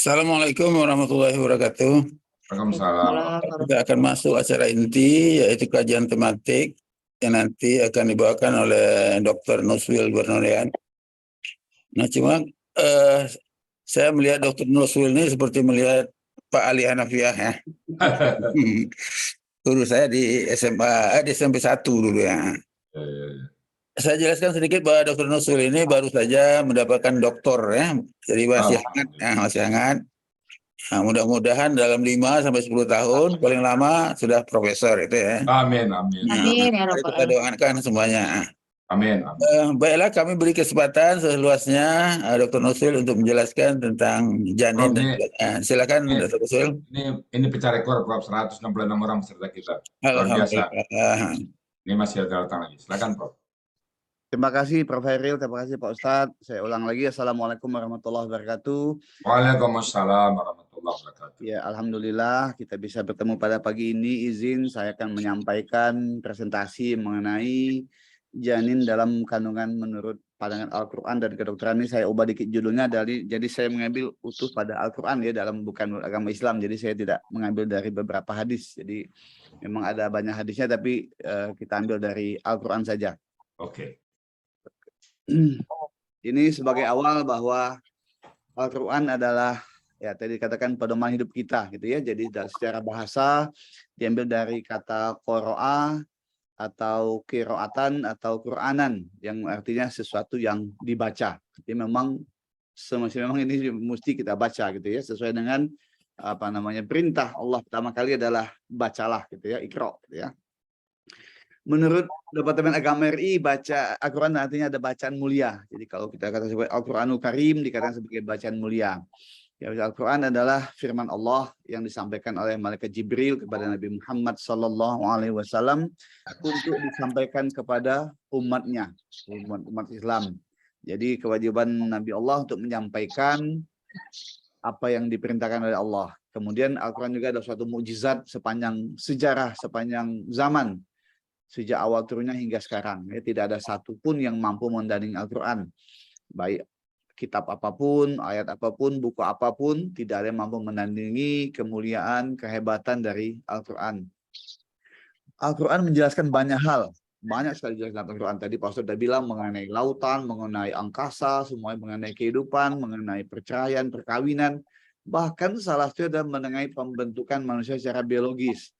Assalamualaikum warahmatullahi wabarakatuh. Waalaikumsalam. Kita akan masuk acara inti, yaitu kajian tematik yang nanti akan dibawakan oleh Dr. Nuswil Bernolian. Nah, cuma saya melihat Dr. Nuswil ini seperti melihat Pak Ali Hanafiah ya. Guru saya di SMA, di SMP 1 dulu ya. Saya jelaskan sedikit bahwa Dr. Nuswil ini baru saja mendapatkan doktor ya, jadi masih hangat, ya, masih hangat. Nah, mudah-mudahan dalam 5 sampai 10 tahun paling lama sudah profesor itu ya. Amin, amin. Nah, Amin ya mari Rabbal kita Alamin. doakan semuanya. Amin, amin. Baiklah, kami beri kesempatan seluasnya Dr. Nuswil untuk menjelaskan tentang janin. Silakan Dr. Nuswil. Ini pecah rekor, Prof. 166 orang peserta kita. Luar biasa. Alhamdulillah. Ini masih ada datang lagi. Silakan, Prof. Terima kasih Prof. Heril, terima kasih Pak Ustadz. Saya ulang lagi, Assalamualaikum warahmatullahi wabarakatuh. Waalaikumsalam warahmatullahi wabarakatuh. Ya, Alhamdulillah kita bisa bertemu pada pagi ini. Izin saya akan menyampaikan presentasi mengenai janin dalam kandungan menurut pandangan Al-Quran dan kedokteran. Ini saya ubah dikit judulnya, jadi saya mengambil utuh pada Al-Quran ya, bukan agama Islam. Jadi saya tidak mengambil dari beberapa hadis. Jadi memang ada banyak hadisnya, tapi kita ambil dari Al-Quran saja. Oke. Ini sebagai awal bahwa Al-Quran adalah ya tadi katakan pedoman hidup kita gitu ya. Jadi secara bahasa diambil dari kata qoro'a atau qiraatan atau Quranan yang artinya sesuatu yang dibaca. Jadi memang ini mesti kita baca gitu ya, sesuai dengan apa namanya perintah Allah pertama kali adalah bacalah gitu ya, Iqra gitu ya. Menurut Departemen Agama RI, baca Al-Quran artinya ada bacaan mulia. Jadi kalau kita kata sebagai Al-Quranul Karim dikatakan sebagai bacaan mulia. Ya, Al-Quran adalah firman Allah yang disampaikan oleh Malaikat Jibril kepada Nabi Muhammad SAW untuk disampaikan kepada umatnya, umat Islam. Jadi kewajiban Nabi Allah untuk menyampaikan apa yang diperintahkan oleh Allah. Kemudian Al-Quran juga adalah suatu mukjizat sepanjang sejarah, sepanjang zaman. Sejak awal turunnya hingga sekarang, ya, tidak ada satupun yang mampu mendanding Al-Quran. Baik kitab apapun, ayat apapun, buku apapun, tidak ada yang mampu menandingi kemuliaan, kehebatan dari Al-Quran. Al-Quran menjelaskan banyak hal, banyak sekali jelaskan Al-Quran. Tadi Pak Ustadz sudah bilang mengenai lautan, mengenai angkasa, semuanya mengenai kehidupan, mengenai perceraian, perkawinan, bahkan salah satu adalah mengenai pembentukan manusia secara biologis.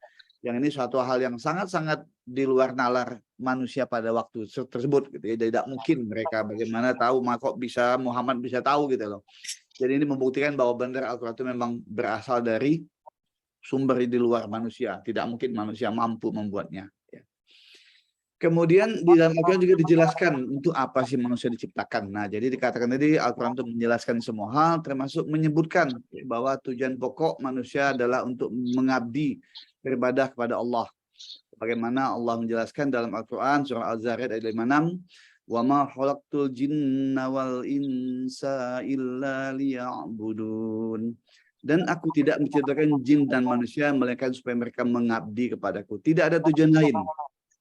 Yang ini suatu hal yang sangat-sangat di luar nalar manusia pada waktu tersebut gitu ya. Tidak mungkin mereka bagaimana tahu, maka kok bisa Muhammad bisa tahu gitu loh. Jadi ini membuktikan bahwa benar Al-Quran itu memang berasal dari sumber di luar manusia. Tidak mungkin manusia mampu membuatnya. Ya. Kemudian di dalam Al-Quran juga dijelaskan untuk apa sih manusia diciptakan. Nah, jadi dikatakan tadi Al-Quran itu menjelaskan semua hal, termasuk menyebutkan bahwa tujuan pokok manusia adalah untuk mengabdi, beribadah kepada Allah. Bagaimana Allah menjelaskan dalam Al-Quran surah Al-Zariyat ayat 56, "Wa ma khalaqtul jinna wal insa illa liya'budun." Dan aku tidak menciptakan jin dan manusia melainkan supaya mereka mengabdi kepadaku. Tidak ada tujuan lain.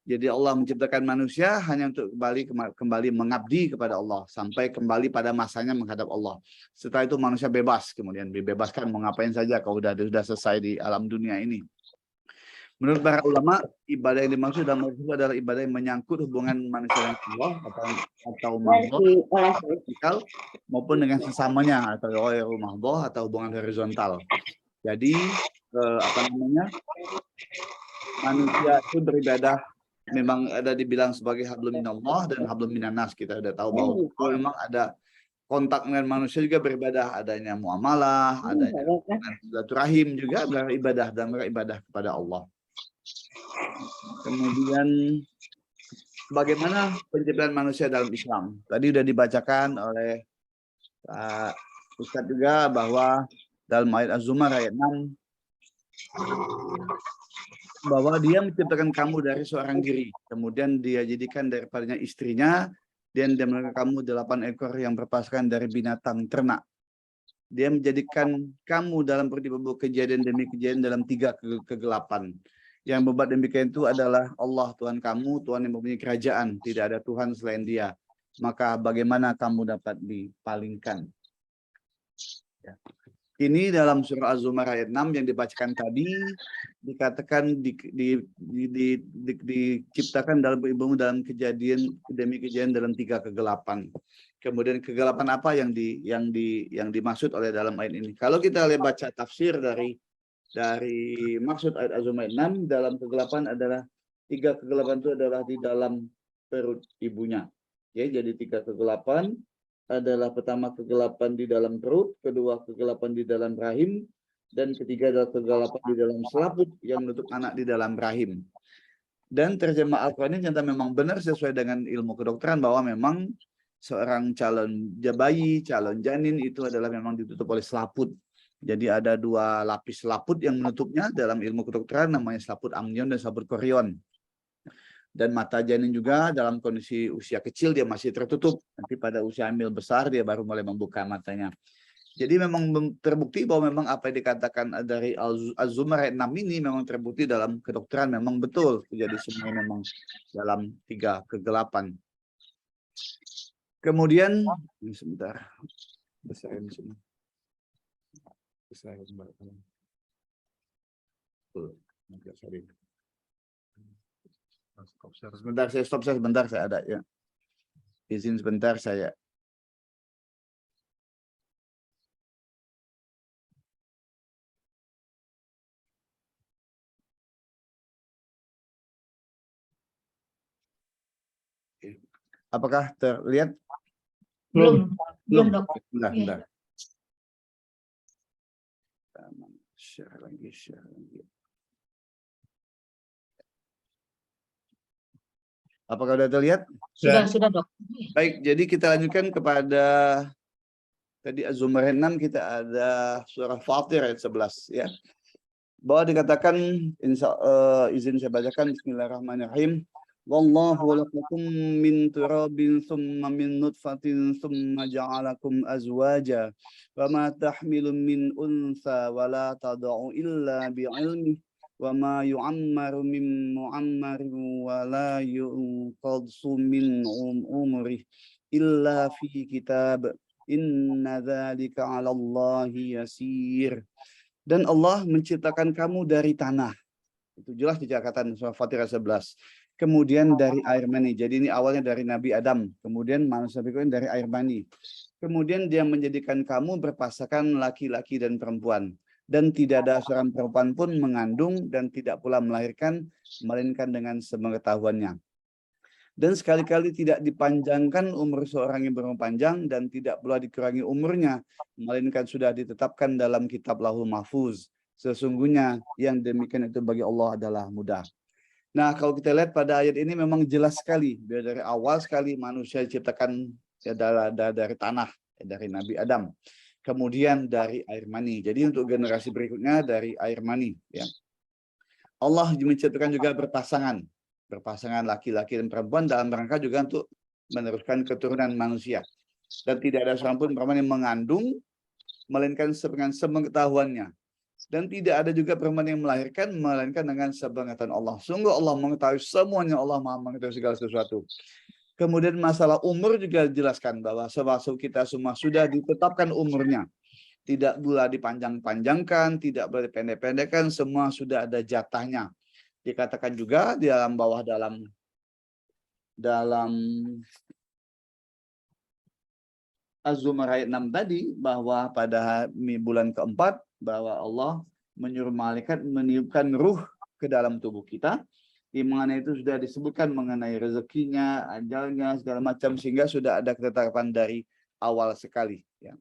Jadi Allah menciptakan manusia hanya untuk kembali mengabdi kepada Allah sampai kembali pada masanya menghadap Allah. Setelah itu manusia bebas, kemudian dibebaskan mau ngapain saja kalau sudah selesai di alam dunia ini. Menurut para ulama, ibadah yang dimaksud dalam itu adalah ibadah yang menyangkut hubungan manusia dengan Allah atau makhluk vertikal maupun dengan sesamanya atau mahdoh atau hubungan horizontal. Jadi manusia itu beribadah memang ada dibilang sebagai hablum minallah dan hablum minannas. Kita sudah tahu bahwa memang ada kontak dengan manusia juga beribadah, adanya muamalah, adanya silaturahim juga adalah ibadah dan beribadah kepada Allah. Kemudian bagaimana penciptaan manusia dalam Islam? Tadi sudah dibacakan oleh Ustadz juga bahwa dalam ayat Az-Zumar ayat 6 bahwa dia menciptakan kamu dari seorang diri, kemudian dia jadikan daripadanya istrinya, dan dia menjadikan kamu 8 ekor yang berpaskan dari binatang ternak. Dia menjadikan kamu dalam berbagai kejadian demi kejadian dalam 3 kegelapan. Yang membuat demikian itu adalah Allah Tuhan kamu, Tuhan yang mempunyai kerajaan, tidak ada Tuhan selain Dia. Maka bagaimana kamu dapat dipalingkan? Ya. Ini dalam surah Az-Zumar ayat 6 yang dibacakan tadi dikatakan diciptakan dalam ilmu dalam kejadian demi kejadian dalam 3 kegelapan. Kemudian kegelapan apa yang dimaksud oleh dalam ayat ini? Kalau kita lihat baca tafsir dari maksud ayat Az-Zumar ayat 6, dalam kegelapan adalah 3 kegelapan itu adalah di dalam perut ibunya. Ya, jadi 3 kegelapan adalah pertama kegelapan di dalam perut, kedua kegelapan di dalam rahim, dan ketiga adalah kegelapan di dalam selaput yang menutup anak di dalam rahim. Dan terjemah Al-Quran ini ternyata memang benar sesuai dengan ilmu kedokteran bahwa memang seorang calon bayi, calon janin itu adalah memang ditutup oleh selaput. Jadi ada 2 lapis selaput yang menutupnya dalam ilmu kedokteran, namanya selaput amnion dan selaput korion. Dan mata janin juga dalam kondisi usia kecil dia masih tertutup. Nanti pada usia hamil besar dia baru mulai membuka matanya. Jadi memang terbukti bahwa memang apa yang dikatakan dari Az-Zumar ayat 6 ini memang terbukti dalam kedokteran memang betul. Jadi semua memang dalam 3 kegelapan. Kemudian, sebentar. Besarin sini. Besarin sebentar. Sorry. Sebentar saya stop sebentar saya ada ya. Izin sebentar saya. Apakah terlihat? Belum dok. Bentar. Share lagi. Apakah sudah terlihat? Sudah dok. Baik, jadi kita lanjutkan kepada tadi Az-Zumar 6 kita ada surah Fatir ayat 11 ya. Bahwa dikatakan izin saya bacakan Bismillahirrahmanirrahim. Wallahu khalaqakum min turabin thumma min nutfatin thumma ja'alakum azwaja wa ma tahmilu min unsa wa la tad'u illa bi'ilmihi wa ma yu'ammaru min mu'ammarin wa la yuqadsu min umrihi illa fi kitab inna dzalika 'ala Allahi yasir. Dan Allah menciptakan kamu dari tanah. Itu jelas dikatakan surah Fatir 11. Kemudian dari air mani. Jadi ini awalnya dari Nabi Adam. Kemudian manusia berikutnya dari air mani. Kemudian dia menjadikan kamu berpasangan laki-laki dan perempuan. Dan tidak ada seorang perempuan pun mengandung dan tidak pula melahirkan, melainkan dengan sepengetahuannya. Dan sekali-kali tidak dipanjangkan umur seorang yang berumur panjang dan tidak pula dikurangi umurnya, melainkan sudah ditetapkan dalam kitab Lauhul Mahfuz. Sesungguhnya yang demikian itu bagi Allah adalah mudah. Nah, kalau kita lihat pada ayat ini memang jelas sekali, dari awal sekali manusia diciptakan ya, dari tanah, ya, dari Nabi Adam. Kemudian dari air mani. Jadi untuk generasi berikutnya dari air mani. Ya. Allah menciptakan juga berpasangan laki-laki dan perempuan dalam rangka juga untuk meneruskan keturunan manusia. Dan tidak ada seorang pun perempuan yang mengandung, melainkan dengan sepengetahuannya. Dan tidak ada juga perempuan yang melahirkan, melainkan dengan sepengetahuan Allah. Sungguh Allah mengetahui semuanya, Allah Maha mengetahui segala sesuatu. Kemudian masalah umur juga dijelaskan bahwa sebab kita semua sudah ditetapkan umurnya. Tidak boleh dipanjang-panjangkan, tidak boleh dipendek-pendekkan, semua sudah ada jatahnya. Dikatakan juga di dalam Az-Zumar ayat 6 tadi bahwa pada bulan keempat bahwa Allah menyuruh malaikat meniupkan ruh ke dalam tubuh kita, di mana itu sudah disebutkan mengenai rezekinya, ajalnya, segala macam, sehingga sudah ada ketetapan dari awal sekali. Ya.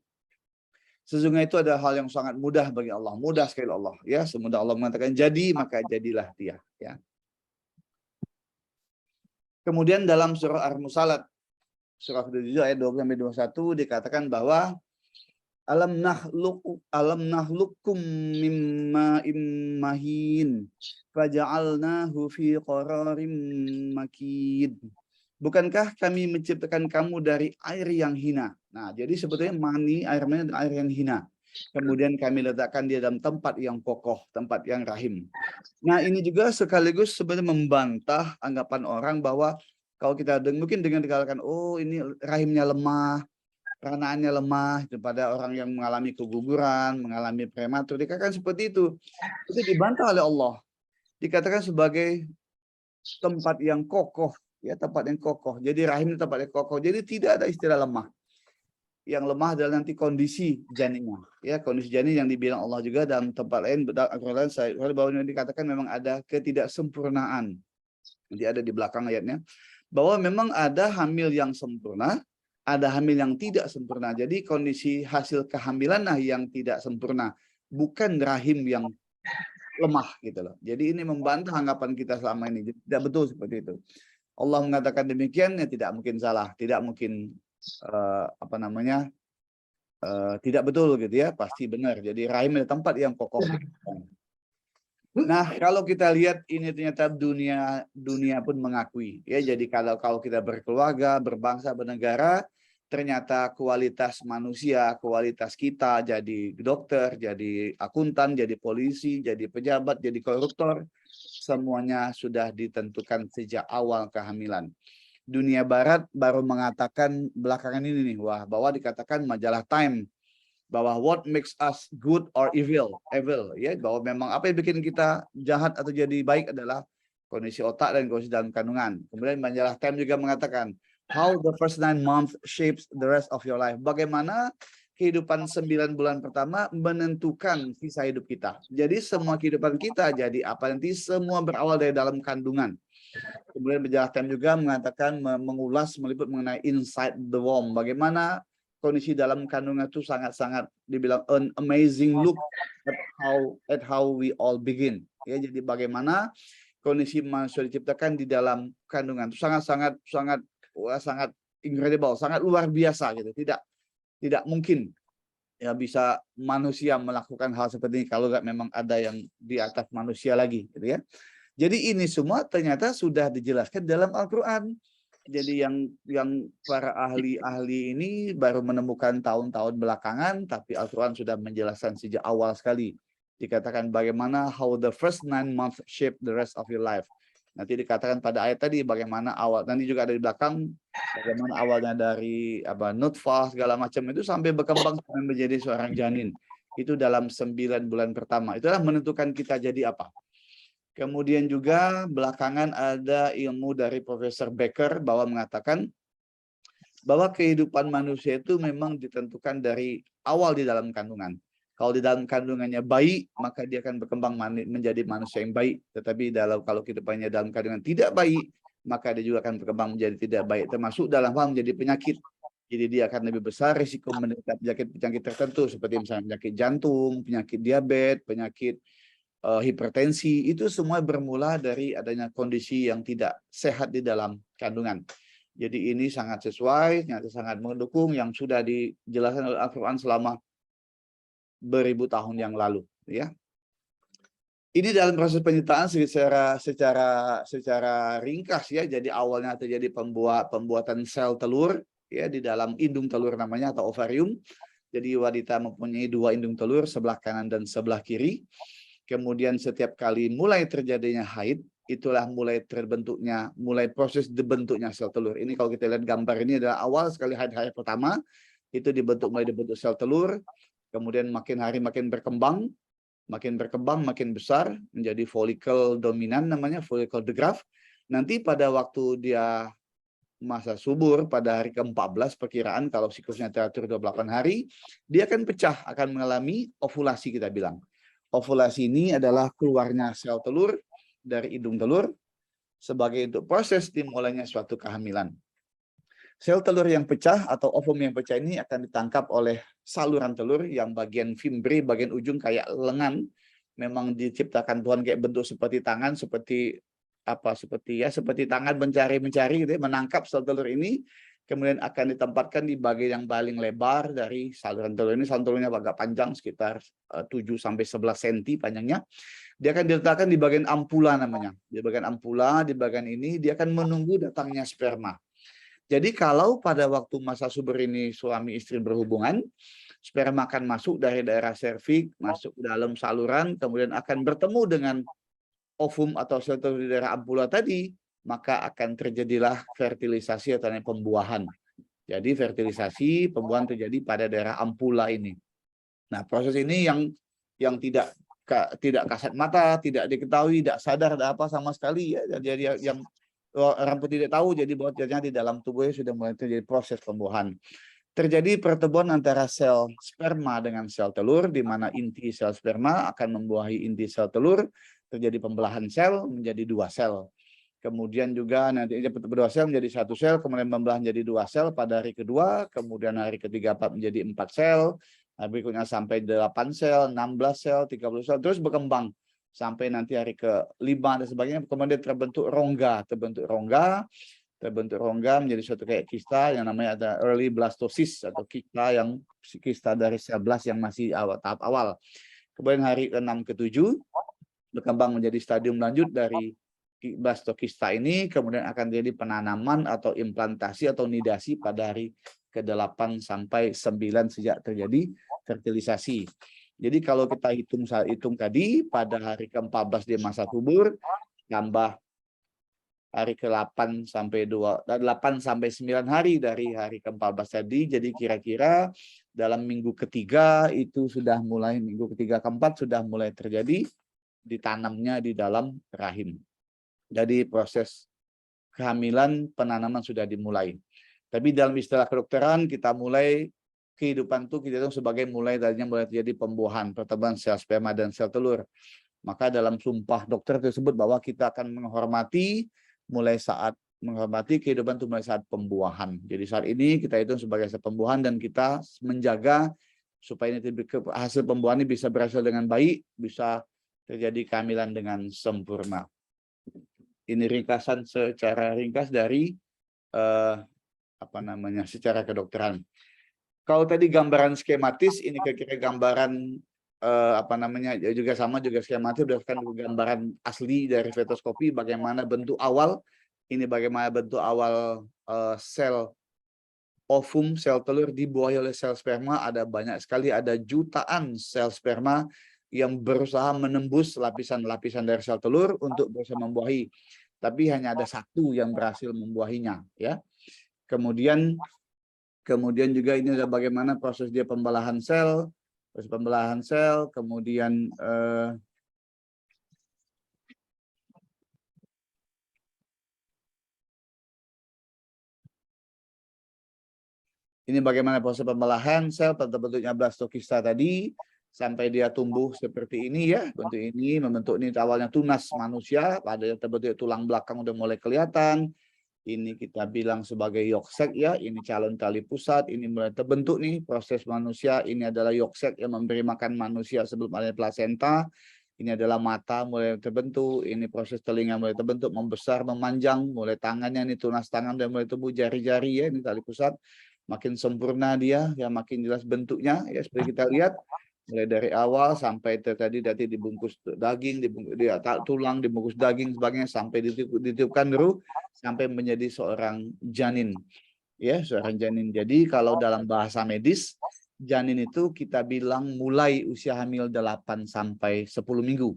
Sesungguhnya itu adalah hal yang sangat mudah bagi Allah, mudah sekali Allah. Ya, semudah Allah mengatakan jadi maka jadilah dia. Ya. Kemudian dalam surah Ar-Musalat, surah 7 ayat 20-21 dikatakan bahwa alam nakhluqukum mimma immahin faja'alnahu fi qararim makin. Bukankah kami menciptakan kamu dari air yang hina? Nah, jadi sebetulnya air mani dan air yang hina. Kemudian kami letakkan dia dalam tempat yang kokoh, tempat yang rahim. Nah, ini juga sekaligus sebenarnya membantah anggapan orang bahwa kalau kita mungkin dengan dikatakan, oh ini rahimnya lemah, peranaannya lemah, pada orang yang mengalami keguguran, mengalami prematur, dikatakan seperti itu dibantah oleh Allah. Dikatakan sebagai tempat yang kokoh, ya tempat yang kokoh. Jadi rahim itu tempat yang kokoh. Jadi tidak ada istilah lemah. Yang lemah adalah nanti kondisi janinnya, ya kondisi janin yang dibilang Allah juga dalam tempat lain, bahwa dikatakan memang ada ketidaksempurnaan. Nanti ada di belakang ayatnya, bahwa memang ada hamil yang sempurna, ada hamil yang tidak sempurna. Jadi kondisi hasil kehamilan yang tidak sempurna, bukan rahim yang lemah gitu loh. Jadi ini membantah anggapan kita selama ini. Tidak betul seperti itu. Allah mengatakan demikian, ya tidak mungkin salah, tidak mungkin tidak betul gitu ya, pasti benar. Jadi rahim adalah tempat yang kokoh. Nah, kalau kita lihat ini ternyata dunia pun mengakui ya. Jadi kalau kita berkeluarga, berbangsa, bernegara, ternyata kualitas manusia, kualitas kita jadi dokter, jadi akuntan, jadi polisi, jadi pejabat, jadi koruptor, semuanya sudah ditentukan sejak awal kehamilan. Dunia barat baru mengatakan belakangan ini nih, bahwa dikatakan majalah Time, bahwa what makes us good or evil, ya, bahwa memang apa yang bikin kita jahat atau jadi baik adalah kondisi otak dan kondisi dalam kandungan. Kemudian majalah Time juga mengatakan how the first 9 months shapes the rest of your life. Bagaimana kehidupan 9 bulan pertama menentukan sisa hidup kita. Jadi semua kehidupan kita jadi apa nanti semua berawal dari dalam kandungan. Kemudian majalah Time juga mengatakan, mengulas, meliput mengenai inside the womb. Bagaimana kondisi dalam kandungan itu sangat-sangat dibilang an amazing look at how we all begin. Ya, jadi bagaimana kondisi manusia diciptakan di dalam kandungan itu sangat incredible, sangat luar biasa gitu. Tidak mungkin ya bisa manusia melakukan hal seperti ini kalau nggak memang ada yang di atas manusia lagi gitu ya. Jadi ini semua ternyata sudah dijelaskan dalam Al-Quran. Jadi yang para ahli-ahli ini baru menemukan tahun-tahun belakangan, tapi Al-Quran sudah menjelaskan sejak awal sekali. Dikatakan bagaimana how the first 9 months shape the rest of your life. Nanti dikatakan pada ayat tadi bagaimana awal, nanti juga ada di belakang bagaimana awalnya dari nutfah segala macam itu sampai berkembang sampai menjadi seorang janin. Itu dalam 9 bulan pertama. Itulah menentukan kita jadi apa. Kemudian juga belakangan ada ilmu dari Profesor Becker bahwa mengatakan bahwa kehidupan manusia itu memang ditentukan dari awal di dalam kandungan. Kalau di dalam kandungannya baik, maka dia akan berkembang menjadi manusia yang baik. Tetapi kalau kehidupannya dalam kandungan tidak baik, maka dia juga akan berkembang menjadi tidak baik. Termasuk dalam hal menjadi penyakit. Jadi dia akan lebih besar risiko menderita penyakit tertentu seperti misalnya penyakit jantung, penyakit diabetes, penyakit hipertensi, itu semua bermula dari adanya kondisi yang tidak sehat di dalam kandungan. Jadi ini sangat sesuai, sangat mendukung yang sudah dijelaskan oleh Al-Quran selama beribu tahun yang lalu. Ya, ini dalam proses penyertaan secara ringkas ya. Jadi awalnya terjadi pembuatan sel telur ya di dalam indung telur namanya atau ovarium. Jadi wanita mempunyai 2 indung telur, sebelah kanan dan sebelah kiri. Kemudian setiap kali mulai terjadinya haid, itulah mulai proses dibentuknya sel telur. Ini kalau kita lihat gambar ini adalah awal sekali haid pertama, itu mulai dibentuk sel telur, kemudian makin hari makin berkembang, makin besar, menjadi folikel dominan namanya, folikel de Graaff. Nanti pada waktu dia masa subur, pada hari ke-14 perkiraan, kalau siklusnya teratur 28 hari, dia akan pecah, akan mengalami ovulasi kita bilang. Ovulasi ini adalah keluarnya sel telur dari indung telur sebagai untuk proses dimulainya suatu kehamilan. Sel telur yang pecah atau ovum yang pecah ini akan ditangkap oleh saluran telur yang bagian fimbre, bagian ujung kayak lengan. Memang diciptakan Tuhan kayak bentuk seperti tangan, seperti tangan mencari gitu ya, menangkap sel telur ini. Kemudian akan ditempatkan di bagian yang paling lebar dari saluran telur ini. Saluran telurnya agak panjang, sekitar 7-11 cm panjangnya. Dia akan diletakkan di bagian ampula namanya. Di bagian ampula, di bagian ini dia akan menunggu datangnya sperma. Jadi kalau pada waktu masa subur ini suami istri berhubungan, sperma akan masuk dari daerah serviks, masuk ke dalam saluran, kemudian akan bertemu dengan ovum atau sel telur di daerah ampula tadi, maka akan terjadilah fertilisasi atau pembuahan. Jadi fertilisasi pembuahan terjadi pada daerah ampula ini. Nah, proses ini yang tidak kasat mata, tidak diketahui, tidak sadar ada apa sama sekali ya. Jadi yang orang pun tidak tahu, jadi bahwa ternyata di dalam tubuhnya sudah mulai terjadi proses pembuahan. Terjadi pertemuan antara sel sperma dengan sel telur, di mana inti sel sperma akan membuahi inti sel telur, terjadi pembelahan sel menjadi 2 sel. Kemudian juga nanti 2 sel menjadi 1 sel, kemudian membelah menjadi 2 sel pada hari kedua, kemudian hari ketiga menjadi 4 sel, berikutnya sampai 8 sel, 16 sel, 30 sel, terus berkembang sampai nanti hari ke-5 dan sebagainya. Kemudian terbentuk rongga menjadi suatu kayak kista yang namanya ada early blastosis atau kista dari sel blast yang masih tahap awal. Kemudian hari ke-6 ke-7 berkembang menjadi stadium lanjut dari blastokista ini, kemudian akan terjadi penanaman atau implantasi atau nidasi pada hari ke-8 sampai 9 sejak terjadi fertilisasi. Jadi kalau kita hitung tadi pada hari ke-14 di masa subur tambah hari ke-8 sampai 9 hari dari hari ke-14 tadi, jadi kira-kira dalam minggu ketiga itu sudah mulai, minggu ketiga ke-4 sudah mulai terjadi ditanamnya di dalam rahim. Jadi proses kehamilan, penanaman sudah dimulai. Tapi dalam istilah kedokteran kita mulai kehidupan itu kita hitung sebagai mulai terjadi pembuahan, pertemuan sel sperma dan sel telur. Maka dalam sumpah dokter tersebut bahwa kita akan menghormati kehidupan itu mulai saat pembuahan. Jadi saat ini kita hitung sebagai saat pembuahan dan kita menjaga supaya hasil pembuahan ini bisa berhasil dengan baik, bisa terjadi kehamilan dengan sempurna. Ini ringkasan secara ringkas dari secara kedokteran. Kalau tadi gambaran skematis, ini kira-kira gambaran juga skematis berdasarkan gambaran asli dari fetoskopi bagaimana bentuk awal. Ini bagaimana bentuk awal sel ovum, sel telur dibuahi oleh sel sperma. Ada banyak sekali, ada jutaan sel sperma yang berusaha menembus lapisan-lapisan dari sel telur untuk bisa membuahi. Tapi hanya ada 1 yang berhasil membuahinya, ya. Kemudian juga ini ada bagaimana proses dia pembelahan sel, kemudian ini bagaimana proses pembelahan sel bentuknya blastokista tadi sampai dia tumbuh seperti ini ya, bentuk ini membentuk ini awalnya tunas manusia, pada terbentuk tulang belakang udah mulai kelihatan. Ini kita bilang sebagai yolk-sac ya, ini calon tali pusat, ini mulai terbentuk nih proses manusia. Ini adalah yolk-sac yang memberi makan manusia sebelum ada plasenta. Ini adalah mata mulai terbentuk, ini proses telinga mulai terbentuk, membesar, memanjang, mulai tangannya ini tunas tangan dan mulai tumbuh jari-jari ya, ini tali pusat. Makin sempurna dia, ya makin jelas bentuknya ya seperti kita lihat. Mulai dari awal sampai tadi dibungkus daging, dibungkus tulang, dibungkus daging sebagainya sampai ditiupkan ruh sampai menjadi seorang janin. Ya, seorang janin. Jadi kalau dalam bahasa medis, janin itu kita bilang mulai usia hamil 8 sampai 10 minggu.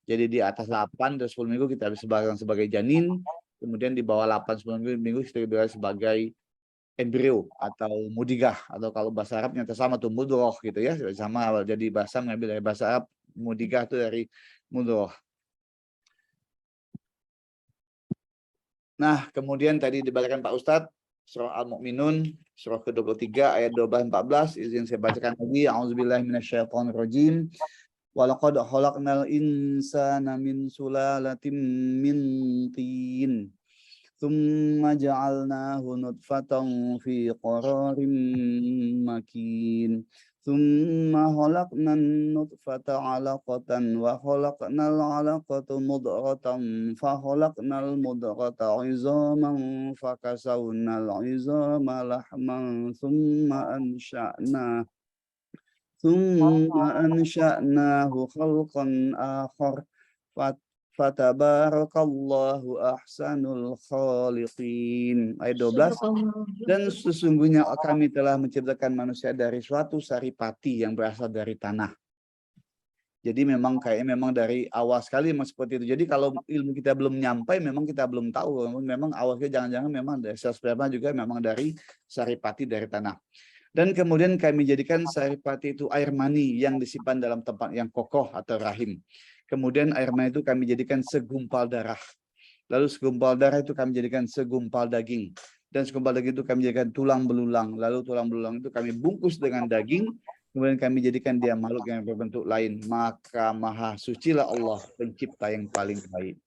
Jadi di atas 8 dan 10 minggu kita bisa sebagai janin, kemudian di bawah 8 10 minggu kita bilang sebagai embrio atau mudigah, atau kalau bahasa Arabnya sama tuh mudroh gitu ya, sama jadi bahasa mengambil dari bahasa Arab, mudigah itu dari mudroh. Nah, kemudian tadi dibacakan Pak Ustadz surah Al-Mu'minun surah ke-23 ayat 12-14, izin saya bacakan lagi. A'udzubillahi minasyaitonirrajim. Walaqad khalaqnal insana min sulalatin min tin. ثم جعلناه نطفة في قرار مكين ثم خلقنا النطفة علقة وخلقنا العلقة مضغة فخلقنا المضغة عظاما فكسونا العظام لحما ثم أنشأناه خلقا آخر Fatabarakallahu ahsanul khaliqin. Ayat 12. Dan sesungguhnya kami telah menciptakan manusia dari suatu saripati yang berasal dari tanah. Jadi memang kayaknya memang dari awal sekali memang seperti itu. Jadi kalau ilmu kita belum nyampe, memang kita belum tahu. Memang awalnya jangan-jangan memang dari sel sperma juga memang dari saripati dari tanah. Dan kemudian kami jadikan saripati itu air mani yang disimpan dalam tempat yang kokoh atau rahim. Kemudian air mani itu kami jadikan segumpal darah. Lalu segumpal darah itu kami jadikan segumpal daging. Dan segumpal daging itu kami jadikan tulang belulang. Lalu tulang belulang itu kami bungkus dengan daging. Kemudian kami jadikan dia makhluk yang berbentuk lain. Maka maha sucilah Allah, pencipta yang paling baik.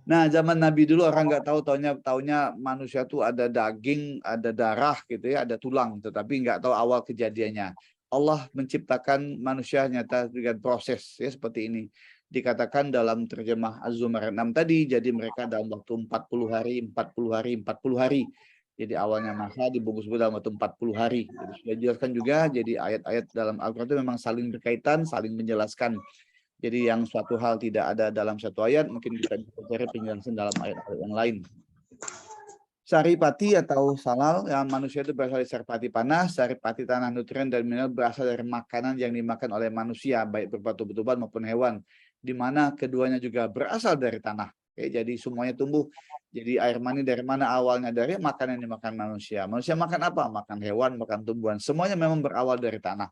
Nah, zaman Nabi dulu orang nggak tahu, taunya manusia itu ada daging, ada darah gitu ya, ada tulang, tetapi nggak tahu awal kejadiannya. Allah menciptakan manusia nyata dengan proses ya seperti ini. Dikatakan dalam terjemah Az-Zumar 6 tadi, jadi mereka dalam waktu 40 hari, 40 hari, 40 hari. Jadi awalnya masa dibungkus dalam waktu 40 hari. Jadi sudah dijelaskan juga, jadi ayat-ayat dalam Al-Quran itu memang saling berkaitan, saling menjelaskan. Jadi yang suatu hal tidak ada dalam satu ayat, mungkin kita bisa cari penjelasan dalam ayat-ayat yang lain. Saripati atau salal, yang manusia itu berasal dari saripati panas, saripati tanah, nutrien dan mineral berasal dari makanan yang dimakan oleh manusia, baik berupa tumbuh-tumbuhan maupun hewan, di mana keduanya juga berasal dari tanah. Oke, jadi semuanya tumbuh. Jadi air mani dari mana awalnya? Dari makanan yang dimakan manusia. Manusia makan apa? Makan hewan, makan tumbuhan. Semuanya memang berawal dari tanah.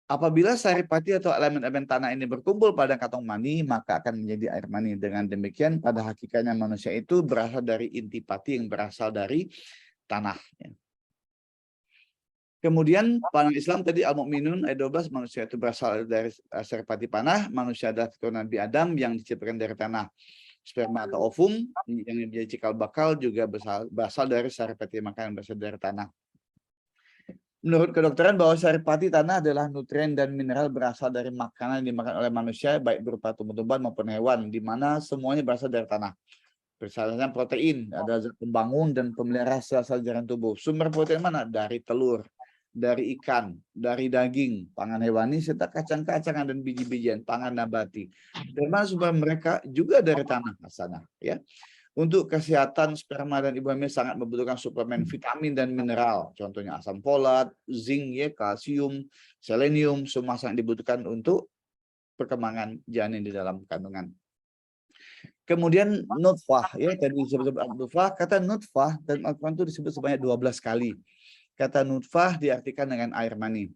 Apabila saripati atau elemen-elemen tanah ini berkumpul pada kantong mani, maka akan menjadi air mani. Dengan demikian, pada hakikatnya manusia itu berasal dari intipati yang berasal dari tanah. Kemudian pandangan Islam tadi Al-Mu'minun ayat 12, manusia itu berasal dari saripati panah, manusia adalah keturunan Nabi Adam yang diciptakan dari tanah. Sperma atau ovum yang menjadi cikal bakal juga berasal dari saripati makanan berasal dari tanah. Menurut kedokteran bahwa saripati tanah adalah nutrien dan mineral berasal dari makanan yang dimakan oleh manusia baik berupa tumbuh-tumbuhan maupun hewan, di mana semuanya berasal dari tanah. Misalnya protein, ada zat pembangun dan pemelihara sel-sel jaringan tubuh. Sumber protein mana? Dari telur, dari ikan, dari daging, pangan hewani, serta kacang-kacangan dan biji-bijian, pangan nabati. Dari mana sumber mereka? Juga dari tanah asalnya. Ya. Untuk kesehatan sperma dan ibu hamil sangat membutuhkan suplemen vitamin dan mineral. Contohnya asam folat, zinc, ya, kalsium, selenium, semua sangat dibutuhkan untuk perkembangan janin di dalam kandungan. Kemudian nutfah, ya tadi disebut nutfah, kata nutfah dan Al-Quran itu disebut sebanyak 12 kali. Kata nutfah diartikan dengan air mani.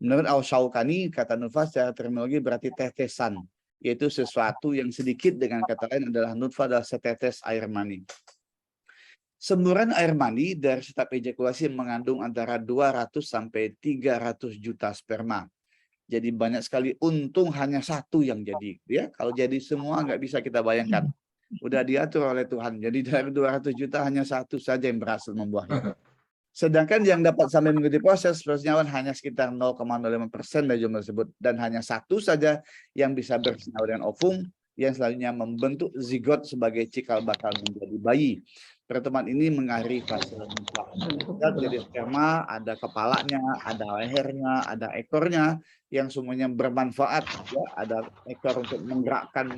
Menurut Al-Shawkani, kata nutfah secara terminologi berarti tetesan, yaitu sesuatu yang sedikit, dengan kata lain adalah nutfah adalah setetes air mani. Semburan air mani dari setiap ejakulasi mengandung antara 200 sampai 300 juta sperma. Jadi banyak sekali, untung hanya satu yang jadi. Ya, kalau jadi semua nggak bisa kita bayangkan. Udah diatur oleh Tuhan. Jadi dari 200 juta hanya satu saja yang berhasil membuahnya. Sedangkan yang dapat sampai mengikuti proses senyawa hanya sekitar 0,05% dari jumlah tersebut. Dan hanya satu saja yang bisa bersenyawa dengan ovum, yang selanjutnya membentuk zigot sebagai cikal bakal menjadi bayi. Pertemuan ini mengakhiri fase nutfah. Jadi sperma, ada kepalanya, ada lehernya, ada ekornya, yang semuanya bermanfaat. Ya, ada ekor untuk menggerakkan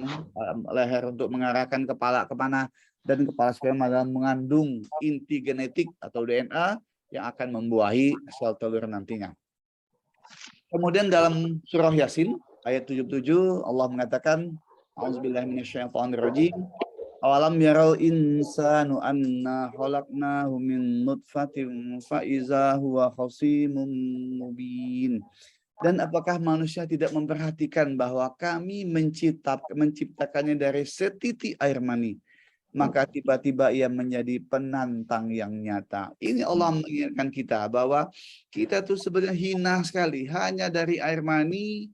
leher, untuk mengarahkan kepala kemana, dan kepala sperma dalam mengandung inti genetik atau DNA yang akan membuahi sel telur nantinya. Kemudian dalam surah Yasin ayat 77 Allah mengatakan, A'udzubillahi minasyaitonirrajim. Awalam yarau insanu anna khalaqnahu min nutfatin fa iza huwa khasimun mubin. Dan apakah manusia tidak memperhatikan bahwa kami menciptakannya dari setitik air mani, maka tiba-tiba ia menjadi penantang yang nyata. Ini Allah mengingatkan kita bahwa kita tuh sebenarnya hina sekali, hanya dari air mani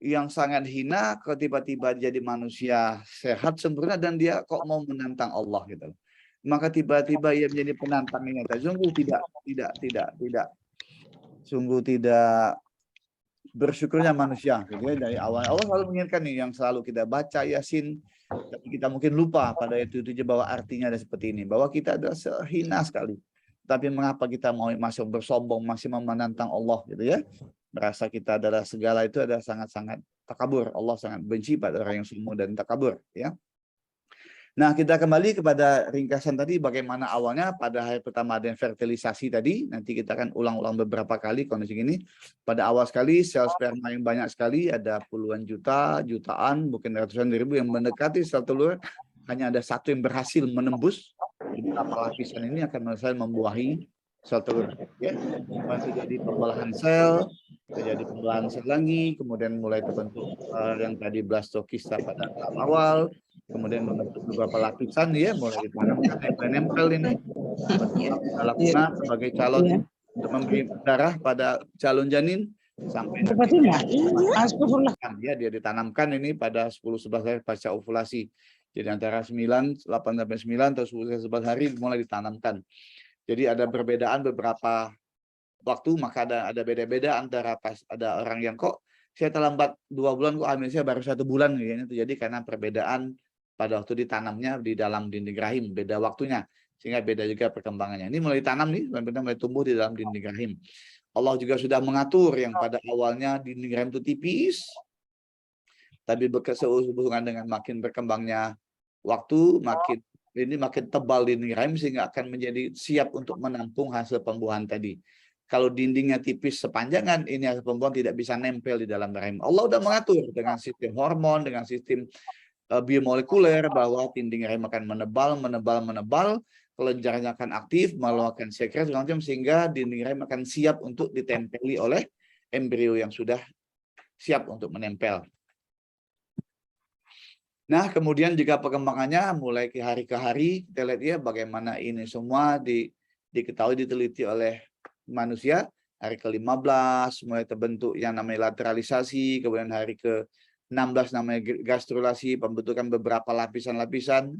yang sangat hina, kok tiba-tiba jadi manusia sehat sempurna dan dia kok mau menantang Allah gitu. Maka tiba-tiba ia menjadi penantang yang nyata. Sungguh tidak bersyukurnya manusia gitu ya. Dari awal Allah selalu mengingatkan nih, yang selalu kita baca Yasin, tapi kita mungkin lupa pada itu bahwa artinya ada seperti ini, bahwa kita adalah hina sekali. Tapi mengapa kita mau masih bersombong, masih menantang Allah gitu ya? Merasa kita adalah segala, itu adalah sangat-sangat takabur. Allah sangat benci pada orang yang sombong dan takabur ya. Nah, kita kembali kepada ringkasan tadi bagaimana awalnya pada hari pertama ada fertilisasi tadi. Nanti kita akan ulang-ulang beberapa kali kondisi ini. Pada awal sekali sel sperma yang banyak sekali, ada puluhan juta, jutaan, mungkin ratusan ribu yang mendekati sel telur. Hanya ada satu yang berhasil menembus. Beberapa lapisan ini akan selesai membuahi sel telur. Ya. Terjadi pembelahan sel, terjadi pembelahan sel lagi, kemudian mulai terbentuk yang tadi blastokista pada tahap awal. Kemudian membentuk beberapa lapisan ya, mulai ditanamkan nempel ini lakukan sebagai calon untuk memberi darah pada calon janin sampai ya dia ditanamkan ini pada 10-11 hari pasca ovulasi. Jadi antara 8 sampai 9 atau 10-11 hari mulai ditanamkan. Jadi ada perbedaan beberapa waktu, maka ada beda-beda antara pas ada orang yang kok saya terlambat 2 bulan kok hamil saya baru 1 bulan, ini terjadi karena perbedaan pada waktu ditanamnya di dalam dinding rahim, beda waktunya, sehingga beda juga perkembangannya. Ini mulai ditanam nih, benar-benar mulai tumbuh di dalam dinding rahim. Allah juga sudah mengatur yang pada awalnya dinding rahim itu tipis, tapi berhubungan dengan makin berkembangnya waktu, makin tebal dinding rahim sehingga akan menjadi siap untuk menampung hasil pembuahan tadi. Kalau dindingnya tipis sepanjangan, ini hasil pembuahan tidak bisa nempel di dalam rahim. Allah sudah mengatur dengan sistem hormon, dengan sistem biomolekuler bahwa dinding rahim akan menebal, kelenjarnya akan aktif, mengeluarkan sekret segala macam sehingga dinding rahim akan siap untuk ditempeli oleh embrio yang sudah siap untuk menempel. Nah, kemudian juga perkembangannya mulai ke hari kita lihat ya bagaimana ini semua diketahui diteliti oleh manusia. Hari ke-15 mulai terbentuk yang namanya lateralisasi, kemudian hari ke-16 namanya gastrulasi, pembentukan beberapa lapisan-lapisan,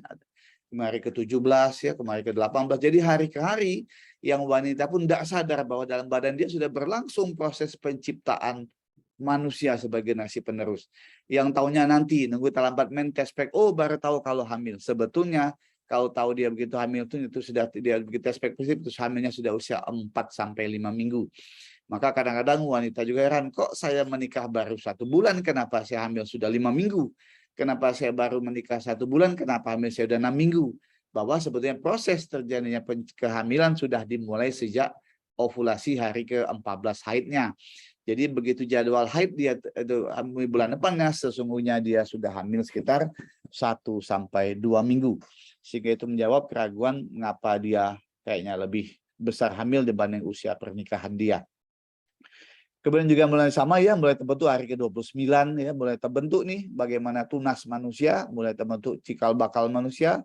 hari ke-17 ya, kemarin ke-18. Jadi hari ke hari yang wanita pun tidak sadar bahwa dalam badan dia sudah berlangsung proses penciptaan manusia sebagai generasi penerus. Yang tahunya nanti nunggu terlambat tespek, oh baru tahu kalau hamil. Sebetulnya kalau tahu dia begitu hamil itu sudah dia begitu tespek positif, terus hamilnya sudah usia 4 sampai 5 minggu. Maka kadang-kadang wanita juga heran, kok saya menikah baru 1 bulan, kenapa saya hamil sudah 5 minggu? Kenapa saya baru menikah 1 bulan, kenapa hamil saya sudah 6 minggu? Bahwa sebetulnya proses terjadinya kehamilan sudah dimulai sejak ovulasi hari ke-14 haidnya. Jadi begitu jadwal haid dia itu bulan depannya, sesungguhnya dia sudah hamil sekitar 1 sampai 2 minggu. Sehingga itu menjawab keraguan mengapa dia kayaknya lebih besar hamil dibanding usia pernikahan dia. Kemudian juga mulai sama ya, mulai terbentuk hari ke-29 ya, mulai terbentuk nih bagaimana tunas manusia, mulai terbentuk cikal bakal manusia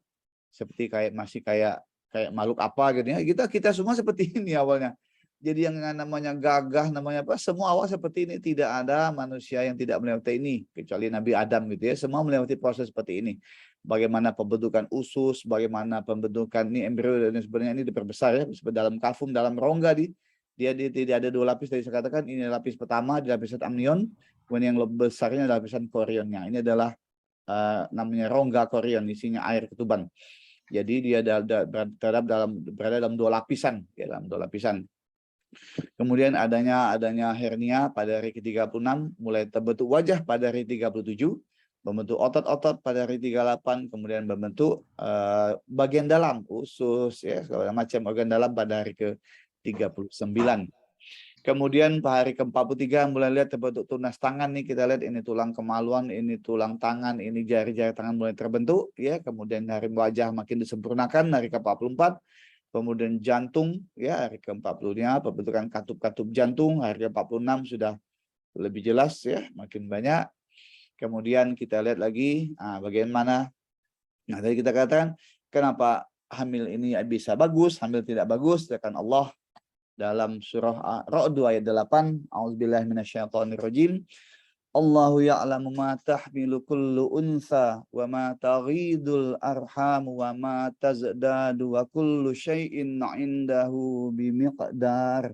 seperti masih kayak makhluk apa gitu ya. Kita semua seperti ini awalnya. Jadi yang namanya gagah, namanya apa, semua awal seperti ini. Tidak ada manusia yang tidak melewati ini, kecuali Nabi Adam gitu ya. Semua melewati proses seperti ini. Bagaimana pembentukan usus, bagaimana pembentukan ini embrio dan sebenarnya ini diperbesar ya, seperti dalam kafum, dalam rongga dia tidak ada 2 lapis tadi saya katakan. Ini lapis pertama di lapisan amnion, kemudian yang lebih besarnya lapisan korionnya. Ini adalah namanya rongga korion, isinya air ketuban. Jadi dia berada dalam 2 lapisan, ya, dalam 2 lapisan. Kemudian adanya hernia pada hari ke-36, mulai terbentuk wajah pada hari 37, membentuk otot-otot pada hari 38, kemudian membentuk bagian dalam usus ya, segala macam organ dalam pada hari ke-39. Kemudian pada hari ke-43 mulai lihat terbentuk tunas tangan nih, kita lihat ini tulang kemaluan, ini tulang tangan, ini jari-jari tangan mulai terbentuk ya. Kemudian hari wajah makin disempurnakan hari ke-44. Kemudian jantung ya hari ke-40-nya pembentukan katup-katup jantung, hari ke-46 sudah lebih jelas ya, makin banyak. Kemudian kita lihat lagi bagaimana. Nah, tadi kita katakan kenapa hamil ini bisa bagus, hamil tidak bagus, dengan Allah dalam surah Ra'd ayat 8, A'udzubillahi minasyaitonirrajim. Allahu ya'lamu ma tahmilu kullu unsa wa ma taghidul arham wa ma tazdadu wa kullu syai'in 'indahu bimiqdar.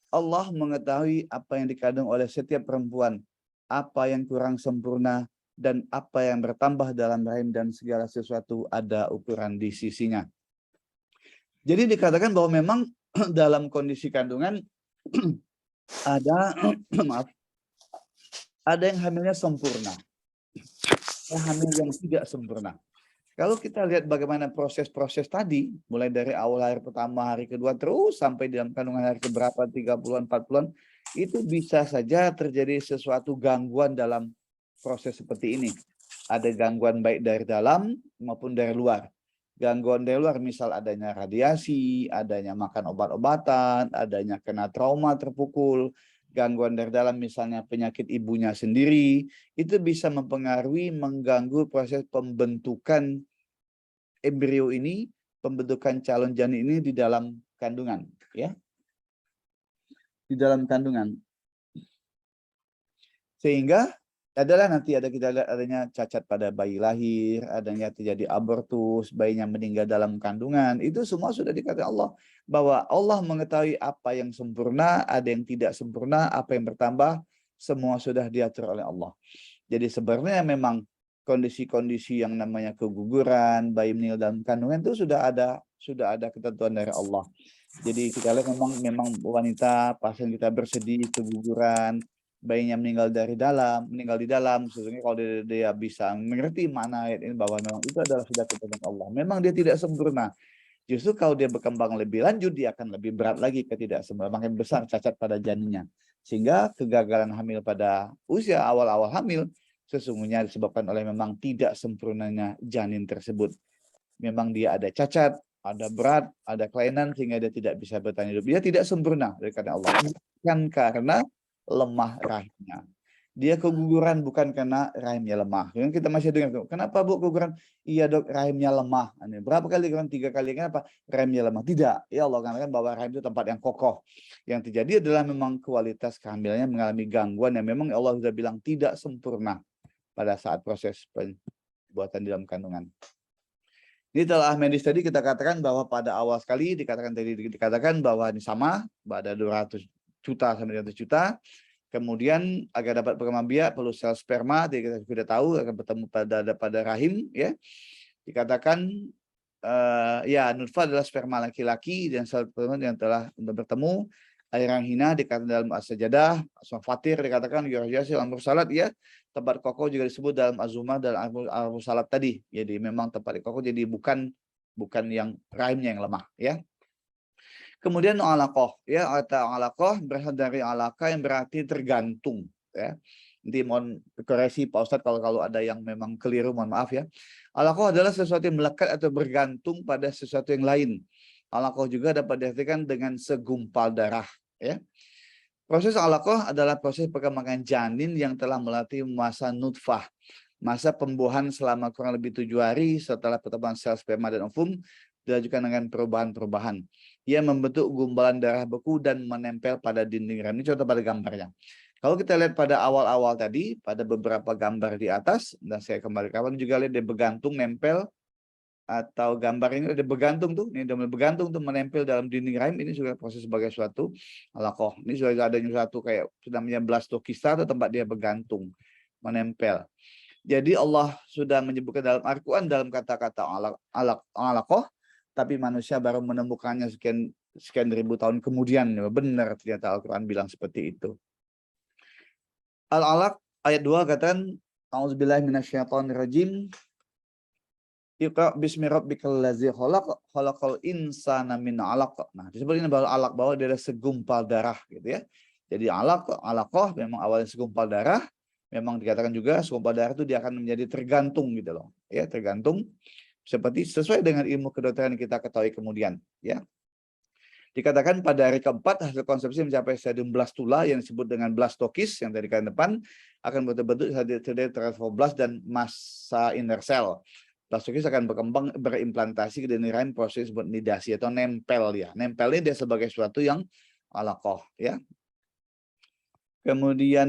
Allah mengetahui apa yang dikandung oleh setiap perempuan, apa yang kurang sempurna dan apa yang bertambah dalam rahim, dan segala sesuatu ada ukuran di sisinya. Jadi dikatakan bahwa memang dalam kondisi kandungan ada yang hamilnya sempurna, ada hamil yang tidak sempurna. Kalau kita lihat bagaimana proses-proses tadi, mulai dari awal hari pertama, hari kedua, terus sampai dalam kandungan hari keberapa, 30-an, 40-an, itu bisa saja terjadi sesuatu gangguan dalam proses seperti ini. Ada gangguan baik dari dalam maupun dari luar. Gangguan dari luar misal adanya radiasi, adanya makan obat-obatan, adanya kena trauma terpukul, gangguan dari dalam misalnya penyakit ibunya sendiri, itu bisa mempengaruhi, mengganggu proses pembentukan embrio ini, pembentukan calon janin ini di dalam kandungan, ya. Di dalam kandungan. Sehingga adalah nanti kita lihat adanya cacat pada bayi lahir, adanya terjadi abortus, bayinya meninggal dalam kandungan, itu semua sudah dikatakan Allah bahwa Allah mengetahui apa yang sempurna, ada yang tidak sempurna, apa yang bertambah, semua sudah diatur oleh Allah. Jadi sebenarnya memang kondisi-kondisi yang namanya keguguran, bayi meninggal dalam kandungan itu sudah ada ketentuan dari Allah. Jadi kita lihat memang wanita pasien kita bersedih keguguran, bayinya meninggal di dalam, sesungguhnya kalau dia bisa mengerti makna ayat ini bahwa memang itu adalah sudah ketentuan Allah. Memang dia tidak sempurna. Justru kalau dia berkembang lebih lanjut, dia akan lebih berat lagi ketidaksempurnaan, makin besar cacat pada janinnya. Sehingga kegagalan hamil pada usia awal-awal hamil sesungguhnya disebabkan oleh memang tidak sempurnanya janin tersebut. Memang dia ada cacat, ada berat, ada kelainan sehingga dia tidak bisa bertahan hidup. Dia tidak sempurna dari kata Allah. Bukan karena lemah rahimnya. Dia keguguran bukan karena rahimnya lemah. Yang kita masih dengar, kenapa Bu keguguran? Iya Dok, rahimnya lemah. Berapa kali keguguran? 3 kali. Kenapa? Rahimnya lemah. Tidak. Ya Allah katakan bahwa rahim itu tempat yang kokoh. Yang terjadi adalah memang kualitas kehamilannya mengalami gangguan yang memang Allah sudah bilang tidak sempurna pada saat proses pembuatan di dalam kandungan. Ini telah medis tadi kita katakan bahwa pada awal sekali dikatakan bahwa ini sama, ada 200 juta sampai 300 juta. Kemudian agar dapat berkembang biak perlu sel sperma, kita sudah tahu akan bertemu pada rahim, ya. Dikatakan ya nutfah adalah sperma laki-laki dan sel sperma yang telah bertemu. Air yang hina dikatakan dalam as-sajadah, as-fatir dikatakan yurjasi al-mursalat, ya. Tempat kokoh juga disebut dalam azumah dan al-mursalat tadi. Jadi memang tempat kokoh, jadi bukan yang rahimnya yang lemah, ya. Kemudian alaqah, ya, atau alaqah berasal dari alaka yang berarti tergantung, ya. Nanti mohon koreksi Pak Ustadz kalau ada yang memang keliru, mohon maaf ya. Alaqah adalah sesuatu yang melekat atau bergantung pada sesuatu yang lain. Alaqah juga dapat diartikan dengan segumpal darah, ya. Proses alaqah adalah proses perkembangan janin yang telah melalui masa nutfah, masa pembuahan selama kurang lebih 7 hari setelah pertemuan sel sperma dan ovum, dilanjutkan dengan perubahan-perubahan. Ia membentuk gumpalan darah beku dan menempel pada dinding rahim. Ini contoh pada gambarnya. Kalau kita lihat pada awal-awal tadi, pada beberapa gambar di atas, dan saya kembali kapan juga lihat dia bergantung, nempel, atau gambar ini ada bergantung tuh, ini udah bergantung tuh menempel dalam dinding rahim. Ini sudah proses sebagai suatu alaqah. Ini sudah adanya suatu kayak namanya blastokista atau tempat dia bergantung, menempel. Jadi Allah sudah menyebutkan dalam Al-Quran dalam kata-kata alaqah, tapi manusia baru menemukannya sekian ribu tahun kemudian. Benar ternyata Al-Quran bilang seperti itu. Al-Alaq ayat 2 katakan, A'udzubillahi minasyaitonirrajim. Iqra bismi rabbikal ladzi khalaq, khalaqal insana min 'alaq. Nah, disebut ini bahwa alaq, bahwa dia ada segumpal darah gitu ya. Jadi alaqah memang awalnya segumpal darah, memang dikatakan juga segumpal darah itu dia akan menjadi tergantung gitu loh. Ya, tergantung seperti sesuai dengan ilmu kedokteran yang kita ketahui kemudian, ya. Dikatakan pada hari keempat hasil konsepsi mencapai stadium blastula yang disebut dengan blastokis yang tadi kan depan akan bentuk-bentuk terjadi transforblast dan massa inner cell. Blastokis akan berkembang berimplantasi ke dinding rahim, proses disebut nidasi atau nempel ya. Nempel ini dia sebagai sesuatu yang alaqah ya. Kemudian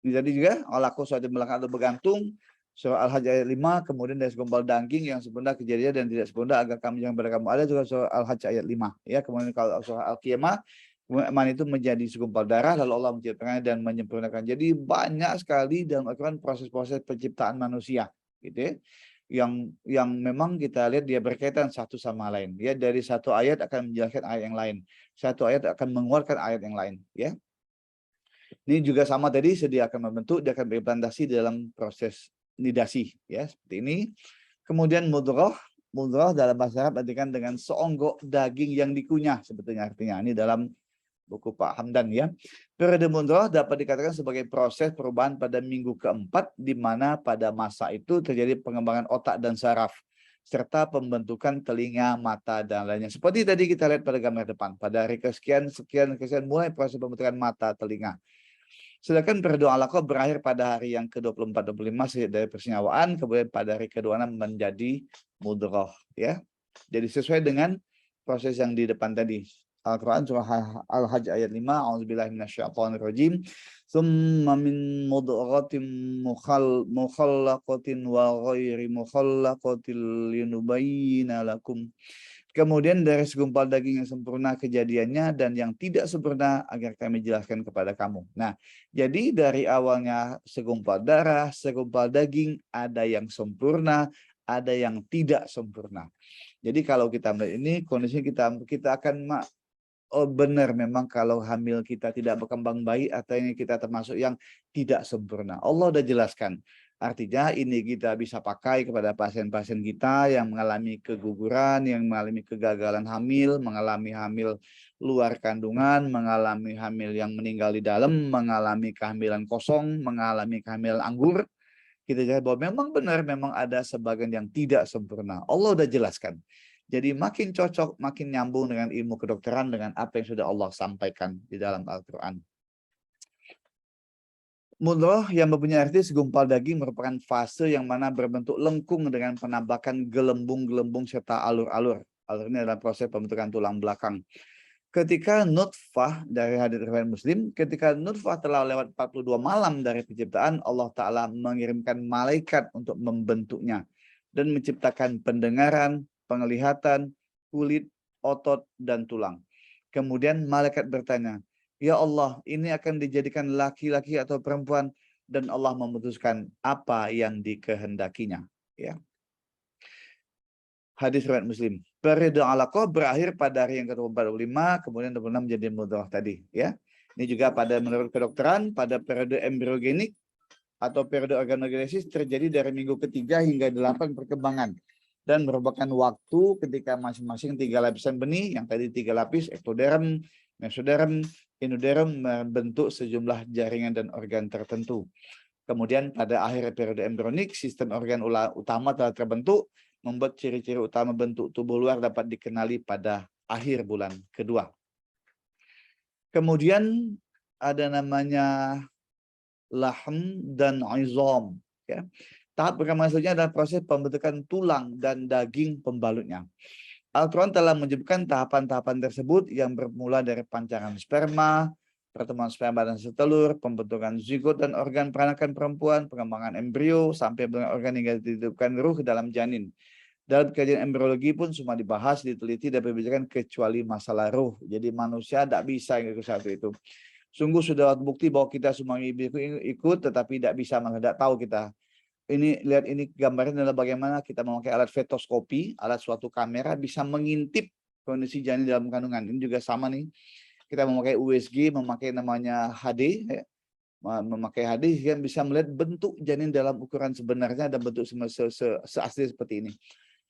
ini tadi juga alaqah suatu melekat atau bergantung. Surah Al-Hajj ayat 5, kemudian dari segumpal daging yang sempurna kejadian dan tidak sempurna agar kami jangan pada kamu. Ada juga surah Al-Hajj ayat 5. Ya, kemudian kalau surah Al-Qiyamah, iman itu menjadi segumpal darah, lalu Allah menciptakannya dan menyempurnakan. Jadi banyak sekali dalam Al-Quran proses-proses penciptaan manusia, gitu ya. Yang memang kita lihat dia berkaitan satu sama lain. Ya, dari satu ayat akan menjelaskan ayat yang lain. Satu ayat akan mengeluarkan ayat yang lain. Ya. Ini juga sama tadi, dia akan membentuk, dia akan berimplantasi dalam proses nidasi ya seperti ini. Kemudian mudghah dalam bahasa Arab artikan dengan seonggok daging yang dikunyah, sebetulnya artinya. Ini dalam buku Pak Hamdan ya. Periode mudghah dapat dikatakan sebagai proses perubahan pada minggu keempat, di mana pada masa itu terjadi pengembangan otak dan saraf, serta pembentukan telinga, mata, dan lainnya. Seperti tadi kita lihat pada gambar depan. Pada hari kesekian, sekian mulai proses pembentukan mata, telinga. Sedangkan periode alaqah berakhir pada hari yang ke-24-25 dari persenyawaan, kemudian pada hari ke-26 menjadi mudghah ya. Jadi sesuai dengan proses yang di depan tadi. Al-Quran surah Al-Hajj ayat 5, a'udzubillahi minasyaitonirrajim. Tsumma min mudghatin mukhallaqatin wa ghairi mukhallaqatin linubayyina lakum. Kemudian dari segumpal daging yang sempurna kejadiannya dan yang tidak sempurna agar kami jelaskan kepada kamu. Nah, jadi dari awalnya segumpal darah, segumpal daging, ada yang sempurna, ada yang tidak sempurna. Jadi kalau kita melihat ini kondisi kita akan benar memang kalau hamil kita tidak berkembang baik atau ini kita termasuk yang tidak sempurna. Allah udah jelaskan. Artinya ini kita bisa pakai kepada pasien-pasien kita yang mengalami keguguran, yang mengalami kegagalan hamil, mengalami hamil luar kandungan, mengalami hamil yang meninggal di dalam, mengalami kehamilan kosong, mengalami kehamilan anggur. Kita lihat bahwa memang benar, memang ada sebagian yang tidak sempurna. Allah udah jelaskan. Jadi makin cocok, makin nyambung dengan ilmu kedokteran, dengan apa yang sudah Allah sampaikan di dalam Al-Quran. Mudghah yang mempunyai arti segumpal daging merupakan fase yang mana berbentuk lengkung dengan penambahan gelembung-gelembung serta alur-alur. Alur ini adalah proses pembentukan tulang belakang. Ketika nutfah dari hadits riwayat Muslim, ketika nutfah telah lewat 42 malam dari penciptaan, Allah Ta'ala mengirimkan malaikat untuk membentuknya dan menciptakan pendengaran, penglihatan, kulit, otot, dan tulang. Kemudian malaikat bertanya, ya Allah, ini akan dijadikan laki-laki atau perempuan, dan Allah memutuskan apa yang dikehendakinya. Ya. Hadis riwayat Muslim. Periode alaqah berakhir pada hari yang ke-45, kemudian 26 menjadi mudghah tadi. Ya. Ini juga pada menurut kedokteran, pada periode embriogenik atau periode organogenesis terjadi dari minggu ketiga hingga 8 perkembangan. Dan merupakan waktu ketika masing-masing 3 lapisan benih, yang tadi 3 lapis, ektoderm, mesoderm, inoderm, membentuk sejumlah jaringan dan organ tertentu. Kemudian pada akhir periode embrionik, sistem organ utama telah terbentuk, membuat ciri-ciri utama bentuk tubuh luar dapat dikenali pada akhir bulan kedua. Kemudian ada namanya lahm dan izam. Ya. Tahap pertama selanjutnya adalah proses pembentukan tulang dan daging pembalutnya. Al-Quran telah menyebutkan tahapan-tahapan tersebut yang bermula dari pancaran sperma, pertemuan sperma dan setelur, pembentukan zigot dan organ peranakan perempuan, pengembangan embrio, sampai bentuk organ hingga dititipkan ruh ke dalam janin. Dalam kajian embriologi pun semua dibahas, diteliti, dan diperbincangkan kecuali masalah ruh. Jadi manusia tidak bisa yang satu itu. Sungguh sudah bukti bahwa kita semua ikut, tetapi tidak bisa, tidak tahu kita. Ini lihat ini gambarnya adalah bagaimana kita memakai alat fetoskopi, alat suatu kamera bisa mengintip kondisi janin dalam kandungan. Ini juga sama nih. Kita memakai USG, memakai namanya HD, ya. Memakai HD yang bisa melihat bentuk janin dalam ukuran sebenarnya dan bentuk seasli seperti ini.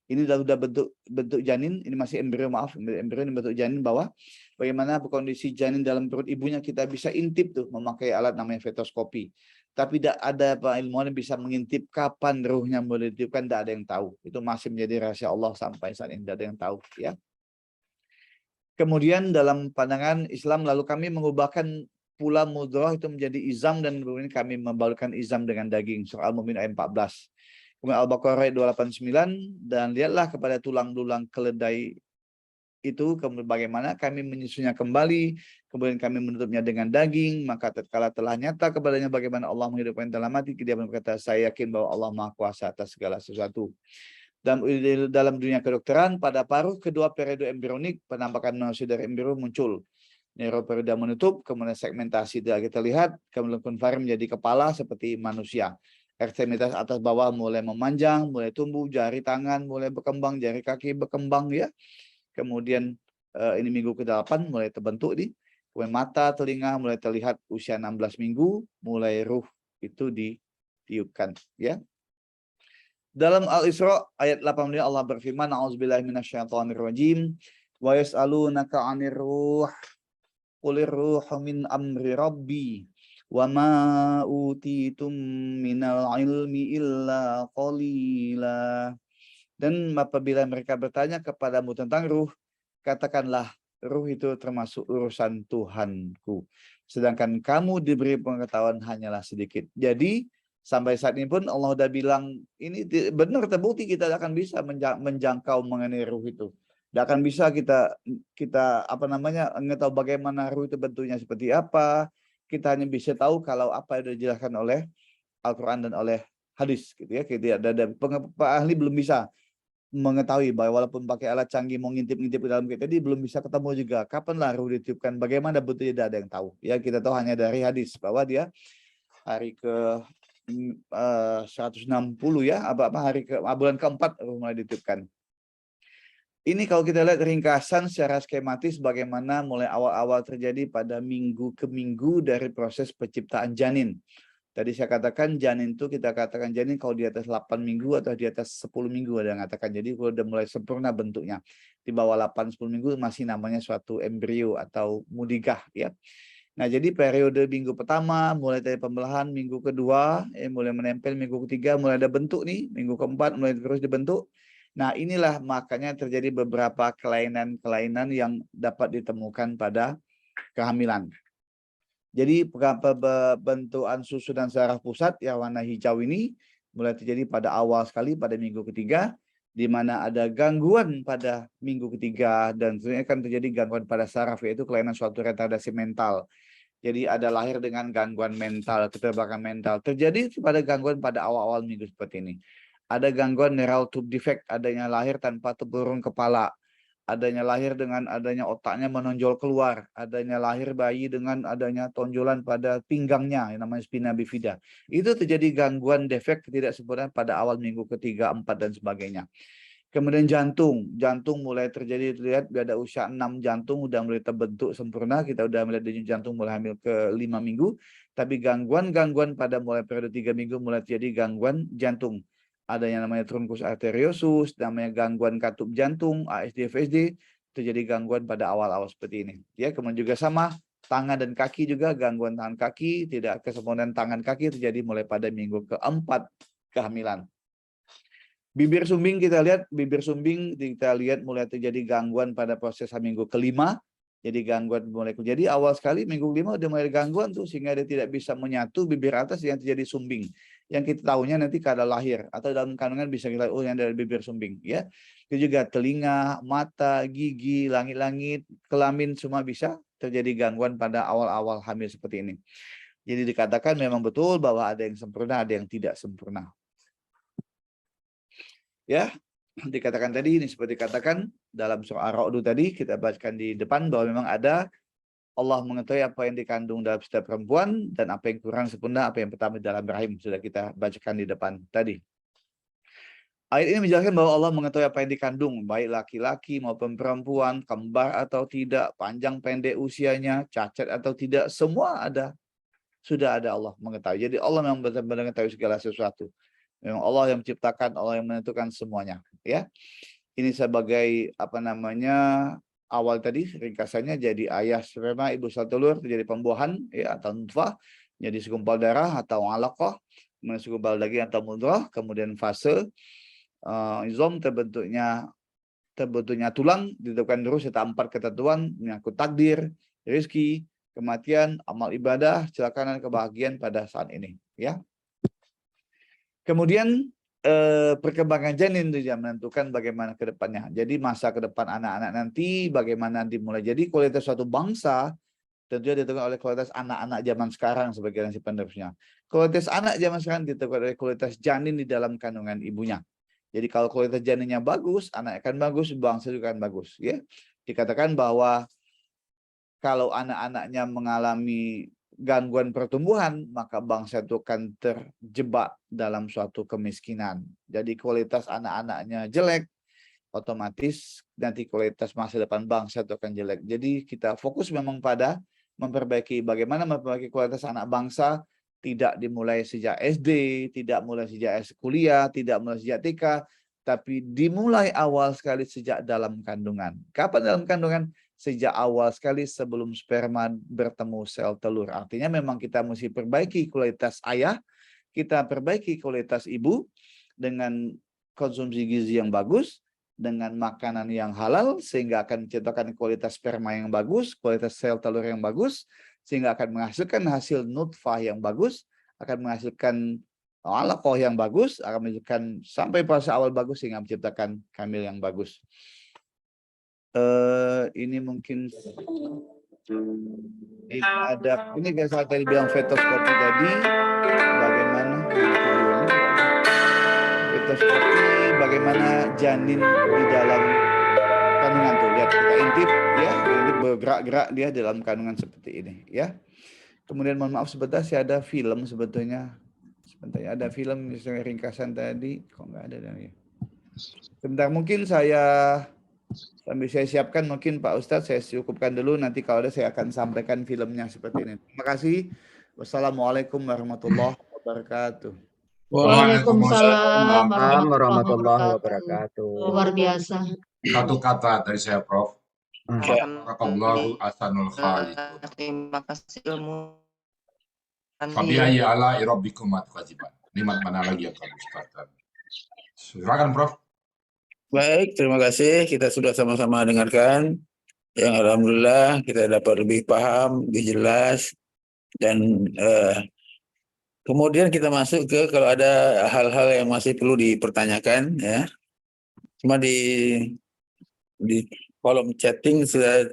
Ini sudah bentuk janin, ini masih embrio, maaf, embrio ini bentuk janin bawah. Bagaimana kondisi janin dalam perut ibunya kita bisa intip tuh memakai alat namanya fetoskopi. Tapi tidak ada ilmuwan yang bisa mengintip kapan ruhnya boleh dititipkan, tidak ada yang tahu. Itu masih menjadi rahasia Allah sampai saat ini, tidak ada yang tahu. Ya. Kemudian dalam pandangan Islam, lalu kami mengubahkan pula mudghah itu menjadi izam, dan kemudian kami membalutkan izam dengan daging. Surah Al-Mu'min ayat 14. Kemudian Al-Baqarah ayat 289, dan lihatlah kepada tulang-tulang keledai itu, kemudian bagaimana kami menyusunnya kembali, kemudian kami menutupnya dengan daging, maka tatkala telah nyata kepadanya bagaimana Allah menghidupkan dalam mati, dia berkata, saya yakin bahwa Allah Maha Kuasa atas segala sesuatu. Dalam dunia kedokteran, pada paruh kedua periode embrionik, penampakan manusia dari embrio muncul. Neuroperiode menutup, kemudian segmentasi tidak kita lihat, kemudian konvarim menjadi kepala seperti manusia. Ekstremitas atas bawah mulai memanjang, mulai tumbuh, jari tangan mulai berkembang, jari kaki berkembang, ya. Kemudian ini minggu ke-8 mulai terbentuk nih. Kemudian mata, telinga mulai terlihat usia 16 minggu, mulai ruh itu ditiupkan, ya. Dalam Al-Isra ayat 18 Allah berfirman, "A'udzubillahi minasyaitonirrajim. Wa yas'alunaka 'anir ruh. Qulir ruhu min amri rabbi. Wa ma utitum minal ilmi illa qalila." Dan apabila mereka bertanya kepadamu tentang ruh, katakanlah ruh itu termasuk urusan Tuhanku. Sedangkan kamu diberi pengetahuan hanyalah sedikit. Jadi sampai saat ini pun Allah udah bilang ini benar terbukti kita akan bisa menjangkau mengenai ruh itu. Tidak akan bisa kita mengetahui bagaimana ruh itu bentuknya seperti apa. Kita hanya bisa tahu kalau apa yang dijelaskan oleh Al-Quran dan oleh hadis, gitu ya. Ada ahli belum bisa mengetahui bahwa walaupun pakai alat canggih mau ngintip-ngintip ke dalam kita, dia belum bisa ketemu juga kapanlah ruh ditiupkan, bagaimana bentuknya, tidak ada yang tahu. Ya, kita tahu hanya dari hadis bahwa dia hari ke 160 ya, bulan keempat mulai ditiupkan. Ini kalau kita lihat ringkasan secara skematis bagaimana mulai awal-awal terjadi pada minggu ke minggu dari proses penciptaan janin. Tadi saya katakan janin itu kita katakan janin kalau di atas 8 minggu atau di atas 10 minggu ada yang katakan. Jadi kalau udah mulai sempurna bentuknya. Di bawah 8-10 minggu masih namanya suatu embrio atau mudigah ya. Nah, jadi periode minggu pertama mulai dari pembelahan, minggu kedua mulai menempel, minggu ketiga mulai ada bentuk nih, minggu keempat mulai terus dibentuk. Nah, inilah makanya terjadi beberapa kelainan-kelainan yang dapat ditemukan pada kehamilan. Jadi bentukan susunan saraf pusat yang warna hijau ini mulai terjadi pada awal sekali pada minggu ketiga, di mana ada gangguan pada minggu ketiga dan tentunya akan terjadi gangguan pada saraf, yaitu kelainan suatu retardasi mental. Jadi ada lahir dengan gangguan mental, keterbelakangan mental. Terjadi pada gangguan pada awal-awal minggu seperti ini. Ada gangguan neural tube defect, adanya lahir tanpa tempurung kepala. Adanya lahir dengan adanya otaknya menonjol keluar. Adanya lahir bayi dengan adanya tonjolan pada pinggangnya, yang namanya spina bifida. Itu terjadi gangguan defek ketidaksempurnaan pada awal minggu ketiga, 4, dan sebagainya. Kemudian jantung mulai terjadi, lihat ada usia 6 jantung udah mulai terbentuk sempurna, kita udah melihat denyut jantung mulai hamil ke 5 minggu, tapi gangguan-gangguan pada mulai periode 3 minggu mulai terjadi gangguan jantung. Ada yang namanya truncus arteriosus, namanya gangguan katup jantung, ASD/FSD, terjadi gangguan pada awal-awal seperti ini. Ya, kemudian juga sama tangan dan kaki juga, gangguan tangan kaki, tidak kesempurnaan tangan kaki terjadi mulai pada minggu keempat kehamilan. Bibir sumbing kita lihat mulai terjadi gangguan pada proses minggu kelima. Jadi gangguan mulai terjadi awal sekali minggu kelima udah mulai gangguan tuh, sehingga dia tidak bisa menyatu bibir atas yang terjadi sumbing. Yang kita tahunya nanti kada lahir atau dalam kandungan bisa kita yang dari bibir sumbing ya. Itu juga telinga, mata, gigi, langit-langit, kelamin semua bisa terjadi gangguan pada awal-awal hamil seperti ini. Jadi dikatakan memang betul bahwa ada yang sempurna, ada yang tidak sempurna. Ya, dikatakan tadi ini seperti dikatakan dalam surah Ar-Ra'd tadi kita bacakan di depan bahwa memang ada Allah mengetahui apa yang dikandung dalam setiap perempuan dan apa yang kurang sempurna, apa yang pertama dalam rahim, sudah kita bacakan di depan tadi. Ayat ini menjelaskan bahwa Allah mengetahui apa yang dikandung, baik laki-laki maupun perempuan, kembar atau tidak, panjang pendek usianya, cacat atau tidak, semua ada. Sudah ada Allah mengetahui. Jadi Allah memang benar-benar mengetahui segala sesuatu. Memang Allah yang menciptakan, Allah yang menentukan semuanya, ya. Ini sebagai awal tadi ringkasannya, jadi ayah sperma, ibu sel telur, terjadi pembuahan ya atau nutfah, jadi segumpal darah atau alaqah, kemudian segumpal daging atau mudghah, kemudian fase izom terbentuknya tulang, ditentukan terus serta 4 ketentuan menyangkut takdir, rezeki, kematian, amal ibadah, kecelakaan dan kebahagiaan pada saat ini, ya. Kemudian perkembangan janin itu yang menentukan bagaimana ke depannya. Jadi masa ke depan anak-anak nanti bagaimana dimulai. Jadi kualitas suatu bangsa tentunya ditentukan oleh kualitas anak-anak zaman sekarang sebagai generasi penerusnya. Kualitas anak zaman sekarang ditentukan oleh kualitas janin di dalam kandungan ibunya. Jadi kalau kualitas janinnya bagus, anak akan bagus, bangsa juga akan bagus. Ya, dikatakan bahwa kalau anak-anaknya mengalami gangguan pertumbuhan, maka bangsa itu akan terjebak dalam suatu kemiskinan. Jadi kualitas anak-anaknya jelek, otomatis nanti kualitas masa depan bangsa itu akan jelek. Jadi kita fokus memang pada bagaimana memperbaiki kualitas anak bangsa tidak dimulai sejak SD, tidak mulai sejak kuliah, tidak mulai sejak TK, tapi dimulai awal sekali sejak dalam kandungan. Kapan dalam kandungan? Sejak awal sekali sebelum sperma bertemu sel telur. Artinya memang kita mesti perbaiki kualitas ayah, kita perbaiki kualitas ibu dengan konsumsi gizi yang bagus, dengan makanan yang halal, sehingga akan menciptakan kualitas sperma yang bagus, kualitas sel telur yang bagus, sehingga akan menghasilkan hasil nutfah yang bagus, akan menghasilkan alaqah yang bagus, akan menghasilkan sampai proses awal bagus, sehingga menciptakan hamil yang bagus. Ini mungkin ini saya tadi bilang fetoskopi tadi, bagaimana fetoskopi, bagaimana janin di dalam kandungan tuh, lihat kita intip ya, ini bergerak-gerak dia dalam kandungan seperti ini ya. Kemudian mohon maaf sebentar, saya ada film sebetulnya, sebentar ya, ada film misalnya ringkasan tadi, kok nggak ada ya. Sebentar, mungkin sambil saya siapkan, mungkin Pak Ustadz saya cukupkan dulu, nanti kalau ada saya akan sampaikan filmnya seperti ini. Terima kasih. Wassalamualaikum warahmatullahi wabarakatuh. Waalaikumsalam warahmatullahi wabarakatuh. Luar biasa. Satu kata dari saya, Prof. Barakallahu ahsanul khaliqin. Terima kasih ilmu. Fabi'ayyi ala'i rabbikum tukadziban. Nikmat mana lagi yang kamu ustazkan? Silakan, Prof. Baik, terima kasih. Kita sudah sama-sama dengarkan. Yang alhamdulillah kita dapat lebih paham, lebih jelas. Dan kemudian kita masuk ke kalau ada hal-hal yang masih perlu dipertanyakan, ya. Cuma di kolom chatting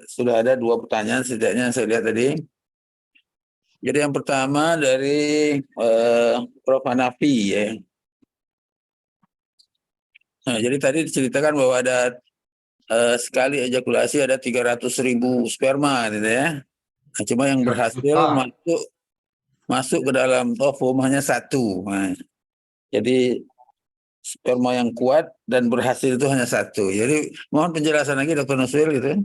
sudah ada 2 pertanyaan setidaknya saya lihat tadi. Jadi yang pertama dari Prof. Hanafi, ya. Nah, jadi tadi diceritakan bahwa ada sekali ejakulasi ada 300.000 sperma, gitu ya. Nah, cuma yang berhasil masuk ke dalam ovum hanya 1. Nah, jadi sperma yang kuat dan berhasil itu hanya 1. Jadi mohon penjelasan lagi Dr. Nuswil gitu.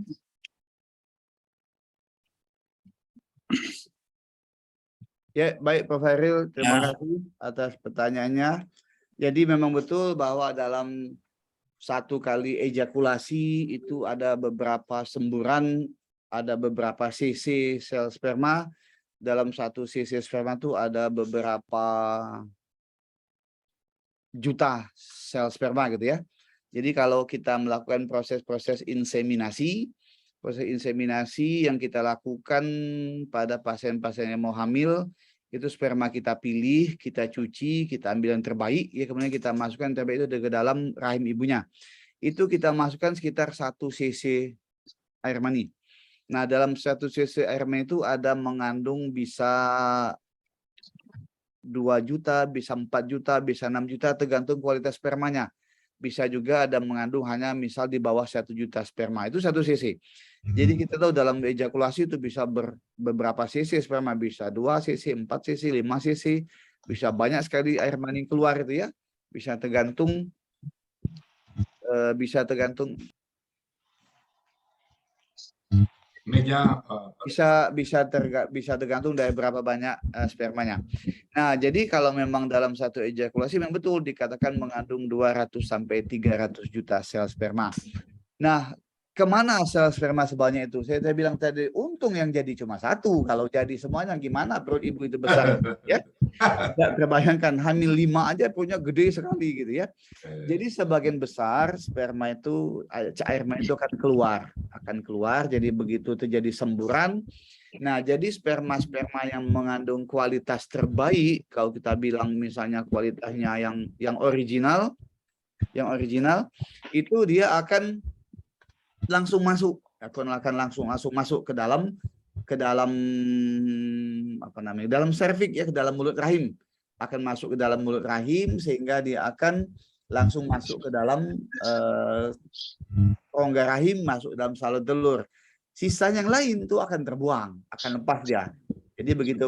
Ya, baik Prof. Hairil, terima kasih atas pertanyaannya. Jadi memang betul bahwa dalam 1 kali ejakulasi itu ada beberapa semburan, ada beberapa cc sel sperma. Dalam 1 cc sperma itu ada beberapa juta sel sperma gitu ya. Jadi kalau kita melakukan proses inseminasi yang kita lakukan pada pasien-pasien yang mau hamil, itu sperma kita pilih, kita cuci, kita ambil yang terbaik, ya kemudian kita masukkan yang terbaik itu ke dalam rahim ibunya. Itu kita masukkan sekitar 1 cc air mani. Nah, dalam 1 cc air mani itu ada mengandung bisa 2 juta, bisa 4 juta, bisa 6 juta, tergantung kualitas spermanya. Bisa juga ada mengandung hanya misal di bawah 1 juta sperma, itu 1 cc. Jadi kita tahu dalam ejakulasi itu bisa beberapa cc sperma, bisa 2 cc, 4 cc, 5 cc, bisa banyak sekali air mani keluar itu ya. Bisa tergantung bisa tergantung dari berapa banyak spermanya. Nah, jadi kalau memang dalam 1 ejakulasi memang betul dikatakan mengandung 200 sampai 300 juta sel sperma. Nah, kemana sel sperma sebanyak itu? Saya bilang tadi, untung yang jadi cuma 1. Kalau jadi semuanya gimana perut ibu itu besar, ya? Tidak terbayangkan, hamil 5 aja perutnya gede sekali gitu ya. Jadi sebagian besar sperma itu, air mani itu akan keluar. Jadi begitu terjadi semburan. Nah, jadi sperma-sperma yang mengandung kualitas terbaik, kalau kita bilang misalnya kualitasnya yang original, itu dia akan langsung masuk, akan langsung masuk ke dalam dalam serviks ya, ke dalam mulut rahim, akan masuk ke dalam mulut rahim sehingga dia akan langsung masuk ke dalam rongga rahim, masuk dalam saluran telur. Sisa yang lain itu akan terbuang, akan lepas dia. Jadi begitu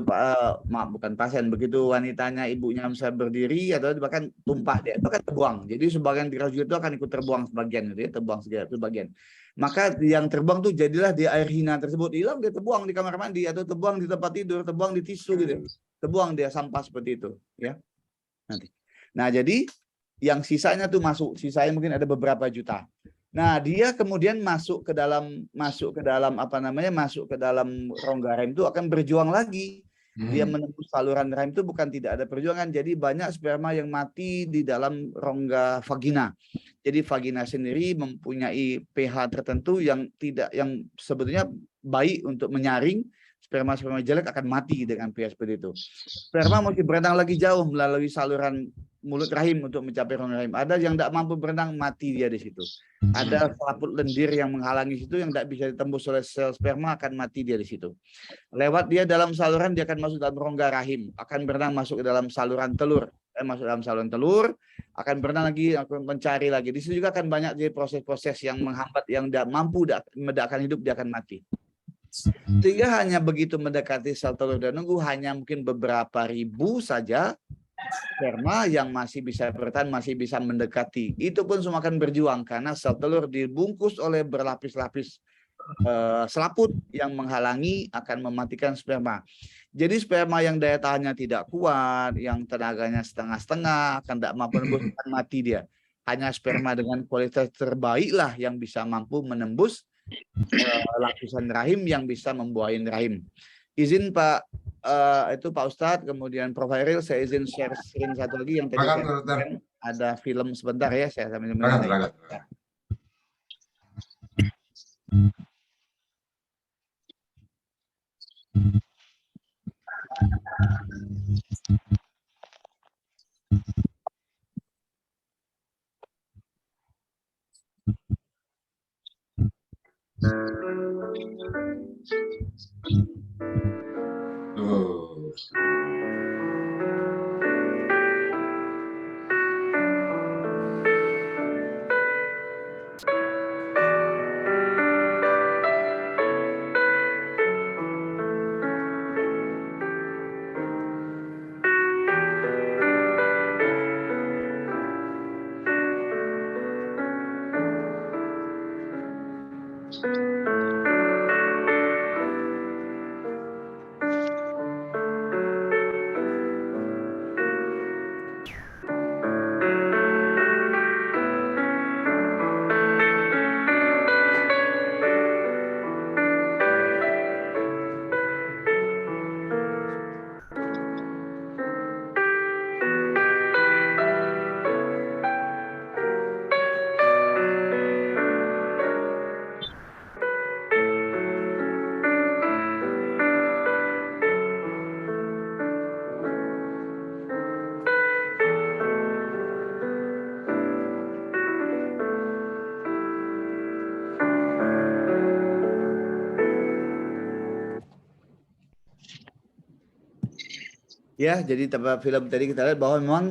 begitu wanitanya ibunya bisa berdiri atau bahkan tumpah dia itu akan terbuang. Jadi sebagian 300 juta itu akan ikut terbuang sebagian gitu ya, terbuang sebagian. Maka yang terbuang tuh jadilah di air hina tersebut. Hilang dia terbuang di kamar mandi atau terbuang di tempat tidur, terbuang di tisu gitu. Terbuang dia sampah seperti itu, ya. Nanti. Nah, jadi yang sisanya tuh masuk, sisanya mungkin ada beberapa juta. Nah, dia kemudian masuk ke dalam apa namanya? Masuk ke dalam rongga rahim itu akan berjuang lagi. Dia menembus saluran rahim itu bukan tidak ada perjuangan. Jadi banyak sperma yang mati di dalam rongga vagina. Jadi vagina sendiri mempunyai pH tertentu yang sebetulnya baik untuk menyaring sperma-sperma jelek akan mati dengan pH seperti itu. Sperma mesti berenang lagi jauh melalui saluran mulut rahim untuk mencapai rongga rahim. Ada yang tidak mampu berenang, mati dia di situ. Ada selaput lendir yang menghalangi situ yang tidak bisa ditembus oleh sel sperma, akan mati dia di situ. Lewat dia dalam saluran, dia akan masuk dalam rongga rahim, akan berenang masuk ke dalam saluran telur, masuk dalam saluran telur, akan berenang lagi, akan mencari lagi. Di situ juga akan banyak jadi proses-proses yang menghambat, yang tidak mampu medakkan hidup, dia akan mati. Sehingga hanya begitu mendekati sel telur dan nunggu, hanya mungkin beberapa ribu saja sperma yang masih bisa bertahan, masih bisa mendekati. Itu pun semua akan berjuang karena sel telur dibungkus oleh berlapis-lapis selaput yang menghalangi, akan mematikan sperma. Jadi sperma yang daya tahannya tidak kuat, yang tenaganya setengah-setengah, akan tidak mampu menembus, akan mati dia. Hanya sperma dengan kualitas terbaiklah yang bisa mampu menembus lapisan rahim, yang bisa membuahin rahim. Izin Pak Pak Ustadz, kemudian Prof. Hairil, saya izin share screen satu lagi yang tadi ada film sebentar ya, saya sambil menonton. Ya, jadi film tadi kita lihat bahwa memang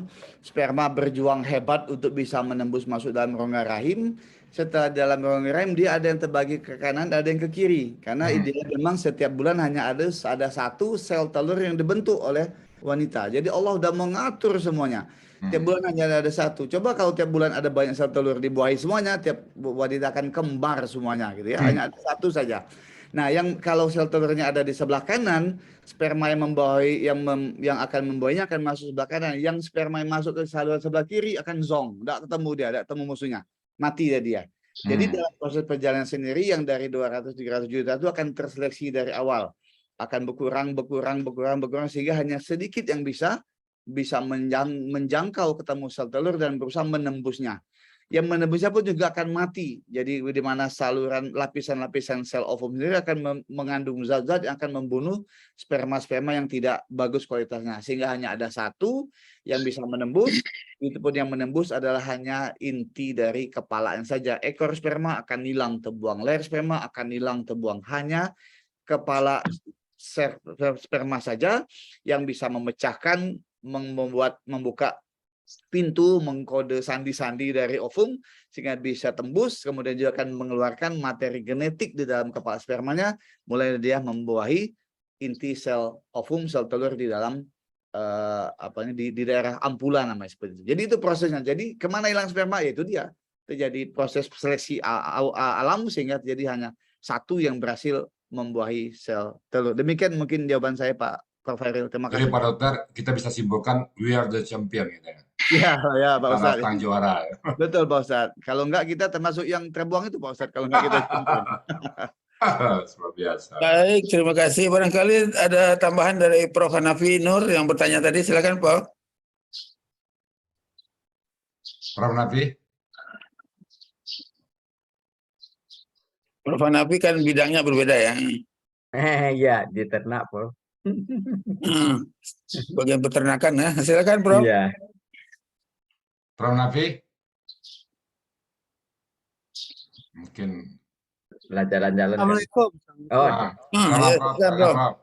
sperma berjuang hebat untuk bisa menembus masuk dalam rongga rahim. Setelah dalam rongga rahim, dia ada yang terbagi ke kanan, ada yang ke kiri. Karena idealnya memang setiap bulan hanya ada satu sel telur yang dibentuk oleh wanita. Jadi Allah sudah mengatur semuanya. Tiap bulan hanya ada satu. Coba kalau tiap bulan ada banyak sel telur dibuahi semuanya, tiap wanita akan kembar semuanya, gitu ya. Hanya ada satu saja. Nah, yang kalau sel telurnya ada di sebelah kanan, sperma yang membawahi yang akan membuahnya akan masuk sebelah kanan. Yang sperma yang masuk ke saluran sebelah kiri akan zong, tidak ketemu dia, tidak ketemu musuhnya, mati dia. Jadi dalam proses perjalanan sendiri yang dari 200-300 juta itu akan terseleksi dari awal, akan berkurang sehingga hanya sedikit yang bisa menjangkau ketemu sel telur dan berusaha menembusnya. Yang menembusnya pun juga akan mati. Jadi di mana saluran lapisan-lapisan sel ovum sendiri akan mengandung zat-zat yang akan membunuh sperma-sperma yang tidak bagus kualitasnya. Sehingga hanya ada satu yang bisa menembus. Itu pun yang menembus adalah hanya inti dari kepalanya saja. Ekor sperma akan hilang terbuang. Leher sperma akan hilang terbuang. Hanya kepala sperma saja yang bisa memecahkan, membuka pintu, mengkode sandi-sandi dari ovum sehingga bisa tembus, kemudian juga akan mengeluarkan materi genetik di dalam kepala spermanya, mulai dia membuahi inti sel ovum, sel telur di dalam di daerah ampula namanya seperti itu. Jadi itu prosesnya. Jadi kemana hilang sperma? Ya itu dia, terjadi proses seleksi alam sehingga terjadi hanya satu yang berhasil membuahi sel telur. Demikian mungkin jawaban saya Pak Prof. Hairil. Terima Jadi kasih. Pak Dokter, kita bisa simpulkan we are the champion gitu ya. Ya Pak Kita Ustadz. datang juara. Betul Pak Ustadz. Kalau enggak kita termasuk yang terbuang itu Pak Ustadz. Kalau enggak kita champion. Luar biasa. Baik, terima kasih. Barangkali ada tambahan dari Prof. Hanafi Nur yang bertanya tadi. Silakan, Prof. Prof. Nafi? Prof. Hanafi kan bidangnya berbeda ya. Iya, di ternak, Prof. Bagian peternakan ya. Silakan, Prof. Iya. Prof. Nafi? Mungkin. Jalan-jalan. Assalamualaikum. Oh, Ya, Prof. silakan, Prof. Prof.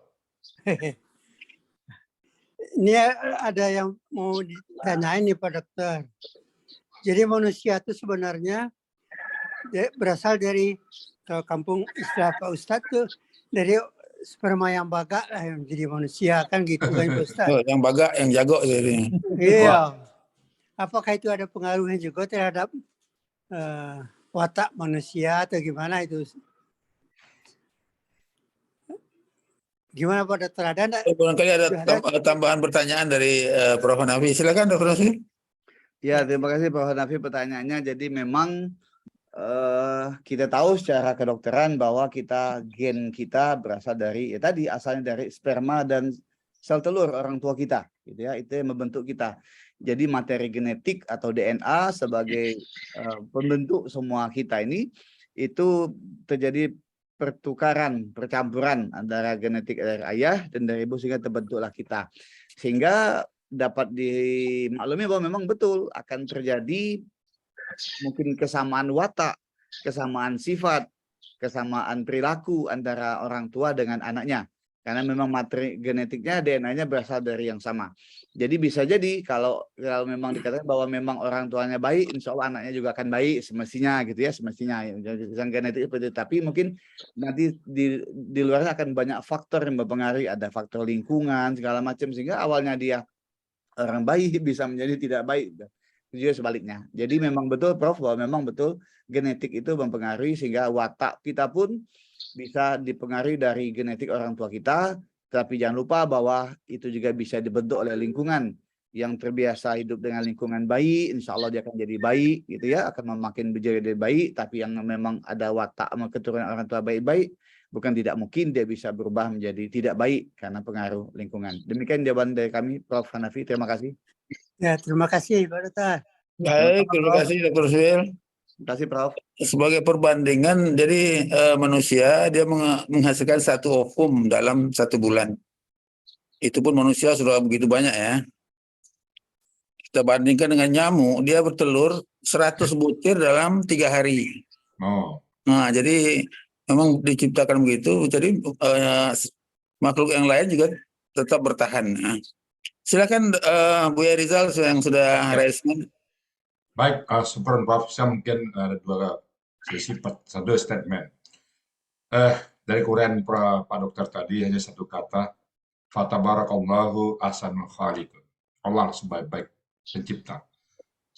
Ini ada yang mau ditanyain nih Pak Dokter. Jadi manusia itu sebenarnya berasal dari kampung istilah Pak Ustadz tuh dari sperma yang baga lah yang jadi manusia kan gitu kan Pak Ustadz. Oh, yang baga, yang jago jadi. Iya. Apakah itu ada pengaruhnya juga terhadap watak manusia atau gimana itu? Gimana Pak Dokter? Ada enggak? Barangkali ada tambahan pertanyaan dari Prof. Hanafi. Silakan, Dr. Hanafi. Ya, terima kasih Prof. Hanafi pertanyaannya. Jadi memang kita tahu secara kedokteran bahwa gen kita berasal dari tadi asalnya dari sperma dan sel telur orang tua kita, gitu ya. Itu yang membentuk kita. Jadi materi genetik atau DNA sebagai pembentuk semua kita ini itu terjadi pertukaran, percampuran antara genetik dari ayah dan dari ibu sehingga terbentuklah kita. Sehingga dapat dimaklumi bahwa memang betul akan terjadi mungkin kesamaan watak, kesamaan sifat, kesamaan perilaku antara orang tua dengan anaknya. Karena memang materi genetiknya, DNA-nya berasal dari yang sama. Jadi bisa jadi kalau memang dikatakan bahwa memang orang tuanya baik, insya Allah anaknya juga akan baik semestinya gitu ya, semestinya. Yang genetik seperti itu. Tapi mungkin nanti di luarnya akan banyak faktor yang mempengaruhi, ada faktor lingkungan segala macam sehingga awalnya dia orang baik bisa menjadi tidak baik. Juga sebaliknya. Jadi memang betul Prof bahwa memang betul genetik itu mempengaruhi sehingga watak kita pun bisa dipengaruhi dari genetik orang tua kita, tapi jangan lupa bahwa itu juga bisa dibentuk oleh lingkungan. Yang terbiasa hidup dengan lingkungan baik, insya Allah dia akan jadi baik, gitu ya, akan makin menjadi baik. Tapi yang memang ada watak keturunan orang tua baik-baik, bukan tidak mungkin dia bisa berubah menjadi tidak baik karena pengaruh lingkungan. Demikian jawaban dari kami, Prof. Hanafi. Terima kasih. Ya, terima kasih Pak Dokter. Baik, terima kasih Dr. Suhil. Terima kasih Prof. Sebagai perbandingan, jadi manusia dia menghasilkan 1 ovum dalam 1 bulan. Itu pun manusia sudah begitu banyak ya. Kita bandingkan dengan nyamuk, dia bertelur 100 butir dalam 3 hari. Oh. Nah, jadi memang diciptakan begitu. Jadi makhluk yang lain juga tetap bertahan. Nah, silakan Buya Rizal yang sudah raise hand. Baik, Super Prof, saya mungkin ada 2 sesi, 1 statement. Dari Quran Pak Dokter tadi hanya 1 kata, fatabarakallahu ahsanul khaliqin. Allah sebaik-baik pencipta.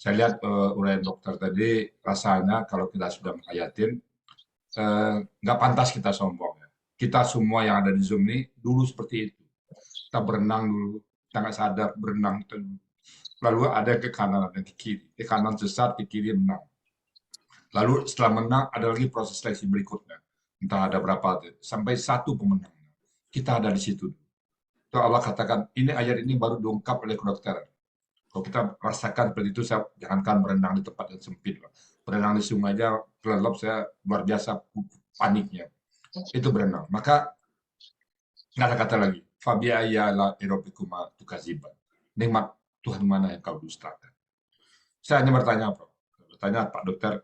Saya lihat uraian dokter tadi, rasanya kalau kita sudah mengayatin, nggak pantas kita sombong. Ya. Kita semua yang ada di Zoom ini dulu seperti itu. Kita berenang dulu, kita nggak sadar berenang. Lalu ada ke kanan dan ke kiri. Ke kanan sesat, ke kiri menang. Lalu setelah menang, ada lagi proses seleksi berikutnya. Entah ada berapa, sampai 1 pemenang. Kita ada di situ. Itu Allah katakan, ini ayat ini baru diungkap oleh kedokteran. Kalau kita rasakan seperti itu, saya jangankan berenang di tempat yang sempit. Berenang di sungai aja, kelelop saya luar biasa paniknya. Itu berenang. Maka, nggak ada kata lagi. Fabi'ayala irobikuma tukaziban. Nikmat Tuhan mana yang kau dustakan. Saya hanya bertanya, Prof. Bertanya Pak Dokter,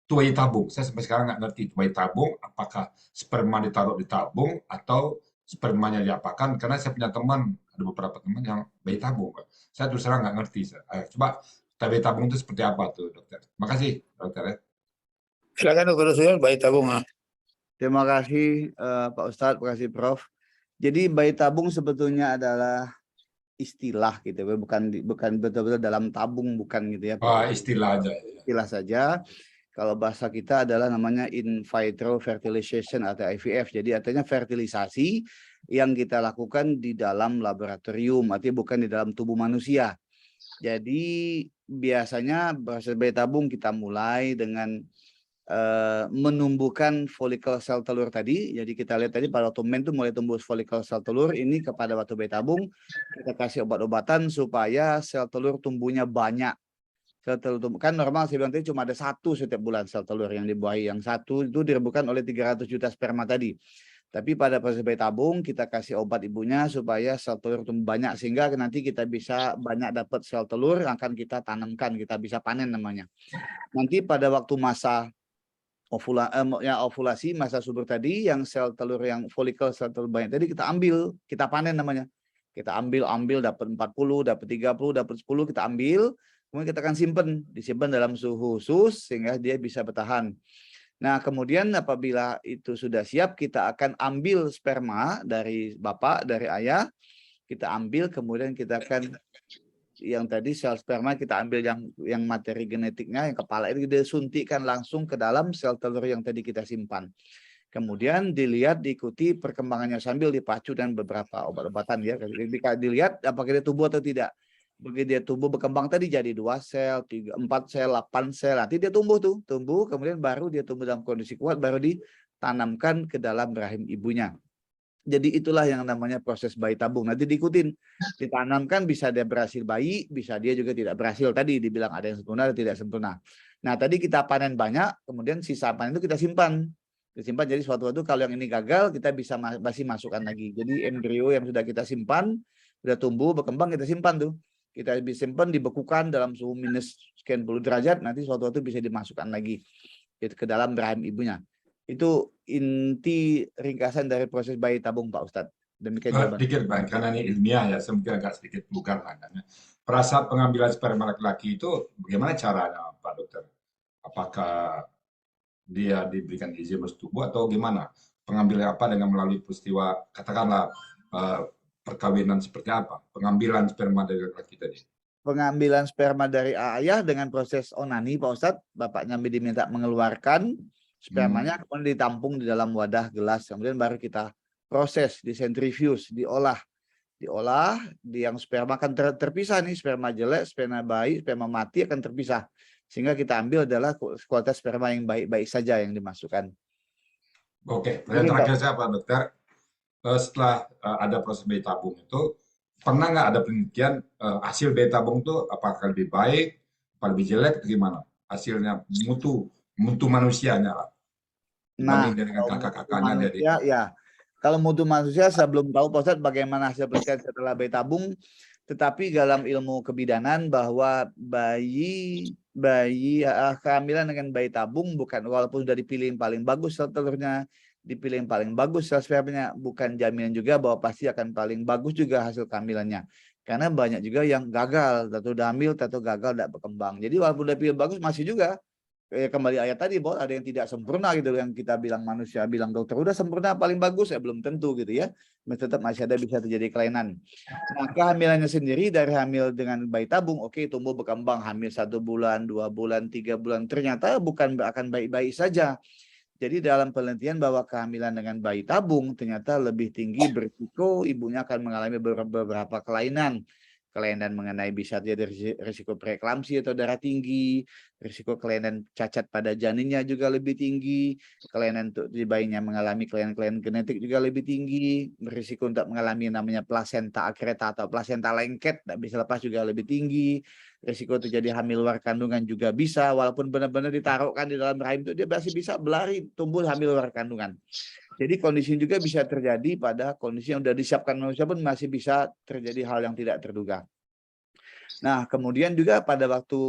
itu bayi tabung. Saya sampai sekarang nggak ngerti itu bayi tabung, apakah sperma ditaruh di tabung atau spermanya diapakan, karena saya punya teman, ada beberapa teman yang bayi tabung. Saya terus terang nggak ngerti. Ayo, coba bayi tabung itu seperti apa tuh, Dokter? Makasih, Dokter. Silakan Dr. Suhil, bayi tabung. Terima kasih Pak Ustadz, terima kasih Prof. Jadi bayi tabung sebetulnya adalah istilah gitu, bukan betul-betul dalam tabung, bukan gitu ya. Oh, istilah aja. istilah saja. Kalau bahasa kita adalah namanya in vitro fertilization atau IVF. Jadi artinya fertilisasi yang kita lakukan di dalam laboratorium, artinya bukan di dalam tubuh manusia. Jadi biasanya proses bayi tabung kita mulai dengan menumbuhkan folikel sel telur tadi. Jadi kita lihat tadi pada waktu men itu mulai tumbuh folikel sel telur. Ini kepada waktu bayi tabung kita kasih obat-obatan supaya sel telur tumbuhnya banyak. Sel telur tumbuh kan normal saya bilang tadi cuma ada 1 setiap bulan sel telur yang dibuahi. Yang 1 itu direbutkan oleh 300 juta sperma tadi. Tapi pada proses bayi tabung kita kasih obat ibunya supaya sel telur tumbuh banyak sehingga nanti kita bisa banyak dapat sel telur yang akan kita tanamkan, kita bisa panen namanya. Nanti pada waktu masa ovulasi masa subur tadi yang sel telur yang folikel sel telur banyak tadi kita ambil, kita panen namanya. Kita ambil dapat 40, dapat 30, dapat 10 kita ambil, kemudian kita akan disimpan dalam suhu khusus sehingga dia bisa bertahan. Nah, kemudian apabila itu sudah siap kita akan ambil sperma dari bapak, dari ayah, kita ambil kemudian kita akan yang tadi sel sperma kita ambil yang materi genetiknya yang kepala itu disuntikkan langsung ke dalam sel telur yang tadi kita simpan. Kemudian diikuti perkembangannya sambil dipacu dan beberapa obat-obatan ya. Dilihat apakah dia tumbuh atau tidak. Begitu dia tumbuh berkembang tadi jadi 2 sel, 3, 4 sel, 8 sel. Nanti dia tumbuh kemudian baru dia tumbuh dalam kondisi kuat baru ditanamkan ke dalam rahim ibunya. Jadi itulah yang namanya proses bayi tabung. Nanti diikutin, ditanamkan bisa dia berhasil bayi, bisa dia juga tidak berhasil. Tadi dibilang ada yang sempurna, ada tidak sempurna. Nah tadi kita panen banyak, kemudian sisa panen itu kita simpan. Jadi suatu-suatu kalau yang ini gagal, kita bisa masih masukkan lagi. Jadi embrio yang sudah kita simpan, sudah tumbuh, berkembang, kita simpan tuh. Kita bisa simpan, dibekukan dalam suhu minus sekian puluh derajat, nanti suatu-suatu bisa dimasukkan lagi ke dalam rahim ibunya. Itu inti ringkasan dari proses bayi tabung Pak Ustadz. Demikian jawaban. Dikit Pak, karena ini ilmiah ya, saya mungkin agak sedikit bugar nanya. Pada saat pengambilan sperma laki-laki itu bagaimana caranya Pak Dokter? Apakah dia diberikan izin bersetubuh atau gimana? Pengambilan apa dengan melalui peristiwa katakanlah perkawinan seperti apa? Pengambilan sperma dari laki-laki tadi. Pengambilan sperma dari ayah dengan proses onani Pak Ustadz, bapaknya diminta mengeluarkan spermanya, kemudian ditampung di dalam wadah gelas, kemudian baru kita proses, disentrifuge, diolah, yang sperma akan terpisah nih, sperma jelek, sperma baik, sperma mati akan terpisah, sehingga kita ambil adalah kualitas sperma yang baik-baik saja yang dimasukkan. Oke, pertanyaan terakhir saya Pak Dokter, setelah ada proses bayi tabung itu, pernah nggak ada penelitian hasil bayi tabung itu apakah lebih baik, apa lebih jelek, atau gimana? Hasilnya mutu manusianya lah. Nah, dengan kakak-kakaknya manusia, ya. Kalau mutu manusia saya belum tahu Pak Ustadz bagaimana hasil penelitian setelah bayi tabung, tetapi dalam ilmu kebidanan bahwa kehamilan dengan bayi tabung bukan walaupun sudah dipilih yang paling bagus sel telurnya, dipilih yang paling bagus sel spermanya, bukan jaminan juga bahwa pasti akan paling bagus juga hasil kehamilannya. Karena banyak juga yang gagal, atau udah hamil, atau gagal tidak berkembang. Jadi walaupun udah pilih bagus masih juga kembali ayat tadi bahwa ada yang tidak sempurna gitu, yang kita bilang manusia bilang dokter udah sempurna paling bagus ya belum tentu gitu ya, tetap masih ada bisa terjadi kelainan. Nah kehamilannya sendiri dari hamil dengan bayi tabung oke, tumbuh berkembang hamil 1 bulan 2 bulan 3 bulan ternyata bukan akan baik-baik saja. Jadi dalam penelitian bahwa kehamilan dengan bayi tabung ternyata lebih tinggi berisiko ibunya akan mengalami beberapa kelainan mengenai bisa jadi risiko preeklamsi atau darah tinggi, risiko kelainan cacat pada janinnya juga lebih tinggi, kelainan untuk di bayinya mengalami kelainan genetik juga lebih tinggi, risiko untuk mengalami namanya plasenta akreta atau plasenta lengket tidak bisa lepas juga lebih tinggi, risiko terjadi hamil luar kandungan juga bisa, walaupun benar-benar ditaruhkan di dalam rahim itu dia masih bisa berlari tumbuh hamil luar kandungan. Jadi kondisi juga bisa terjadi pada kondisi yang sudah disiapkan manusia pun masih bisa terjadi hal yang tidak terduga. Nah, kemudian juga pada waktu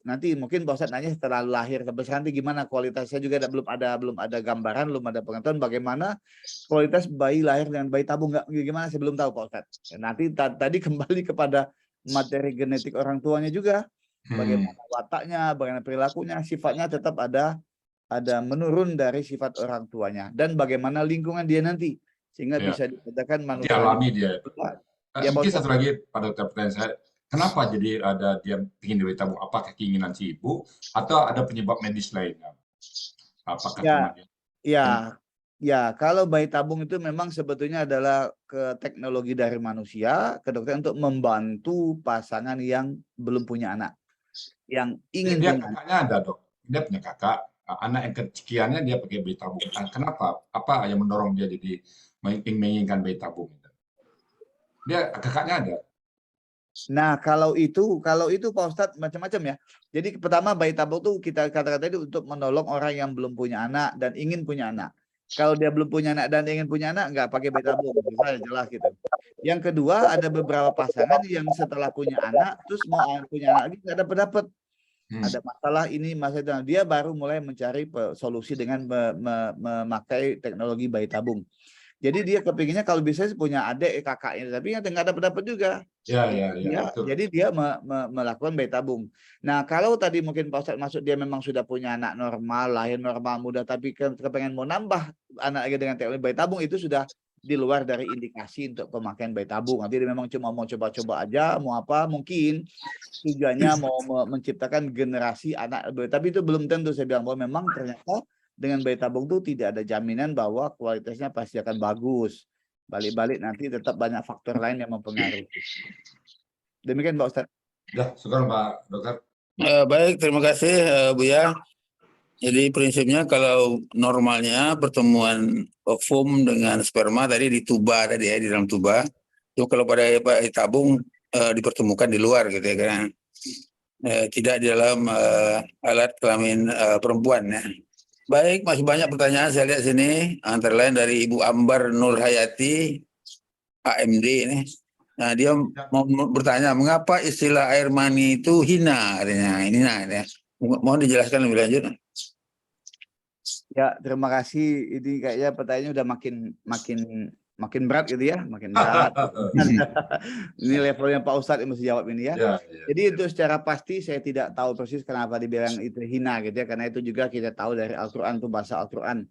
nanti mungkin Pak Ustadz nanya setelah lahir sampai nanti gimana kualitasnya juga belum ada gambaran, belum ada pengetahuan bagaimana kualitas bayi lahir dengan bayi tabung gimana saya belum tahu Pak Ustadz. Nanti tadi kembali kepada materi genetik orang tuanya juga, bagaimana wataknya, bagaimana perilakunya, sifatnya tetap ada menurun dari sifat orang tuanya dan bagaimana lingkungan dia nanti sehingga bisa dikatakan manusia dialami dia. Ya, Mungkin satu lagi pada pertanyaan saya, Kenapa jadi ada dia ingin bayi tabung? Apakah keinginan si ibu atau ada penyebab medis lainnya? Apakah Ya, karena dia ya, kalau bayi tabung itu memang sebetulnya adalah ke teknologi dari manusia, kedokteran untuk membantu pasangan yang belum punya anak, yang ingin dia punya anak. kakaknya ada dok? Dia punya kakak, anak yang kesekiannya dia pakai bayi tabung. Kenapa? Apa yang mendorong dia jadi menginginkan bayi tabung? Dia kakaknya ada. Nah, kalau itu Pak Ustadz macam-macam ya. Jadi pertama bayi tabung tuh kita kata-kata itu untuk menolong orang yang belum punya anak dan ingin punya anak. Kalau dia belum punya anak dan ingin punya anak, nggak pakai bayi tabung, jelas gitu. Yang kedua, ada beberapa pasangan yang setelah punya anak, terus mau punya anak lagi nggak dapat. Ada masalah ini, masalah dia baru mulai mencari solusi dengan memakai teknologi bayi tabung. Jadi dia kepinginnya kalau bisa punya adik kakaknya, tapi nggak dapat juga. Ya, Jadi dia melakukan bayi tabung. Nah, kalau tadi mungkin Pak Ustadz masuk dia memang sudah punya anak normal, lahir normal muda, tapi kepengen mau nambah anak lagi dengan teknologi bayi tabung, itu sudah di luar dari indikasi untuk pemakaian bayi tabung. Nanti dia memang cuma mau coba-coba aja, mau apa, mungkin tujuannya mau menciptakan generasi anak, tapi itu belum tentu. Saya bilang bahwa memang ternyata dengan bayi tabung itu tidak ada jaminan bahwa kualitasnya pasti akan bagus. Balik-balik nanti tetap banyak faktor lain yang mempengaruhi. Demikian Pak Ustadz. Ya, syukur Pak Dokter. Baik, terima kasih Buya. Jadi prinsipnya kalau normalnya pertemuan ovum dengan sperma tadi di tuba tadi ya, di dalam tuba. Itu kalau pada tabung dipertemukan di luar gitu ya kan. Tidak di dalam alat kelamin perempuan ya. Baik, masih banyak pertanyaan saya lihat sini, antara lain dari Ibu Ambar Nurhayati, AMD ini. Nah, dia mau bertanya, mengapa istilah air mani itu hina? Katanya, ini nah, ya. Mohon dijelaskan lebih lanjut. Ya, terima kasih. Ini kayaknya pertanyaannya udah makin berat gitu ya, makin berat. Ini levelnya Pak Ustadz yang mesti jawab ini ya. Jadi itu secara pasti saya tidak tahu persis kenapa dibilang itu hina gitu ya, karena itu juga kita tahu dari Al-Quran, itu bahasa Al-Quran.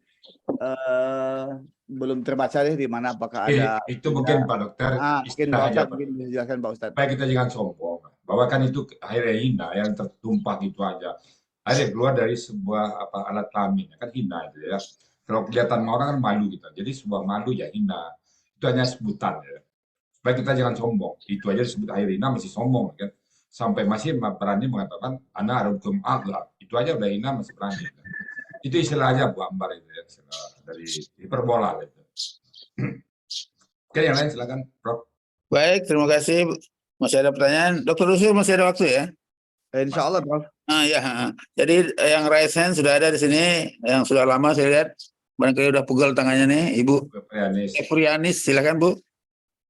Belum terbaca deh di mana apakah ada. Itu mungkin Pak Dokter. Mungkin Pak Ustadz mungkin bisa jelaskan Pak Ustadz. Supaya kita jangan sombong, bahwa kan itu akhirnya hina yang tertumpah gitu aja. Akhirnya keluar dari sebuah alat kelamin, kan hina itu ya. Kalau kelihatan orang kan malu gitu. Jadi sebuah malu ya hina. Itu hanya sebutan ya. Supaya kita jangan sombong. Itu aja disebut akhir hina masih sombong kan. Sampai masih berani mengatakan ana arukum aghlab. Itu aja udah hina masih berani. Kan? Itu istilah aja Bu Ambar itu ya. Dari hiperbola itu. Oke, yang lain silakan Prof. Baik, terima kasih. Masih ada pertanyaan? Dr. Usul masih ada waktu ya? Insya Allah Prof. Ya. Jadi yang raise hand sudah ada di sini, yang sudah lama saya lihat. Barangkali udah pegel tangannya nih, Ibu Efrianis, silakan Bu.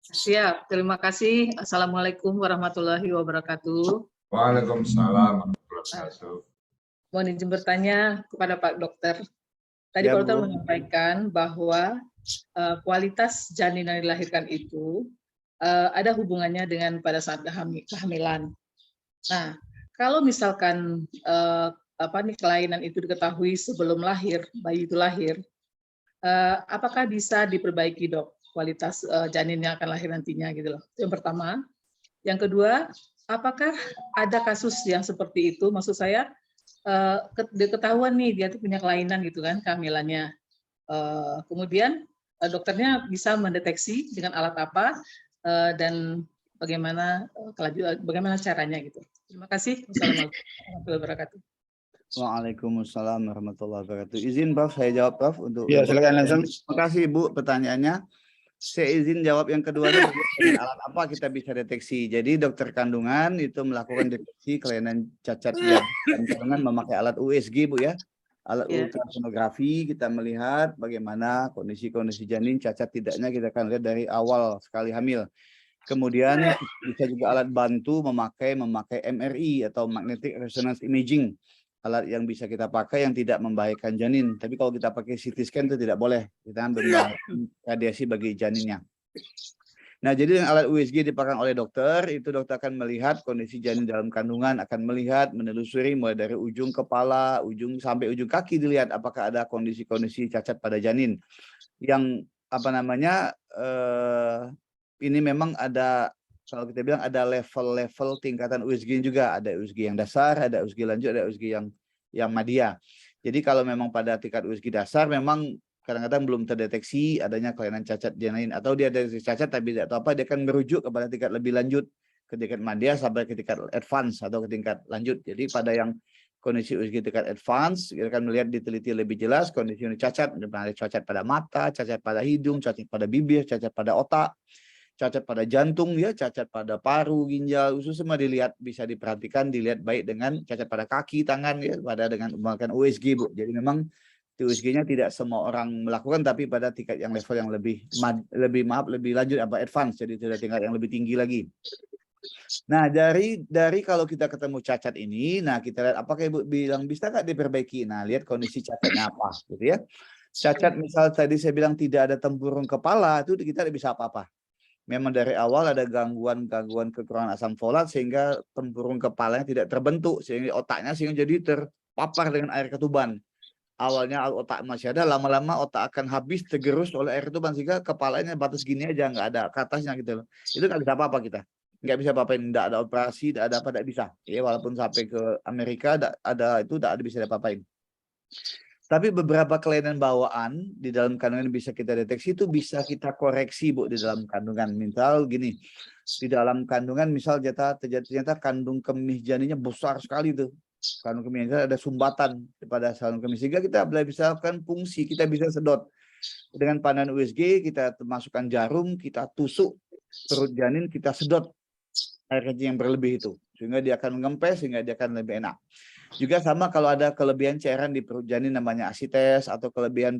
Siap, terima kasih. Assalamualaikum warahmatullahi wabarakatuh. Waalaikumsalam warahmatullahi wabarakatuh. Mohon izin bertanya kepada Pak Dokter. Tadi Pak Dokter menyampaikan bahwa kualitas janin yang dilahirkan itu ada hubungannya dengan pada saat kehamilan. Nah, kalau misalkan kelainan itu diketahui sebelum lahir, bayi itu lahir, apakah bisa diperbaiki dok kualitas janin yang akan lahir nantinya gitu loh. Yang pertama. Yang kedua, apakah ada kasus yang seperti itu? Maksud saya ketahuan nih dia tuh punya kelainan gitu kan kehamilannya. Kemudian dokternya bisa mendeteksi dengan alat apa dan bagaimana caranya gitu. Terima kasih. Wassalamualaikum warahmatullahi wabarakatuh. Waalaikumsalam warahmatullahi wabarakatuh. Izin Prof, saya jawab Prof untuk. Ya, silakan langsung. Terima kasih Bu pertanyaannya. Saya izin jawab yang kedua, dengan alat apa kita bisa deteksi. Jadi dokter kandungan itu melakukan deteksi kelainan cacat yang kandungan memakai alat USG Bu ya. Alat ultrasonografi, kita melihat bagaimana kondisi janin cacat tidaknya, kita akan lihat dari awal sekali hamil. Kemudian bisa juga alat bantu memakai MRI atau magnetic resonance imaging. Alat yang bisa kita pakai yang tidak membahayakan janin. Tapi kalau kita pakai CT scan itu tidak boleh. Kita ambil radiasi bagi janinnya. Nah, jadi dengan alat USG dipakai oleh dokter, itu dokter akan melihat kondisi janin dalam kandungan, akan melihat, menelusuri mulai dari ujung kepala, sampai ujung kaki, dilihat apakah ada kondisi-kondisi cacat pada janin. Yang ini memang ada kalau kita bilang ada level-level tingkatan USG juga, ada USG yang dasar, ada USG lanjut, ada USG yang madya. Jadi kalau memang pada tingkat USG dasar memang kadang-kadang belum terdeteksi adanya kelainan cacat janin, atau dia ada cacat tapi tidak tahu apa, dia akan merujuk kepada tingkat lebih lanjut, ke tingkat madya sampai ke tingkat advance atau ke tingkat lanjut. Jadi pada yang kondisi USG tingkat advance, kita akan melihat diteliti lebih jelas kondisi cacat, ada cacat pada mata, cacat pada hidung, cacat pada bibir, cacat pada otak, cacat pada jantung, ya, cacat pada paru, ginjal, usus, semua dilihat, bisa diperhatikan, dilihat baik dengan cacat pada kaki, tangan, ya, pada dengan melakukan USG, Bu. Jadi memang USG-nya tidak semua orang melakukan, tapi pada tingkat yang level yang lebih lanjut, apa advance, jadi tidak tingkat yang lebih tinggi lagi. Nah, dari kalau kita ketemu cacat ini, nah kita lihat apakah Ibu bilang bisa nggak diperbaiki. Nah, lihat kondisi cacatnya apa, gitu ya. Cacat misal tadi saya bilang tidak ada tempurung kepala, itu kita tidak bisa apa-apa. Memang dari awal ada gangguan kekurangan asam folat sehingga tempurung kepalanya tidak terbentuk, sehingga otaknya jadi terpapar dengan air ketuban. Awalnya otak masih ada, lama-lama otak akan habis tergerus oleh air ketuban sehingga kepalanya batas gini aja, nggak ada ke atasnya gitu loh. Itu nggak bisa apa-apa kita. Nggak bisa apa-apain, nggak ada operasi, nggak ada apa, nggak bisa. Ya, walaupun sampai ke Amerika nggak bisa apa-apain. Tapi beberapa kelainan bawaan di dalam kandungan bisa kita deteksi, itu bisa kita koreksi, Bu, di dalam kandungan. Misal gini, di dalam kandungan misal ternyata kandung kemih janinnya besar sekali tuh. Kandung kemih ada sumbatan pada saluran kemih, sehingga kita bisa lakukan fungsi, kita bisa sedot. Dengan pandangan USG, kita masukkan jarum, kita tusuk perut janin, kita sedot air kencing yang berlebih itu. Sehingga dia akan mengempes, sehingga dia akan lebih enak. Juga sama kalau ada kelebihan cairan di perut janin namanya asites, atau kelebihan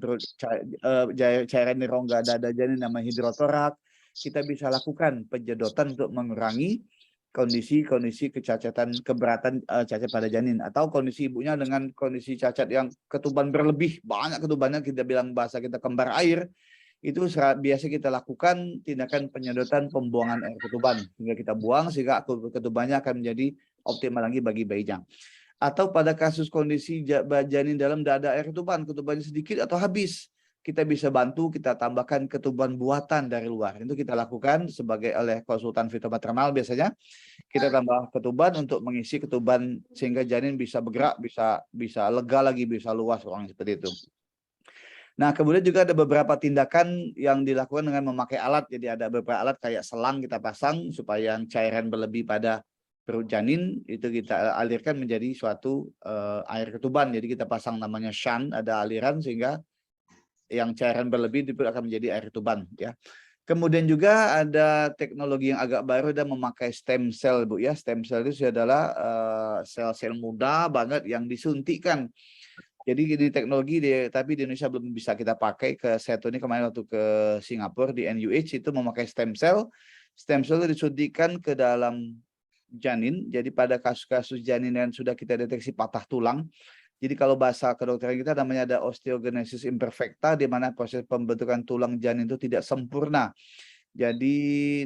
cairan di rongga dada janin namanya hidrotorak, kita bisa lakukan penjedotan untuk mengurangi kondisi kecacatan, keberatan cacat pada janin, atau kondisi ibunya dengan kondisi cacat yang ketuban berlebih, banyak ketubannya, kita bilang bahasa kita kembar air, itu biasa kita lakukan tindakan penyedotan, pembuangan air ketuban, sehingga kita buang sehingga ketubannya akan menjadi optimal lagi bagi bayinya. Atau pada kasus kondisi janin dalam dada air ketubannya sedikit atau habis, kita bisa bantu, kita tambahkan ketuban buatan dari luar. Itu kita lakukan oleh konsultan fitomaternal biasanya. Kita tambah ketuban untuk mengisi ketuban sehingga janin bisa bergerak, bisa lega lagi, bisa luas, orang seperti itu. Nah, kemudian juga ada beberapa tindakan yang dilakukan dengan memakai alat. Jadi ada beberapa alat kayak selang kita pasang supaya cairan berlebih pada perut janin itu kita alirkan menjadi suatu air ketuban. Jadi kita pasang namanya shunt, ada aliran sehingga yang cairan berlebih itu akan menjadi air ketuban, ya. Kemudian juga ada teknologi yang agak baru, dan memakai stem cell, Bu, ya. Stem cell itu adalah sel-sel muda banget yang disuntikkan. Jadi di teknologi tapi di Indonesia belum bisa kita pakai. Saya ini kemarin waktu ke Singapura di NUH itu memakai stem cell. Stem cell itu disuntikkan ke dalam janin. Jadi pada kasus-kasus janin yang sudah kita deteksi patah tulang. Jadi kalau bahasa kedokteran kita namanya ada osteogenesis imperfecta, di mana proses pembentukan tulang janin itu tidak sempurna. Jadi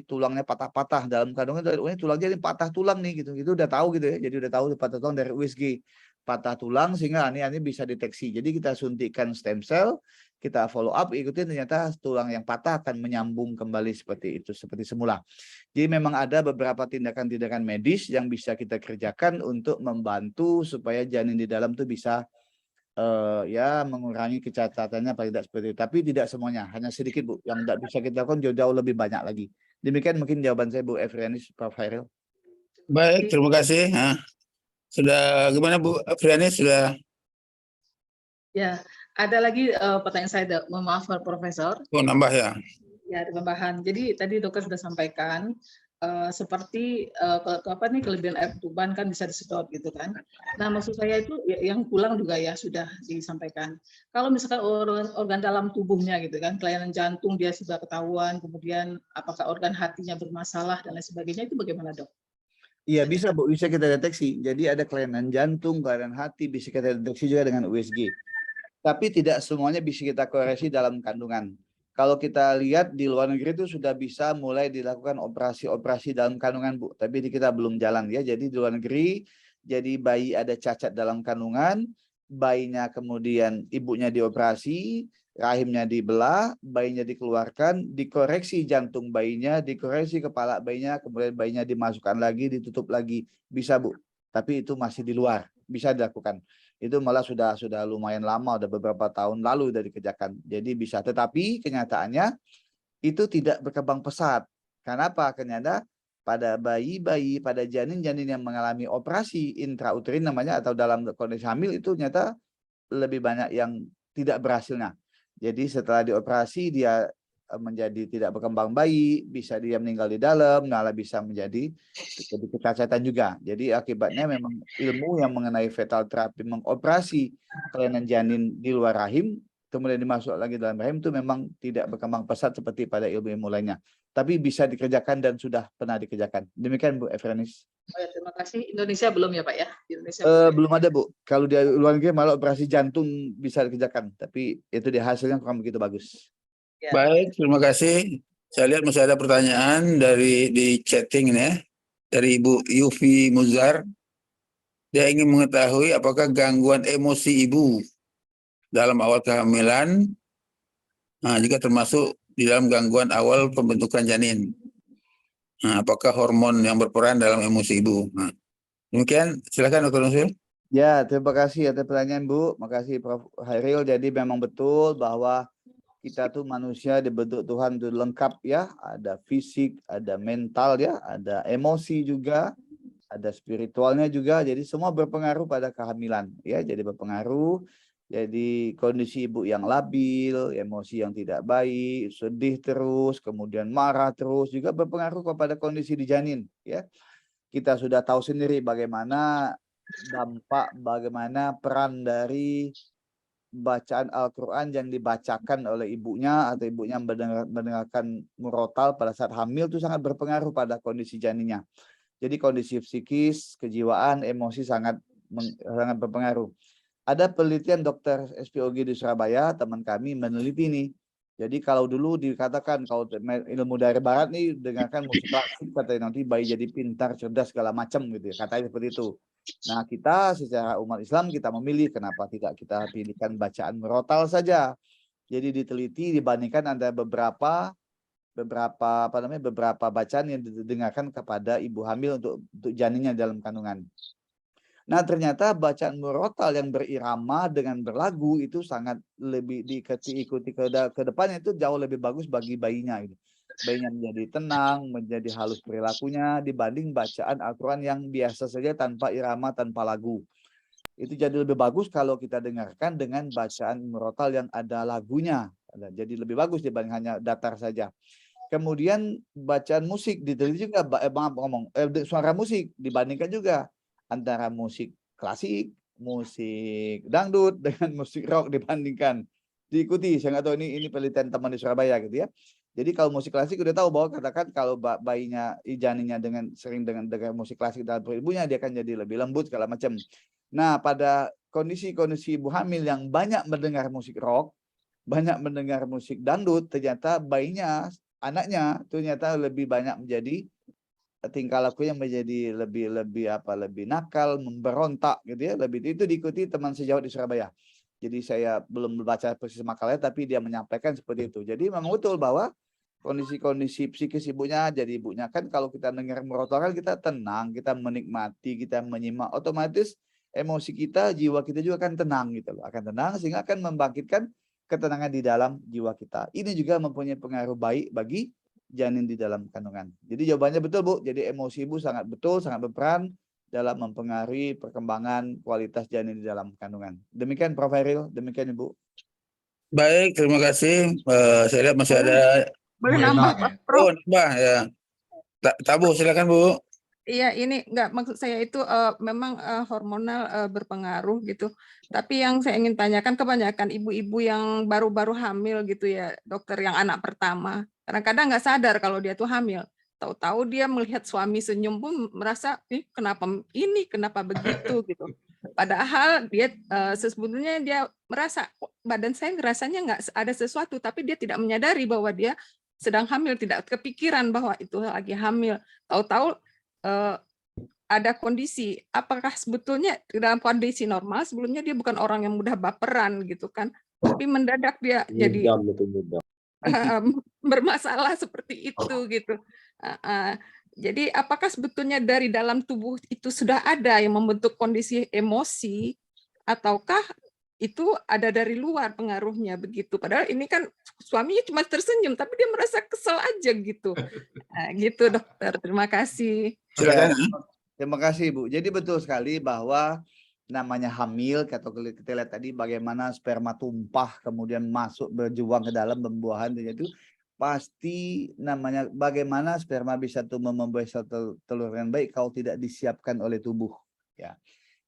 tulangnya patah-patah dalam kandungan, tulang janin patah tulang nih gitu. Itu udah tahu gitu ya. Jadi udah tahu patah tulang dari USG. Patah tulang sehingga ini bisa deteksi. Jadi kita suntikkan stem cell, kita follow up, ikutin, ternyata tulang yang patah akan menyambung kembali seperti itu, seperti semula. Jadi memang ada beberapa tindakan-tindakan medis yang bisa kita kerjakan untuk membantu supaya janin di dalam tuh bisa ya mengurangi kecacatannya paling tidak seperti itu. Tapi tidak semuanya, hanya sedikit, Bu. Yang tidak bisa kita lakukan jauh lebih banyak lagi. Demikian mungkin jawaban saya, Bu Efrianis, Prof. Hairil. Baik, terima kasih. Sudah gimana Bu Afriani, sudah? Ya, ada lagi pertanyaan saya, maaf Profesor. Oh, nambah ya? Ya, ada tambahan. Jadi tadi dokter sudah sampaikan seperti kelebihan air ketuban kan bisa disedot gitu kan. Nah, maksud saya itu yang pulang juga ya sudah disampaikan. Kalau misalkan organ dalam tubuhnya gitu kan, kelainan jantung dia sudah ketahuan, kemudian apakah organ hatinya bermasalah dan lain sebagainya, itu bagaimana, Dok? Iya bisa, Bu, bisa kita deteksi. Jadi ada kelainan jantung, kelainan hati, bisa kita deteksi juga dengan USG. Tapi tidak semuanya bisa kita koreksi dalam kandungan. Kalau kita lihat di luar negeri itu sudah bisa mulai dilakukan operasi-operasi dalam kandungan, Bu. Tapi di kita belum jalan ya. Jadi di luar negeri, jadi bayi ada cacat dalam kandungan, bayinya kemudian ibunya dioperasi, rahimnya dibelah, bayinya dikeluarkan, dikoreksi jantung bayinya, dikoreksi kepala bayinya, kemudian bayinya dimasukkan lagi, ditutup lagi, bisa Bu. Tapi itu masih di luar, bisa dilakukan. Itu malah sudah lumayan lama, udah beberapa tahun lalu dari dikerjakan. Jadi bisa, tetapi kenyataannya itu tidak berkembang pesat. Karena apa? Ternyata pada bayi-bayi, pada janin-janin yang mengalami operasi intrauterin namanya atau dalam kondisi hamil itu ternyata lebih banyak yang tidak berhasilnya. Jadi setelah dioperasi dia menjadi tidak berkembang bayi, bisa dia meninggal di dalam, malah bisa menjadi kecacatan juga. Jadi akibatnya memang ilmu yang mengenai fetal terapi mengoperasi kelainan janin di luar rahim kemudian dimasuk lagi dalam rahim itu memang tidak berkembang pesat seperti pada ilmu-ilmu lainnya. Tapi bisa dikerjakan dan sudah pernah dikerjakan. Demikian Bu Efranis. Oh ya, terima kasih. Indonesia belum ya Pak ya? Di Indonesia Belum ada Bu. Kalau di luar negeri malah operasi jantung bisa dikerjakan. Tapi itu dia hasilnya kurang begitu bagus. Ya. Baik, terima kasih. Saya lihat masih ada pertanyaan di chatting ini ya. Dari Ibu Yufi Muzar. Dia ingin mengetahui apakah gangguan emosi ibu dalam awal kehamilan jika termasuk di dalam gangguan awal pembentukan janin. Apakah hormon yang berperan dalam emosi ibu? Demikian, silakan Dr. Nusul. Ya, terima kasih atas pertanyaan Bu. Makasih Prof. Hairil. Jadi memang betul bahwa kita tuh manusia dibentuk Tuhan itu lengkap ya. Ada fisik, ada mental ya, ada emosi juga, ada spiritualnya juga. Jadi semua berpengaruh pada kehamilan ya. Jadi berpengaruh. Jadi kondisi ibu yang labil, emosi yang tidak baik, sedih terus, kemudian marah terus juga berpengaruh kepada kondisi di janin ya. Kita sudah tahu sendiri bagaimana dampak, bagaimana peran dari bacaan Al-Quran yang dibacakan oleh ibunya atau ibunya mendengarkan murotal pada saat hamil itu sangat berpengaruh pada kondisi janinnya. Jadi kondisi psikis, kejiwaan, emosi sangat berpengaruh. Ada penelitian dokter SPOG di Surabaya, teman kami meneliti nih. Jadi kalau dulu dikatakan kalau ilmu dari barat nih dengarkan musik klasik katanya nanti bayi jadi pintar, cerdas segala macam gitu ya. Katanya seperti itu. Nah, kita secara umat Islam kita memilih kenapa tidak kita pilihkan bacaan murotal saja. Jadi diteliti dibandingkan ada beberapa bacaan yang didengarkan kepada ibu hamil untuk janinnya dalam kandungan. Nah, ternyata bacaan murotal yang berirama dengan berlagu itu sangat lebih diikuti ke depannya itu jauh lebih bagus bagi bayinya. Bayinya menjadi tenang, menjadi halus perilakunya dibanding bacaan Al-Quran yang biasa saja tanpa irama, tanpa lagu. Itu jadi lebih bagus kalau kita dengarkan dengan bacaan murotal yang ada lagunya. Jadi lebih bagus dibanding hanya datar saja. Kemudian bacaan musik diteliti juga, suara musik dibandingkan juga antara musik klasik, musik dangdut dengan musik rock dibandingkan. Diikuti, saya nggak tahu ini penelitian teman di Surabaya gitu ya. Jadi kalau musik klasik udah tahu bahwa katakan kalau bayinya janinnya sering dengan musik klasik dalam perut ibunya dia akan jadi lebih lembut segala macam. Nah, pada kondisi ibu hamil yang banyak mendengar musik rock, banyak mendengar musik dangdut, ternyata bayinya, anaknya ternyata lebih banyak menjadi tingkah lakunya menjadi lebih nakal, memberontak gitu ya. Itu diikuti teman sejawat di Surabaya. Jadi saya belum membaca persis makalahnya tapi dia menyampaikan seperti itu. Jadi memang betul bahwa kondisi psikis ibunya, jadi ibunya kan kalau kita dengar murotal kan kita tenang, kita menikmati, kita menyimak, otomatis emosi kita, jiwa kita juga akan tenang gitu loh. Akan tenang sehingga akan membangkitkan ketenangan di dalam jiwa kita. Ini juga mempunyai pengaruh baik bagi janin di dalam kandungan. Jadi jawabannya betul Bu. Jadi emosi ibu sangat berperan dalam mempengaruhi perkembangan kualitas janin di dalam kandungan. Demikian Prof. Hairil, demikian Ibu. Baik, terima kasih. Saya lihat masih ada. Boleh nambah, Prof? Nambah ya. Tabu, silakan Bu. Iya, ini enggak maksud saya itu memang hormonal berpengaruh gitu. Tapi yang saya ingin tanyakan kebanyakan ibu-ibu yang baru-baru hamil gitu ya, dokter, yang anak pertama. Kadang-kadang nggak sadar kalau dia tuh hamil. Tahu-tahu dia melihat suami senyum pun merasa, kenapa begitu gitu. Padahal dia sebetulnya dia merasa badan saya rasanya nggak ada sesuatu, tapi dia tidak menyadari bahwa dia sedang hamil, tidak kepikiran bahwa itu lagi hamil. Tahu-tahu ada kondisi, apakah sebetulnya dalam kondisi normal sebelumnya dia bukan orang yang mudah baperan gitu kan, tapi mendadak dia jadi Ngidam itu ngidam. bermasalah seperti itu gitu. Jadi apakah sebetulnya dari dalam tubuh itu sudah ada yang membentuk kondisi emosi, ataukah itu ada dari luar pengaruhnya begitu? Padahal ini kan suaminya cuma tersenyum, tapi dia merasa kesel aja gitu. Nah, gitu dokter, terima kasih. Silakan. Terima kasih Bu. Jadi betul sekali bahwa namanya hamil, kita lihat tadi bagaimana sperma tumpah kemudian masuk berjuang ke dalam pembuahan itu pasti namanya bagaimana sperma bisa tumbuh membuat telur yang baik kalau tidak disiapkan oleh tubuh ya.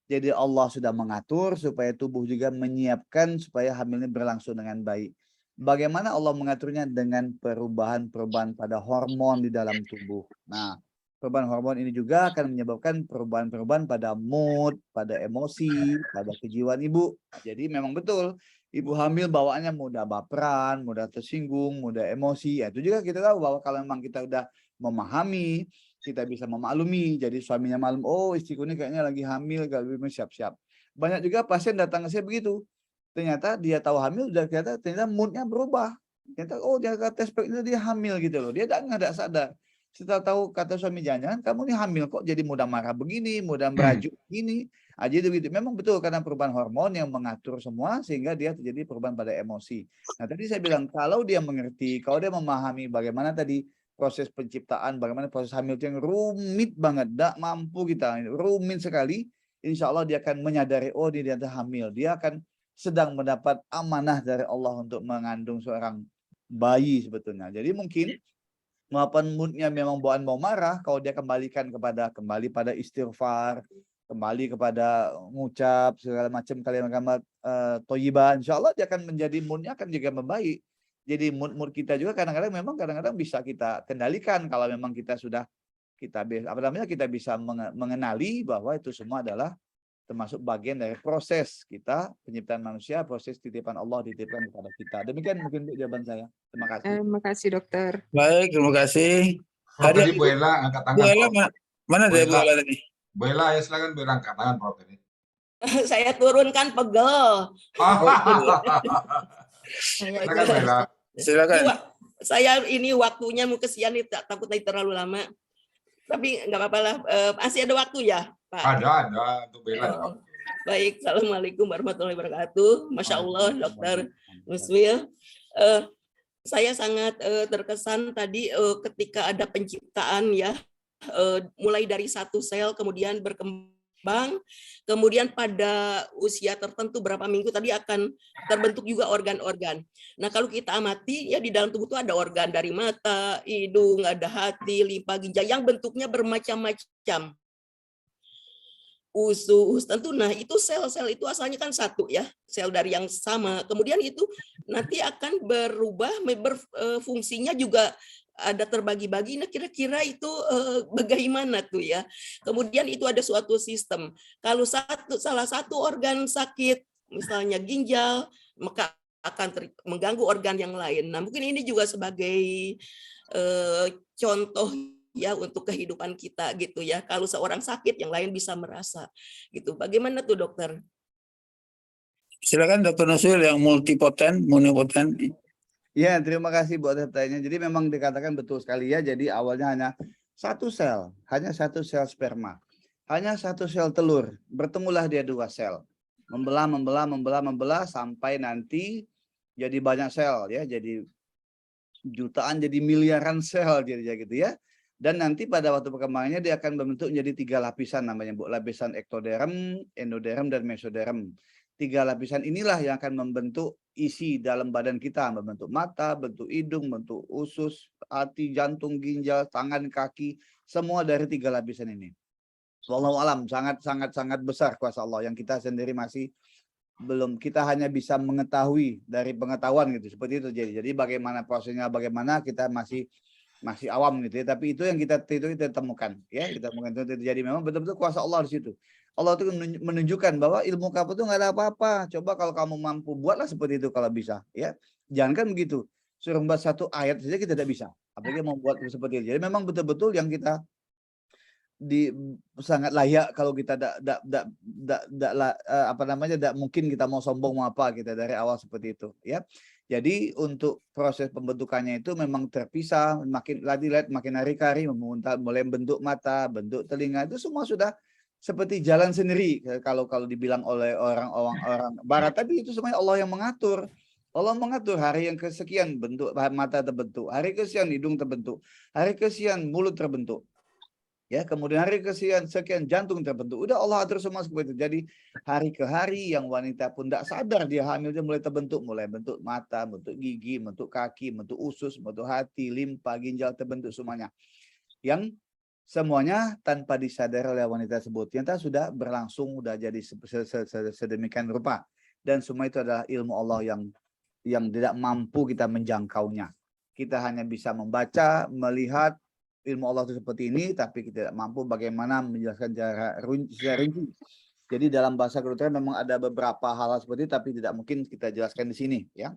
Jadi Allah sudah mengatur supaya tubuh juga menyiapkan supaya hamilnya berlangsung dengan baik. Bagaimana Allah mengaturnya dengan perubahan-perubahan pada hormon di dalam tubuh. Nah, perubahan hormon ini juga akan menyebabkan perubahan-perubahan pada mood, pada emosi, pada kejiwaan ibu. Jadi memang betul, ibu hamil bawaannya mudah baperan, mudah tersinggung, mudah emosi. Ya, itu juga kita tahu bahwa kalau memang kita udah memahami, kita bisa memaklumi. Jadi suaminya maklum, oh istriku ini kayaknya lagi hamil, gak lebih siap-siap. Banyak juga pasien datang ke saya begitu. Ternyata dia tahu hamil, udah ternyata moodnya berubah. Ternyata, oh dia tes itu dia hamil gitu loh. Dia nggak sadar. Setelah tahu kata suami jangan, kamu ini hamil kok jadi mudah marah begini, mudah merajuk begini. Aja gitu. Memang betul karena perubahan hormon yang mengatur semua sehingga dia terjadi perubahan pada emosi. Nah tadi saya bilang kalau dia mengerti, kalau dia memahami bagaimana tadi proses penciptaan, bagaimana proses hamil itu yang rumit banget, tidak mampu kita, rumit sekali. Insya Allah dia akan menyadari, oh dia hamil, dia akan sedang mendapat amanah dari Allah untuk mengandung seorang bayi sebetulnya. Jadi mungkin walaupun moodnya memang bawaan mau marah, kalau dia kembali pada istighfar, kembali kepada mengucap segala macam kalimat-kalimat thayyibah, insya Allah dia akan menjadi moodnya akan juga membaik. Jadi mood kita juga kadang-kadang bisa kita kendalikan kalau memang kita sudah kita bisa mengenali bahwa itu semua adalah termasuk bagian dari proses kita penciptaan manusia, proses titipan Allah dititipkan kepada kita. Demikian mungkin jawaban saya. Terima kasih. Terima kasih dokter. Baik, terima kasih. Tadi Bu Ella angkat tangan. Bu Ella, mana dari Bu Ella tadi? Bu Ella ya silakan Bu Ella angkat tangan Prof tadi. Saya turunkan pegel. Silakan Bu Ella. Silakan. Saya ini waktunya mau kesian nih, takut terlalu lama. Tapi nggak apa-apa lah. Masih ada waktu ya, Pak? Ada untuk Bella. Baik, assalamualaikum warahmatullahi wabarakatuh. Masya Allah, Dokter Muswil. Saya sangat terkesan tadi ketika ada penciptaan ya, mulai dari satu sel kemudian berkembang. Kemudian pada usia tertentu berapa minggu tadi akan terbentuk juga organ-organ. Nah kalau kita amati ya di dalam tubuh itu ada organ dari mata, hidung, ada hati, limpa, ginjal yang bentuknya bermacam-macam. Usus tentu, nah itu sel-sel itu asalnya kan satu ya, sel dari yang sama. Kemudian itu nanti akan berubah, berfungsinya juga ada terbagi-bagi. Nah kira-kira itu bagaimana tuh ya? Kemudian itu ada suatu sistem. Kalau salah satu organ sakit, misalnya ginjal, maka akan mengganggu organ yang lain. Nah mungkin ini juga sebagai contoh ya untuk kehidupan kita gitu ya. Kalau seorang sakit, yang lain bisa merasa gitu. Bagaimana tuh dokter? Silakan Dokter Nuswil yang multipoten. Ya, terima kasih buat pertanyaannya. Jadi memang dikatakan betul sekali ya. Jadi awalnya hanya satu sel sperma, hanya satu sel telur. Bertemulah dia dua sel, membelah sampai nanti jadi banyak sel ya. Jadi jutaan, jadi miliaran sel jadi gitu ya. Dan nanti pada waktu perkembangannya dia akan membentuk menjadi 3 lapisan namanya Bu, lapisan ektoderm, endoderm, dan mesoderm. 3 lapisan inilah yang akan membentuk isi dalam badan kita, membentuk mata, bentuk hidung, bentuk usus, hati, jantung, ginjal, tangan, kaki, semua dari 3 lapisan ini. Wallahu alam, sangat besar kuasa Allah yang kita sendiri masih belum, kita hanya bisa mengetahui dari pengetahuan gitu, seperti itu. Jadi bagaimana prosesnya, bagaimana kita masih awam gitu ya, tapi itu yang kita temukan ya, kita temukan itu. Jadi memang betul-betul kuasa Allah di situ. Allah itu menunjukkan bahwa ilmu kamu itu nggak ada apa-apa. Coba kalau kamu mampu, buatlah seperti itu kalau bisa ya. Jangan kan begitu, suruh membuat 1 ayat saja kita tidak bisa, apalagi membuat seperti itu. Jadi memang betul-betul yang kita sangat layak kalau kita tidak mungkin kita mau sombong mau apa kita dari awal seperti itu ya. Jadi untuk proses pembentukannya itu memang terpisah, makin hari ke hari mulai bentuk mata, bentuk telinga itu semua sudah seperti jalan sendiri kalau dibilang oleh orang barat, tapi itu semuanya Allah yang mengatur. Allah mengatur hari yang kesekian bentuk mata terbentuk, hari kesekian hidung terbentuk, hari kesekian mulut terbentuk. Ya, kemudian hari kesekian jantung terbentuk. Udah Allah atur semua seperti itu. Jadi hari ke hari yang wanita pun tidak sadar dia hamil, dia mulai terbentuk, mulai bentuk mata, bentuk gigi, bentuk kaki, bentuk usus, bentuk hati, limpa, ginjal terbentuk semuanya. Yang semuanya tanpa disadari oleh wanita tersebut. Ternyata sudah berlangsung, sudah jadi sedemikian rupa. Dan semua itu adalah ilmu Allah yang tidak mampu kita menjangkaunya. Kita hanya bisa membaca, melihat ilmu Allah itu seperti ini, tapi kita tidak mampu bagaimana menjelaskan secara rinci. Jadi dalam bahasa kedokteran memang ada beberapa hal seperti itu, tapi tidak mungkin kita jelaskan di sini, ya.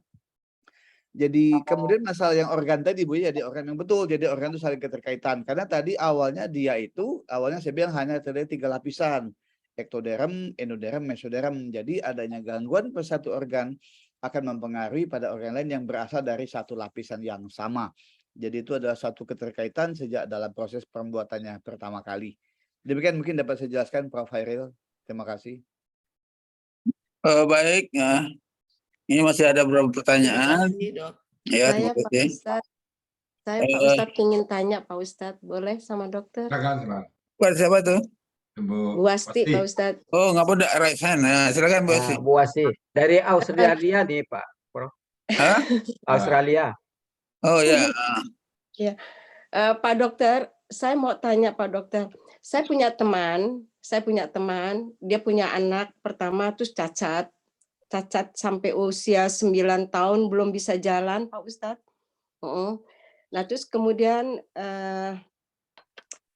Jadi kemudian masalah yang organ tadi, Bu, jadi organ yang betul, jadi organ itu saling keterkaitan. Karena tadi awalnya saya bilang hanya terdapat 3 lapisan, ektoderm, endoderm, mesoderm. Jadi adanya gangguan pada satu organ akan mempengaruhi pada organ lain yang berasal dari satu lapisan yang sama. Jadi itu adalah satu keterkaitan sejak dalam proses pembuatannya pertama kali. Demikian mungkin dapat saya jelaskan, Prof. Hairil. Terima kasih. Baik, ya. Ini masih ada beberapa pertanyaan. Ya, Saya Pak Ustadz, Pak Ustadz ingin tanya Pak Ustadz, boleh sama dokter? Silakan. Siapa tuh? Bu Wasti, Pak Ustadz. Oh, nggak boleh right hand. Nah, silakan Bu Wasti. Bu Wasti dari Australia nih Pak Prof. Hah? Australia. Oh ya. Ya, Pak Dokter, saya mau tanya Pak Dokter. Saya punya teman, dia punya anak pertama terus cacat sampai usia 9 tahun belum bisa jalan, Pak Ustadz. Nah, terus kemudian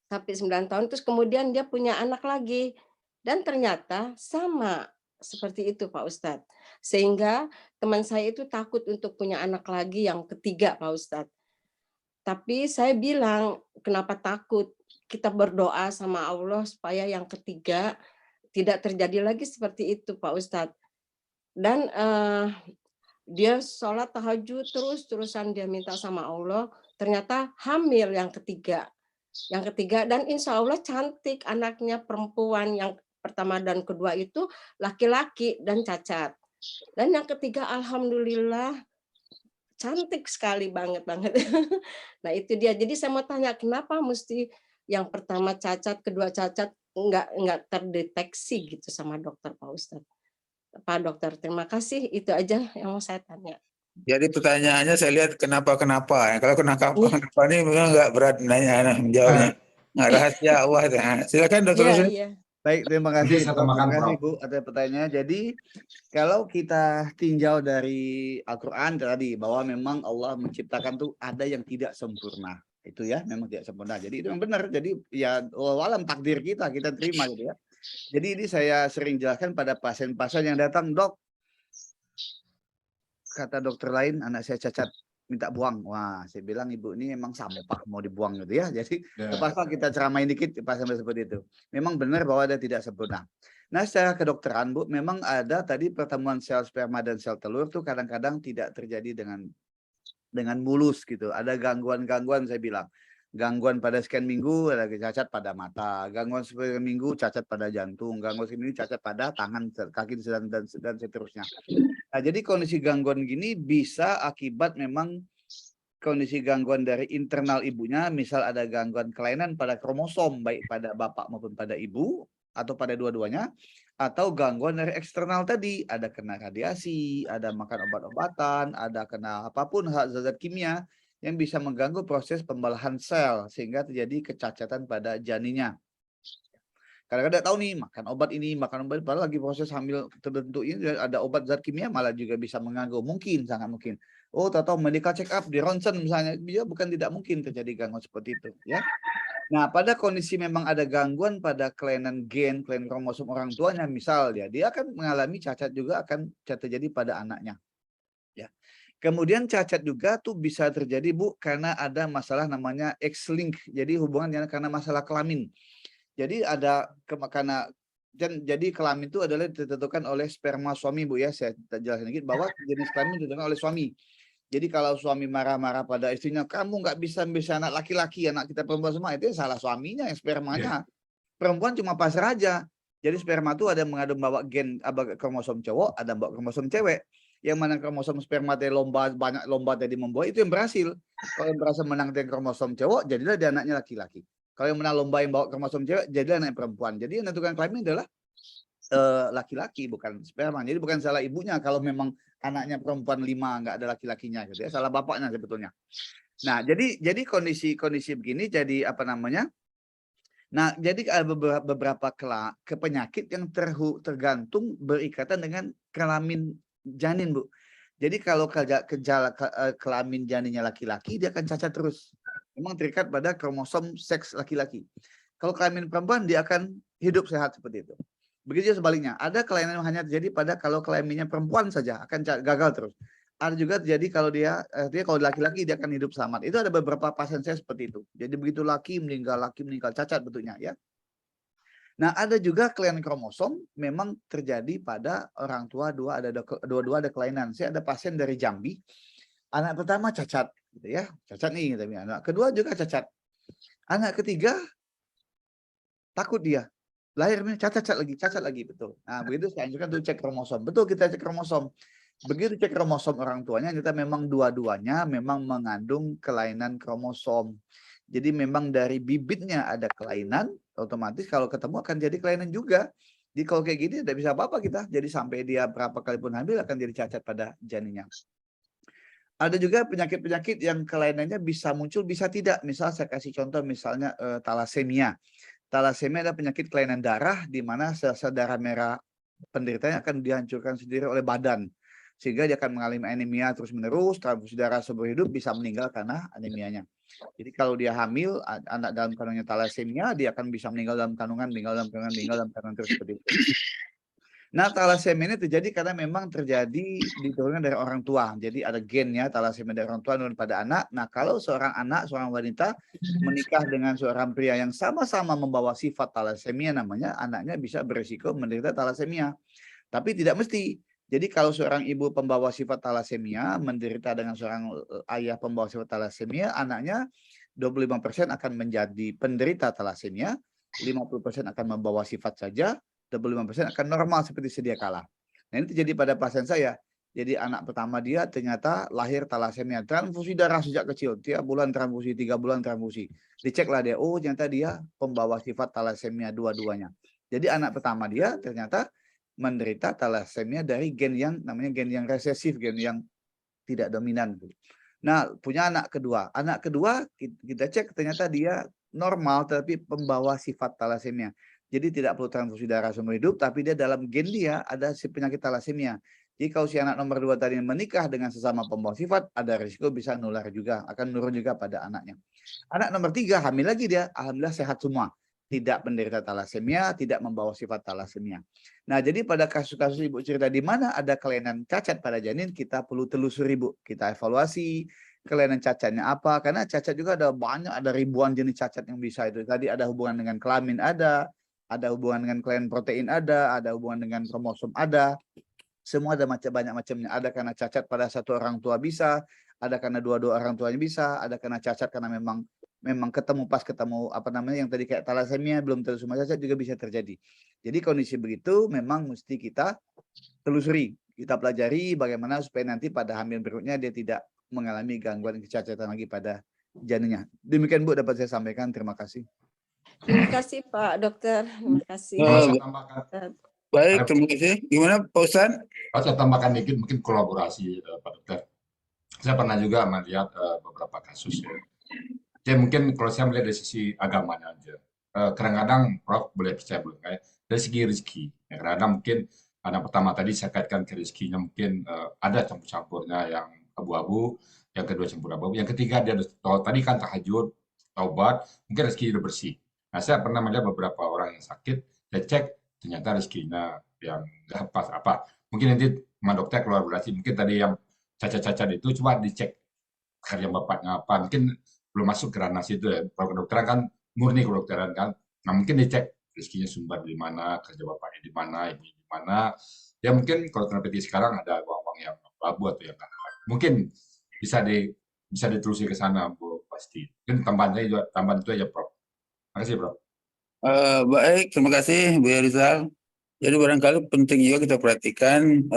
sampai 9 tahun, terus kemudian dia punya anak lagi. Dan ternyata sama seperti itu, Pak Ustadz. Sehingga teman saya itu takut untuk punya anak lagi yang ketiga, Pak Ustadz. Tapi saya bilang, kenapa takut? Kita berdoa sama Allah supaya yang ketiga tidak terjadi lagi seperti itu, Pak Ustadz. Dan dia sholat tahajud terus-terusan, dia minta sama Allah, ternyata hamil yang ketiga, dan insya Allah cantik anaknya, perempuan. Yang pertama dan kedua itu laki-laki dan cacat, dan yang ketiga alhamdulillah cantik sekali banget. Nah itu dia, jadi saya mau tanya, kenapa mesti yang pertama cacat, kedua cacat nggak terdeteksi gitu sama dokter, Pak Ustadz? Pak Dokter, terima kasih. Itu aja yang mau saya tanya. Jadi pertanyaannya saya lihat kenapa ya. Kalau kenapa ini memang nggak berat menjawabnya. Nggak rahasia Allah. Silakan Dokter. Iya. Baik, terima kasih Bu atas pertanyaannya. Jadi kalau kita tinjau dari Al-Quran tadi bahwa memang Allah menciptakan tuh ada yang tidak sempurna. Itu ya, memang tidak sempurna. Jadi itu yang benar. Jadi ya walau takdir kita terima gitu ya. Jadi ini saya sering jelaskan pada pasien-pasien yang datang, Dok, kata dokter lain anak saya cacat, minta buang. Wah, saya bilang ibu ini emang sampah mau dibuang gitu ya. Jadi terpaksa kita ceramain dikit pasien seperti itu. Memang benar bahwa ada tidak sempurna. Nah, secara kedokteran, Bu, memang ada tadi pertemuan sel sperma dan sel telur tuh kadang-kadang tidak terjadi dengan mulus gitu. Ada gangguan-gangguan, saya bilang. Gangguan pada sekian minggu ada cacat pada mata, gangguan sekian minggu cacat pada jantung, gangguan sekian minggu cacat pada tangan, kaki dan seterusnya. Nah, jadi kondisi gangguan gini bisa akibat memang kondisi gangguan dari internal ibunya, misal ada gangguan kelainan pada kromosom baik pada bapak maupun pada ibu atau pada dua-duanya, atau gangguan dari eksternal tadi, ada kena radiasi, ada makan obat-obatan, ada kena apapun zat kimia yang bisa mengganggu proses pembalahan sel sehingga terjadi kecacatan pada janinnya. Kadang-kadang tahu nih makan obat padahal lagi proses hamil tertentu ini ada obat zat kimia malah juga bisa mengganggu, mungkin sangat mungkin. Oh, tahu medical check up di ronsen misalnya, dia bukan tidak mungkin terjadi gangguan seperti itu ya. Nah, pada kondisi memang ada gangguan pada kelainan gen, kelainan kromosom orang tuanya, misal dia akan mengalami cacat juga akan terjadi pada anaknya. Ya. Kemudian cacat juga tuh bisa terjadi, Bu, karena ada masalah namanya X-link. Jadi hubungannya karena masalah kelamin. Jadi ada karena jadi kelamin itu adalah ditentukan oleh sperma suami, Bu ya. Saya jelaskan sedikit bahwa jenis kelamin ditentukan oleh suami. Jadi kalau suami marah-marah pada istrinya, kamu nggak bisa anak laki-laki, anak kita perempuan semua, itu salah suaminya yang spermanya. Perempuan cuma pasrah aja. Jadi sperma itu ada mengandung bawa gen kromosom cowok, ada bawa kromosom cewek. Yang mana kromosom sperma tadi banyak lomba tadi membawa itu yang berhasil. Kalau yang berhasil menang dengan kromosom cowok, jadilah dia anaknya laki-laki. Kalau yang menang lomba yang bawa kromosom cewek, jadilah anaknya perempuan. Jadi yang menentukan kelamin adalah laki-laki, bukan sperma. Jadi bukan salah ibunya kalau memang anaknya perempuan 5 nggak ada laki-lakinya gitu ya, salah bapaknya sebetulnya. Nah, jadi kondisi begini jadi apa namanya? Nah, jadi ada beberapa penyakit yang tergantung berikatan dengan kelamin janin, Bu. Jadi kalau kelamin janinnya laki-laki, dia akan cacat terus. Memang terikat pada kromosom seks laki-laki. Kalau kelamin perempuan, dia akan hidup sehat seperti itu. Begitu sebaliknya, ada kelainan yang hanya terjadi pada kalau kelaminnya perempuan saja, akan gagal terus. Ada juga terjadi kalau dia laki-laki dia akan hidup selamat. Itu ada beberapa pasien saya seperti itu. Jadi begitu laki meninggal cacat betulnya ya. Nah, ada juga kelainan kromosom memang terjadi pada orang tua dua-dua ada kelainan. Saya ada pasien dari Jambi, anak pertama cacat gitu ya. Cacat nih tapi anak kedua juga cacat. Anak ketiga takut dia. Lahirnya cacat lagi betul. Nah, begitu saya anjurkan untuk cek kromosom. Betul kita cek kromosom. Begitu cek kromosom orang tuanya, kita memang dua-duanya memang mengandung kelainan kromosom. Jadi memang dari bibitnya ada kelainan, otomatis kalau ketemu akan jadi kelainan juga. Jadi kalau kayak gini tidak bisa apa-apa kita. Jadi sampai dia berapa kali pun hamil akan jadi cacat pada janinnya. Ada juga penyakit-penyakit yang kelainannya bisa muncul, bisa tidak. Misal saya kasih contoh misalnya talasemia. Talasemia adalah penyakit kelainan darah di mana sel-sel darah merah penderitanya akan dihancurkan sendiri oleh badan. Sehingga dia akan mengalami anemia terus-menerus, transfusi darah seumur hidup, bisa meninggal karena anemianya. Jadi kalau dia hamil, anak dalam kandungannya talasemia, dia akan bisa meninggal dalam kandungan, meninggal dalam kandungan terus seperti itu. Nah, talasemia ini terjadi karena memang terjadi diturunkan dari orang tua. Jadi ada gennya talasemia dari orang tua menurun pada anak. Nah, kalau seorang wanita menikah dengan seorang pria yang sama-sama membawa sifat talasemia namanya, anaknya bisa berisiko menderita talasemia. Tapi tidak mesti. Jadi kalau seorang ibu pembawa sifat talasemia menderita dengan seorang ayah pembawa sifat talasemia, anaknya 25% akan menjadi penderita talasemia, 50% akan membawa sifat saja, 25% akan normal seperti sedia kala. Nah, ini terjadi pada pasien saya. Jadi anak pertama dia ternyata lahir talasemia, transfusi darah sejak kecil, 3 bulan transfusi, 3 bulan transfusi. Diceklah dia, oh ternyata dia pembawa sifat talasemia dua-duanya. Jadi anak pertama dia ternyata menderita talasemia dari gen yang namanya gen yang resesif, gen yang tidak dominan. Nah, punya anak kedua. Anak kedua kita cek ternyata dia normal tapi pembawa sifat talasemia. Jadi tidak perlu transfusi darah seumur hidup, tapi dia dalam gen dia ada si penyakit talasemia. Jadi kalau si anak nomor 2 tadi menikah dengan sesama pembawa sifat, ada risiko bisa nular juga, akan nurun juga pada anaknya. Anak nomor 3 hamil lagi dia, alhamdulillah sehat semua. Tidak menderita talasemia, tidak membawa sifat talasemia. Nah, jadi pada kasus-kasus Ibu cerita di mana ada kelainan cacat pada janin, kita perlu telusuri, Bu. Kita evaluasi kelainan cacatnya apa, karena cacat juga ada banyak, ada ribuan jenis cacat yang bisa itu. Tadi ada hubungan dengan kelamin ada hubungan dengan kelainan protein ada hubungan dengan kromosom ada. Semua ada banyak macamnya. Ada karena cacat pada satu orang tua bisa, ada karena dua-dua orang tuanya bisa, ada karena cacat karena memang ketemu apa namanya yang tadi kayak talasemia belum tentu semua cacat juga bisa terjadi. Jadi kondisi begitu memang mesti kita telusuri, kita pelajari bagaimana supaya nanti pada hamil berikutnya dia tidak mengalami gangguan kecacatan lagi pada janinnya. Demikian Bu dapat saya sampaikan. Terima kasih. Terima kasih Pak Dokter. Terima kasih. Baik, terima kasih. Gimana Pak Ustadz? Saya tambahkan dikit mungkin kolaborasi Pak Dokter. Saya pernah juga melihat beberapa kasus ya. Jadi mungkin kalau saya melihat dari sisi agamanya aja. Kadang-kadang Prof boleh percaya boleh kayak dari segi rezeki. Ya, kadang-kadang mungkin anak pertama tadi saya kaitkan ke rezekinya mungkin ada campur-campurnya yang abu-abu, yang kedua campur abu-abu, yang ketiga dia tadi kan tahajud, taubat, mungkin rezeki udah bersih. Nah, saya pernah melihat beberapa orang yang sakit, saya cek ternyata rezekinya yang nggak pas apa. Mungkin nanti sama dokter kolaborasi, mungkin tadi yang cacat-cacat itu coba dicek karya bapaknya apa. Mungkin belum masuk ke ranah situ ya. Kalau kedokteran kan murni kedokteran kan, Nah, mungkin dicek rezekinya sumber di mana, kerja bapaknya di mana, ibunya di mana. Ya mungkin kalau kena PT sekarang ada uang-uang yang abu atau yang halal. Mungkin bisa ditelusuri ke sana, Bu, pasti. Mungkin tambahan itu aja, Prof. Makasih, Prof. Baik, terima kasih Bu Rizal. Jadi barangkali penting juga kita perhatikan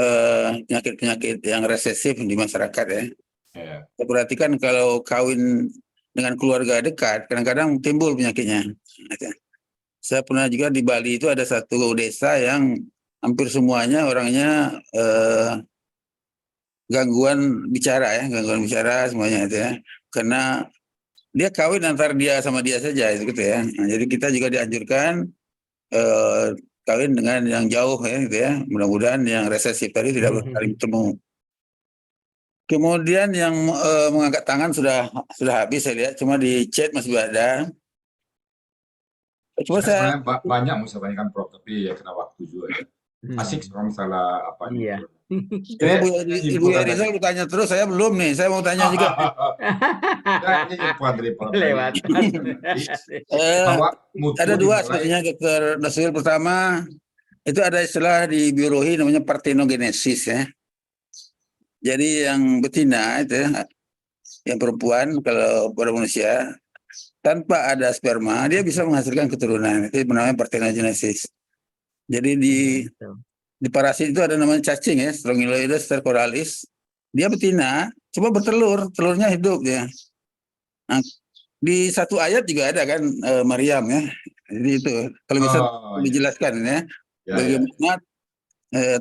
penyakit-penyakit yang resesif di masyarakat ya. Ya. Kita perhatikan kalau kawin dengan keluarga dekat, kadang-kadang timbul penyakitnya. Saya pernah juga di Bali itu ada satu desa yang hampir semuanya orangnya gangguan bicara semuanya itu ya. Karena dia kawin antara dia sama dia saja gitu ya. Nah, jadi kita juga dianjurkan kawin dengan yang jauh ya gitu ya. Mudah-mudahan yang resesif tadi tidak saling bertemu. Kemudian yang mengangkat tangan sudah habis saya lihat, cuma di chat masih ada. Cuma Sebenarnya banyak mau saya tanyakan, Prof, tapi ya kena waktu juga ya. Asik soal masalah apa Iya. Ibu Rizal bertanya terus, saya belum nih, saya mau tanya juga. Lewat. Ada dua sebetulnya Dr. Nasil. Pertama, itu ada istilah di biologi namanya partenogenesis ya. Jadi yang betina itu yang perempuan kalau pada manusia tanpa ada sperma dia bisa menghasilkan keturunan. Itu namanya partenogenesis. Jadi di parasit itu ada namanya cacing ya, Strongyloides stercoralis. Dia betina, cuma bertelur, telurnya hidup ya. Nah, di satu ayat juga ada kan Maryam ya. Jadi itu kalau bisa dijelaskan ya, bagaimana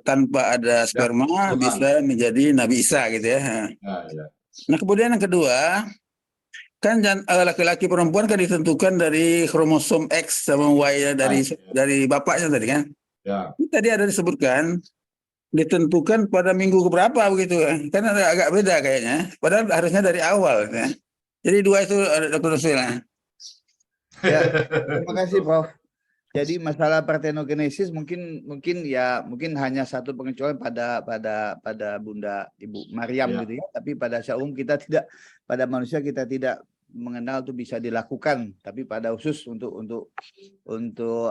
tanpa ada sperma bisa menjadi Nabi Isa gitu ya. Nah kemudian yang kedua, kan laki-laki perempuan kan ditentukan dari kromosom X sama Y dari bapaknya tadi kan. Tadi ada disebutkan ditentukan pada minggu keberapa begitu kan, agak beda kayaknya. Padahal harusnya dari awal ya. Jadi dua itu Dr. Nasil. Ya, terima kasih Prof. Jadi masalah partenogenesis mungkin hanya satu pengecualian pada Bunda Ibu Maryam gitu ya. Tapi pada umum kita tidak, pada manusia kita tidak mengenal itu bisa dilakukan. Tapi pada khusus untuk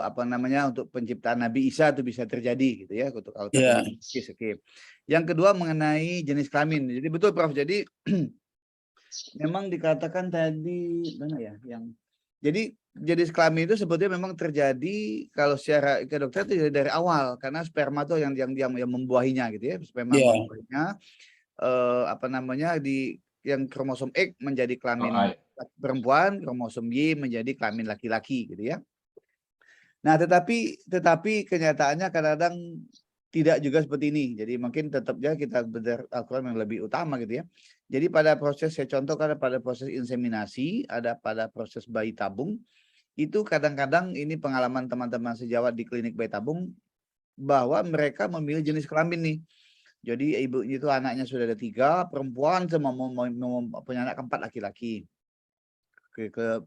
apa namanya, untuk penciptaan Nabi Isa itu bisa terjadi gitu ya. Untuk Yang kedua mengenai jenis kelamin. Jadi betul Prof. Jadi memang dikatakan tadi mana ya yang jadi jenis kelamin itu sebetulnya memang terjadi kalau secara kedokteran itu dari awal karena sperma itu yang membuahinya gitu ya, sperma membuahinya apa namanya yang kromosom X menjadi kelamin perempuan, kromosom Y menjadi kelamin laki-laki gitu ya. Nah, tetapi kenyataannya kadang-kadang tidak juga seperti ini. Jadi mungkin tetapnya kita Al-Quran yang lebih utama gitu ya. Jadi pada proses, saya contohkan pada proses inseminasi, ada pada proses bayi tabung, itu kadang-kadang ini pengalaman teman-teman sejawat di klinik bayi tabung, bahwa mereka memilih jenis kelamin nih. Jadi ibu itu anaknya sudah ada 3, perempuan sama punya anak keempat laki-laki.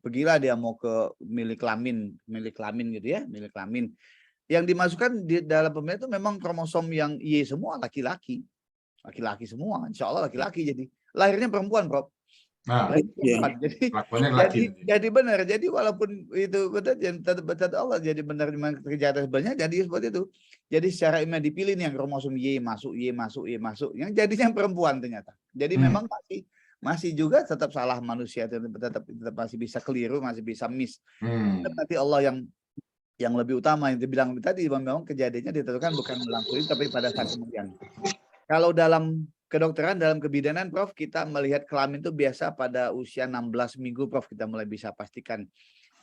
Pergilah dia mau ke milik kelamin gitu ya, milik kelamin. Yang dimasukkan di dalam pemilihan itu memang kromosom yang Y semua laki-laki semua, insya Allah laki-laki. Jadi lahirnya perempuan, Prof. Nah, jadi benar. Jadi walaupun itu betul Allah jadi benar kejahatan sebenarnya jadi seperti itu. Jadi secara ilmiah dipilih nih yang kromosom Y masuk, yang jadinya perempuan ternyata. Jadi memang masih juga tetap salah manusia, tetap masih bisa keliru, masih bisa miss. Tapi Allah yang lebih utama yang dibilang tadi, memang kejadiannya ditentukan bukan langsung tapi pada saat kemudian. Kalau dalam kedokteran, dalam kebidanan, Prof, kita melihat kelamin itu biasa pada usia 16 minggu, Prof, kita mulai bisa pastikan.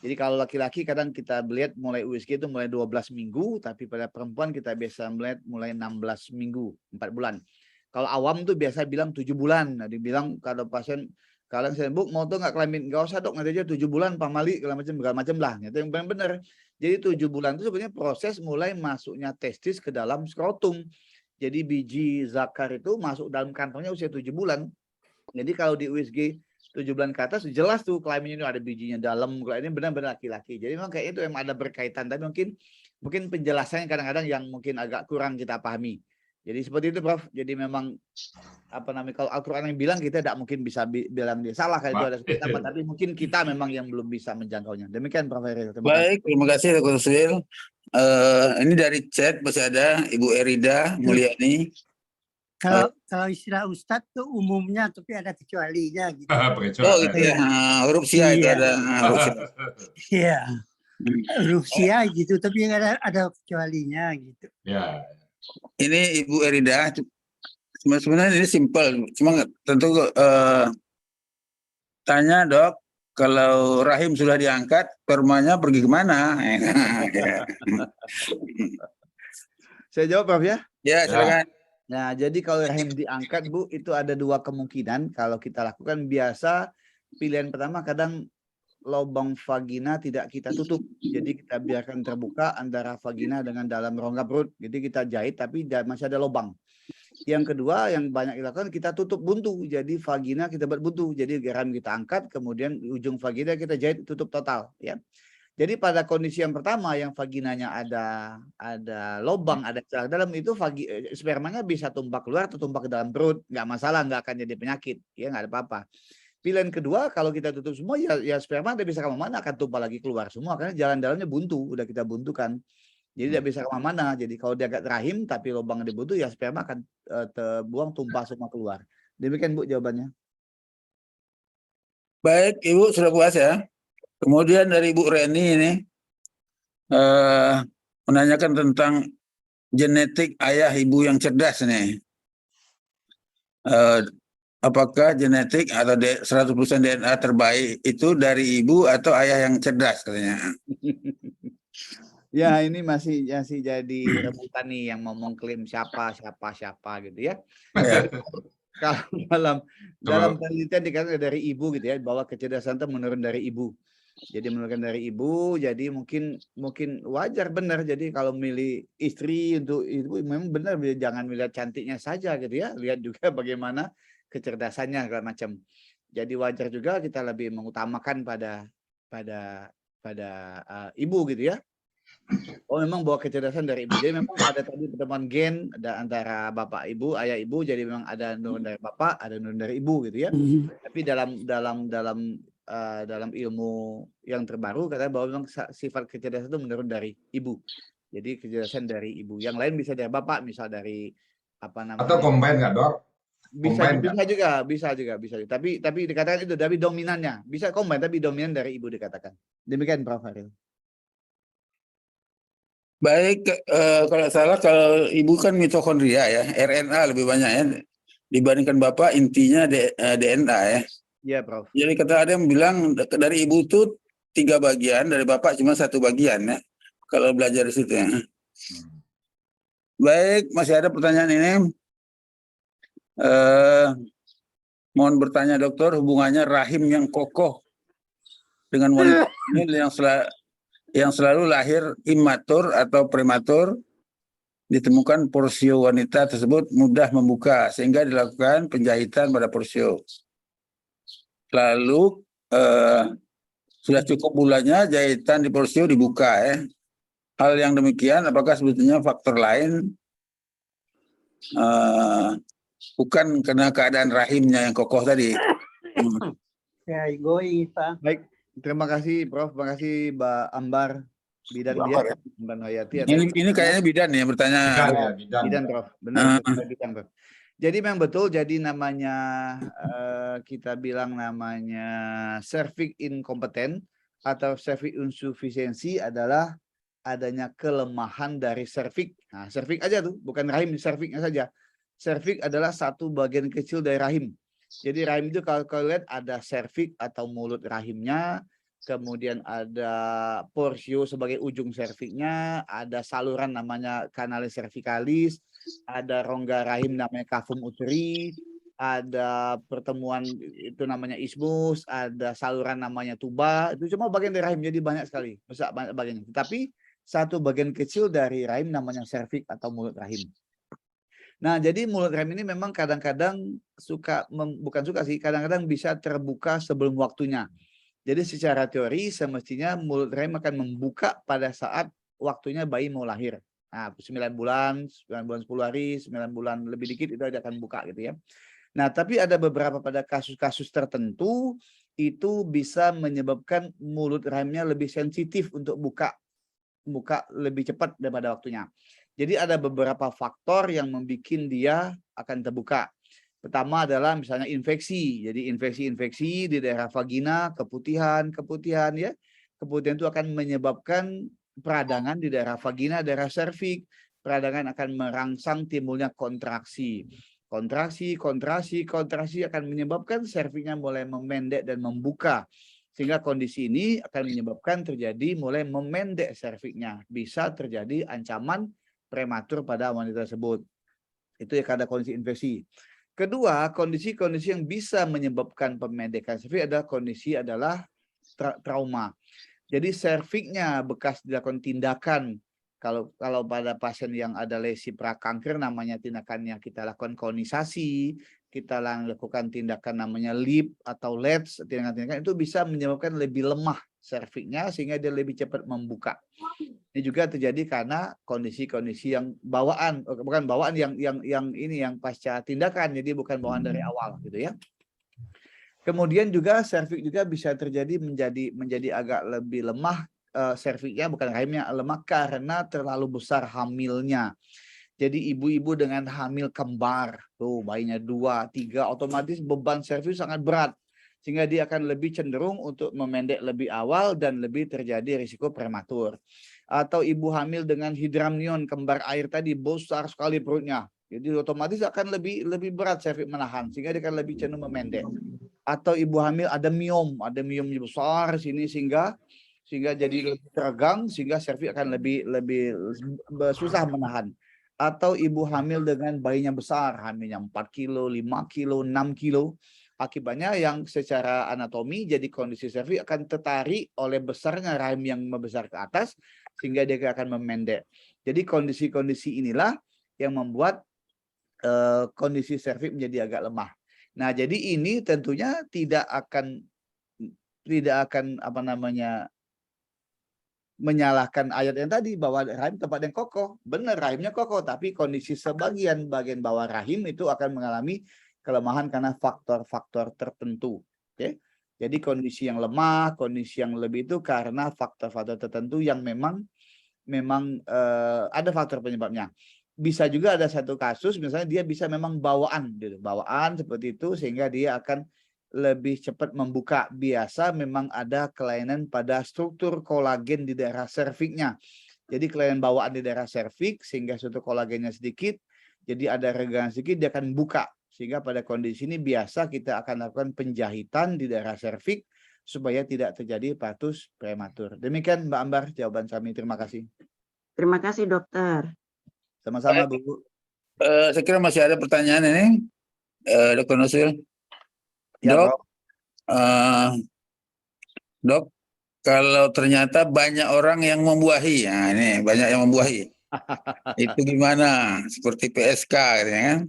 Jadi kalau laki-laki kadang kita melihat mulai USG itu mulai 12 minggu, tapi pada perempuan kita biasa melihat mulai 16 minggu, 4 bulan. Kalau awam tuh biasa bilang 7 bulan. Nah, dibilang kalau pasien, kalau saya Bu mau tuh nggak kelamin, nggak usah dok, nanti aja 7 bulan, pamali, segala macam lah. Itu yang paling benar. Jadi 7 bulan itu sebenarnya proses mulai masuknya testis ke dalam skrotum. Jadi biji zakar itu masuk dalam kantongnya usia 7 bulan. Jadi kalau di USG 7 bulan ke atas jelas tuh kelamin ini ada bijinya dalam, kalau ini benar-benar laki-laki. Jadi memang kayak itu emang ada berkaitan, tapi mungkin penjelasannya kadang-kadang yang mungkin agak kurang kita pahami. Jadi seperti itu, Prof. Jadi memang apa namanya, kalau Al-Quran yang bilang, kita tidak mungkin bisa bilang dia salah kalau itu ada sama, tapi mungkin kita memang yang belum bisa menjangkaunya. Demikian, Prof. Heril. Baik, terima kasih Dr. Nusril. Ini dari chat masih ada Ibu Erida Mulyani. Kalau istilah Ustadz tuh umumnya, tapi ada kecualinya gitu. Oh gitu ya, huruf sia itu Iya. ada huruf sia. Iya, huruf sia gitu, tapi ada kecualinya gitu. Ya. Ini Ibu Erida, sebenarnya ini simpel, cuma tentu tanya dok, kalau rahim sudah diangkat, spermanya pergi kemana? Saya jawab, Prof, ya? Ya, silakan. Nah, jadi kalau rahim diangkat, Bu, itu ada dua kemungkinan. Kalau kita lakukan biasa, pilihan pertama kadang lubang vagina tidak kita tutup. Jadi kita biarkan terbuka antara vagina dengan dalam rongga perut. Jadi kita jahit tapi masih ada lubang. Yang kedua yang banyak dilakukan, kita tutup buntu. Jadi vagina kita buat buntu. Jadi rahim kita angkat, kemudian ujung vagina kita jahit tutup total. Ya. Jadi pada kondisi yang pertama yang vaginanya ada lubang, ada celah dalam, itu spermanya bisa tumpah keluar atau tumpah ke dalam perut, nggak masalah, nggak akan jadi penyakit, ya nggak ada apa-apa. Pilihan kedua, kalau kita tutup semua, ya sperma tidak bisa kemana-mana, akan tumpah lagi keluar semua, karena jalan dalamnya buntu, udah kita buntukan. Jadi tidak bisa kemana-mana. Jadi kalau dia agak rahim, tapi lubang di buntu, ya sperma akan terbuang, tumpah semua keluar. Demikian, Bu, jawabannya. Baik, Ibu sudah puas ya. Kemudian dari Ibu Reni ini menanyakan tentang genetik ayah ibu yang cerdas nih. Apakah genetik atau 100% DNA terbaik itu dari ibu atau ayah yang cerdas katanya? Ya, ini masih jadi rebutan nih yang mau mengklaim siapa gitu ya. Kalau dalam penelitian dikatakan dari ibu gitu ya, bahwa kecerdasan itu menurun dari ibu. Jadi menurunkan dari ibu, jadi mungkin wajar, benar. Jadi kalau milih istri untuk ibu memang benar, jangan melihat cantiknya saja gitu ya, lihat juga bagaimana kecerdasannya segala macam. Jadi wajar juga kita lebih mengutamakan pada ibu gitu ya. Oh, memang bawa kecerdasan dari ibu. Jadi memang ada tadi pertemuan gen ada antara bapak ibu, ayah ibu. Jadi memang ada nurun dari bapak, ada nurun dari ibu gitu ya. Tapi dalam ilmu yang terbaru katanya bahwa memang sifat kecerdasan itu menurun dari ibu. Jadi kecerdasan dari ibu. Yang lain bisa dari bapak, misal dari apa namanya? Atau combine nggak, Dok? Bisa juga. Tapi dikatakan itu dari dominannya. Bisa combine tapi dominan dari ibu dikatakan. Demikian, Prof. Heril. Baik, kalau ibu kan mitokondria ya, RNA lebih banyak ya dibandingkan bapak, intinya DNA ya. Iya, Prof. Jadi kata ada yang bilang dari ibu itu 3 bagian, dari bapak cuma 1 bagian ya. Kalau belajar di situ ya. Baik, masih ada pertanyaan ini. Mohon bertanya dokter, hubungannya rahim yang kokoh dengan wanita yang selalu lahir imatur atau prematur, ditemukan porsio wanita tersebut mudah membuka sehingga dilakukan penjahitan pada porsio. Lalu sudah cukup bulannya jahitan di porsio dibuka ya. Hal yang demikian apakah sebetulnya faktor lain bukan karena keadaan rahimnya yang kokoh tadi? Ya, Pak. Baik, terima kasih Prof. Terima kasih Mbak Ambar. Bidan dia, Mbak Noyati. Ini kayaknya bidan ya bertanya. Bidan, Prof. Benar, bidan, Prof. Jadi memang betul, jadi namanya kita bilang namanya cervix incompetent atau cervix insufficiency adalah adanya kelemahan dari cervix. Nah, cervix aja tuh, bukan rahim, cervixnya saja. Cervix adalah satu bagian kecil dari rahim. Jadi rahim itu kalau lihat ada cervix atau mulut rahimnya, kemudian ada porsio sebagai ujung cervixnya, ada saluran namanya kanalis cervicalis, ada rongga rahim namanya cavum uteri, ada pertemuan itu namanya ismus, ada saluran namanya tuba. Itu cuma bagian dari rahim, jadi banyak sekali, besar banyak bagiannya. Tetapi satu bagian kecil dari rahim namanya cervix atau mulut rahim. Nah, jadi mulut rahim ini memang kadang-kadang kadang-kadang bisa terbuka sebelum waktunya. Jadi secara teori semestinya mulut rahim akan membuka pada saat waktunya bayi mau lahir. Nah, 9 bulan, 9 bulan 10 hari, 9 bulan lebih dikit itu dia akan buka gitu ya. Nah, tapi ada beberapa pada kasus-kasus tertentu itu bisa menyebabkan mulut rahimnya lebih sensitif untuk buka lebih cepat daripada waktunya. Jadi ada beberapa faktor yang membuat dia akan terbuka. Pertama adalah misalnya infeksi. Jadi infeksi-infeksi di daerah vagina, keputihan ya. Keputihan itu akan menyebabkan peradangan di daerah vagina, daerah serviks. Peradangan akan merangsang timbulnya kontraksi. Kontraksi akan menyebabkan serviksnya mulai memendek dan membuka. Sehingga kondisi ini akan menyebabkan terjadi mulai memendek serviksnya. Bisa terjadi ancaman prematur pada wanita tersebut. Itu ya karena kondisi infeksi. Kedua, kondisi-kondisi yang bisa menyebabkan pemendekan serviks adalah trauma. Jadi serviksnya bekas dilakukan tindakan. Kalau pada pasien yang ada lesi prakanker, namanya tindakannya kita lakukan konisasi, kita lakukan tindakan namanya lip atau LEDS, tindakan-tindakan itu bisa menyebabkan lebih lemah serviksnya sehingga dia lebih cepat membuka. Ini juga terjadi karena kondisi-kondisi yang bawaan, bukan bawaan yang pasca tindakan, jadi bukan bawaan dari awal gitu ya. Kemudian juga serviks juga bisa terjadi menjadi agak lebih lemah. Serviksnya bukan rahimnya lemah karena terlalu besar hamilnya. Jadi ibu-ibu dengan hamil kembar, tuh bayinya 2, 3, otomatis beban serviks sangat berat. Sehingga dia akan lebih cenderung untuk memendek lebih awal dan lebih terjadi risiko prematur. Atau ibu hamil dengan hidramnion, kembar air tadi, besar sekali perutnya. Jadi otomatis akan lebih berat serviks menahan, sehingga dia akan lebih cenderung memendek. Atau ibu hamil ada miomnya besar sini sehingga jadi lebih teregang, sehingga serviks akan lebih susah menahan. Atau ibu hamil dengan bayinya besar, hamilnya 4 kilo, 5 kilo, 6 kilo. Akibatnya yang secara anatomi jadi kondisi serviks akan tertarik oleh besarnya rahim yang membesar ke atas, sehingga dia akan memendek. Jadi kondisi-kondisi inilah yang membuat kondisi serviks menjadi agak lemah. Nah, jadi ini tentunya tidak akan menyalahkan ayat yang tadi bahwa rahim tempat yang kokoh. Benar, rahimnya kokoh, tapi kondisi bagian bawah rahim itu akan mengalami kelemahan karena faktor-faktor tertentu. Oke. Jadi kondisi yang lemah, kondisi yang lebih itu karena faktor-faktor tertentu yang memang ada faktor penyebabnya. Bisa juga ada satu kasus misalnya dia bisa memang bawaan seperti itu sehingga dia akan lebih cepat membuka. Biasa memang ada kelainan pada struktur kolagen di daerah serviksnya. Jadi kelainan bawaan di daerah serviks sehingga struktur kolagennya sedikit, jadi ada regangan sedikit, dia akan buka. Sehingga pada kondisi ini biasa kita akan lakukan penjahitan di daerah serviks supaya tidak terjadi partus prematur. Demikian Mbak Ambar jawaban kami. Terima kasih. Terima kasih dokter. Sama-sama Bu. Saya kira masih ada pertanyaan ini, Dr. Nusul. Ya, Dok, Dok, kalau ternyata banyak orang yang membuahi, nah ini banyak yang membuahi, itu gimana? Seperti PSK, gitu, kan?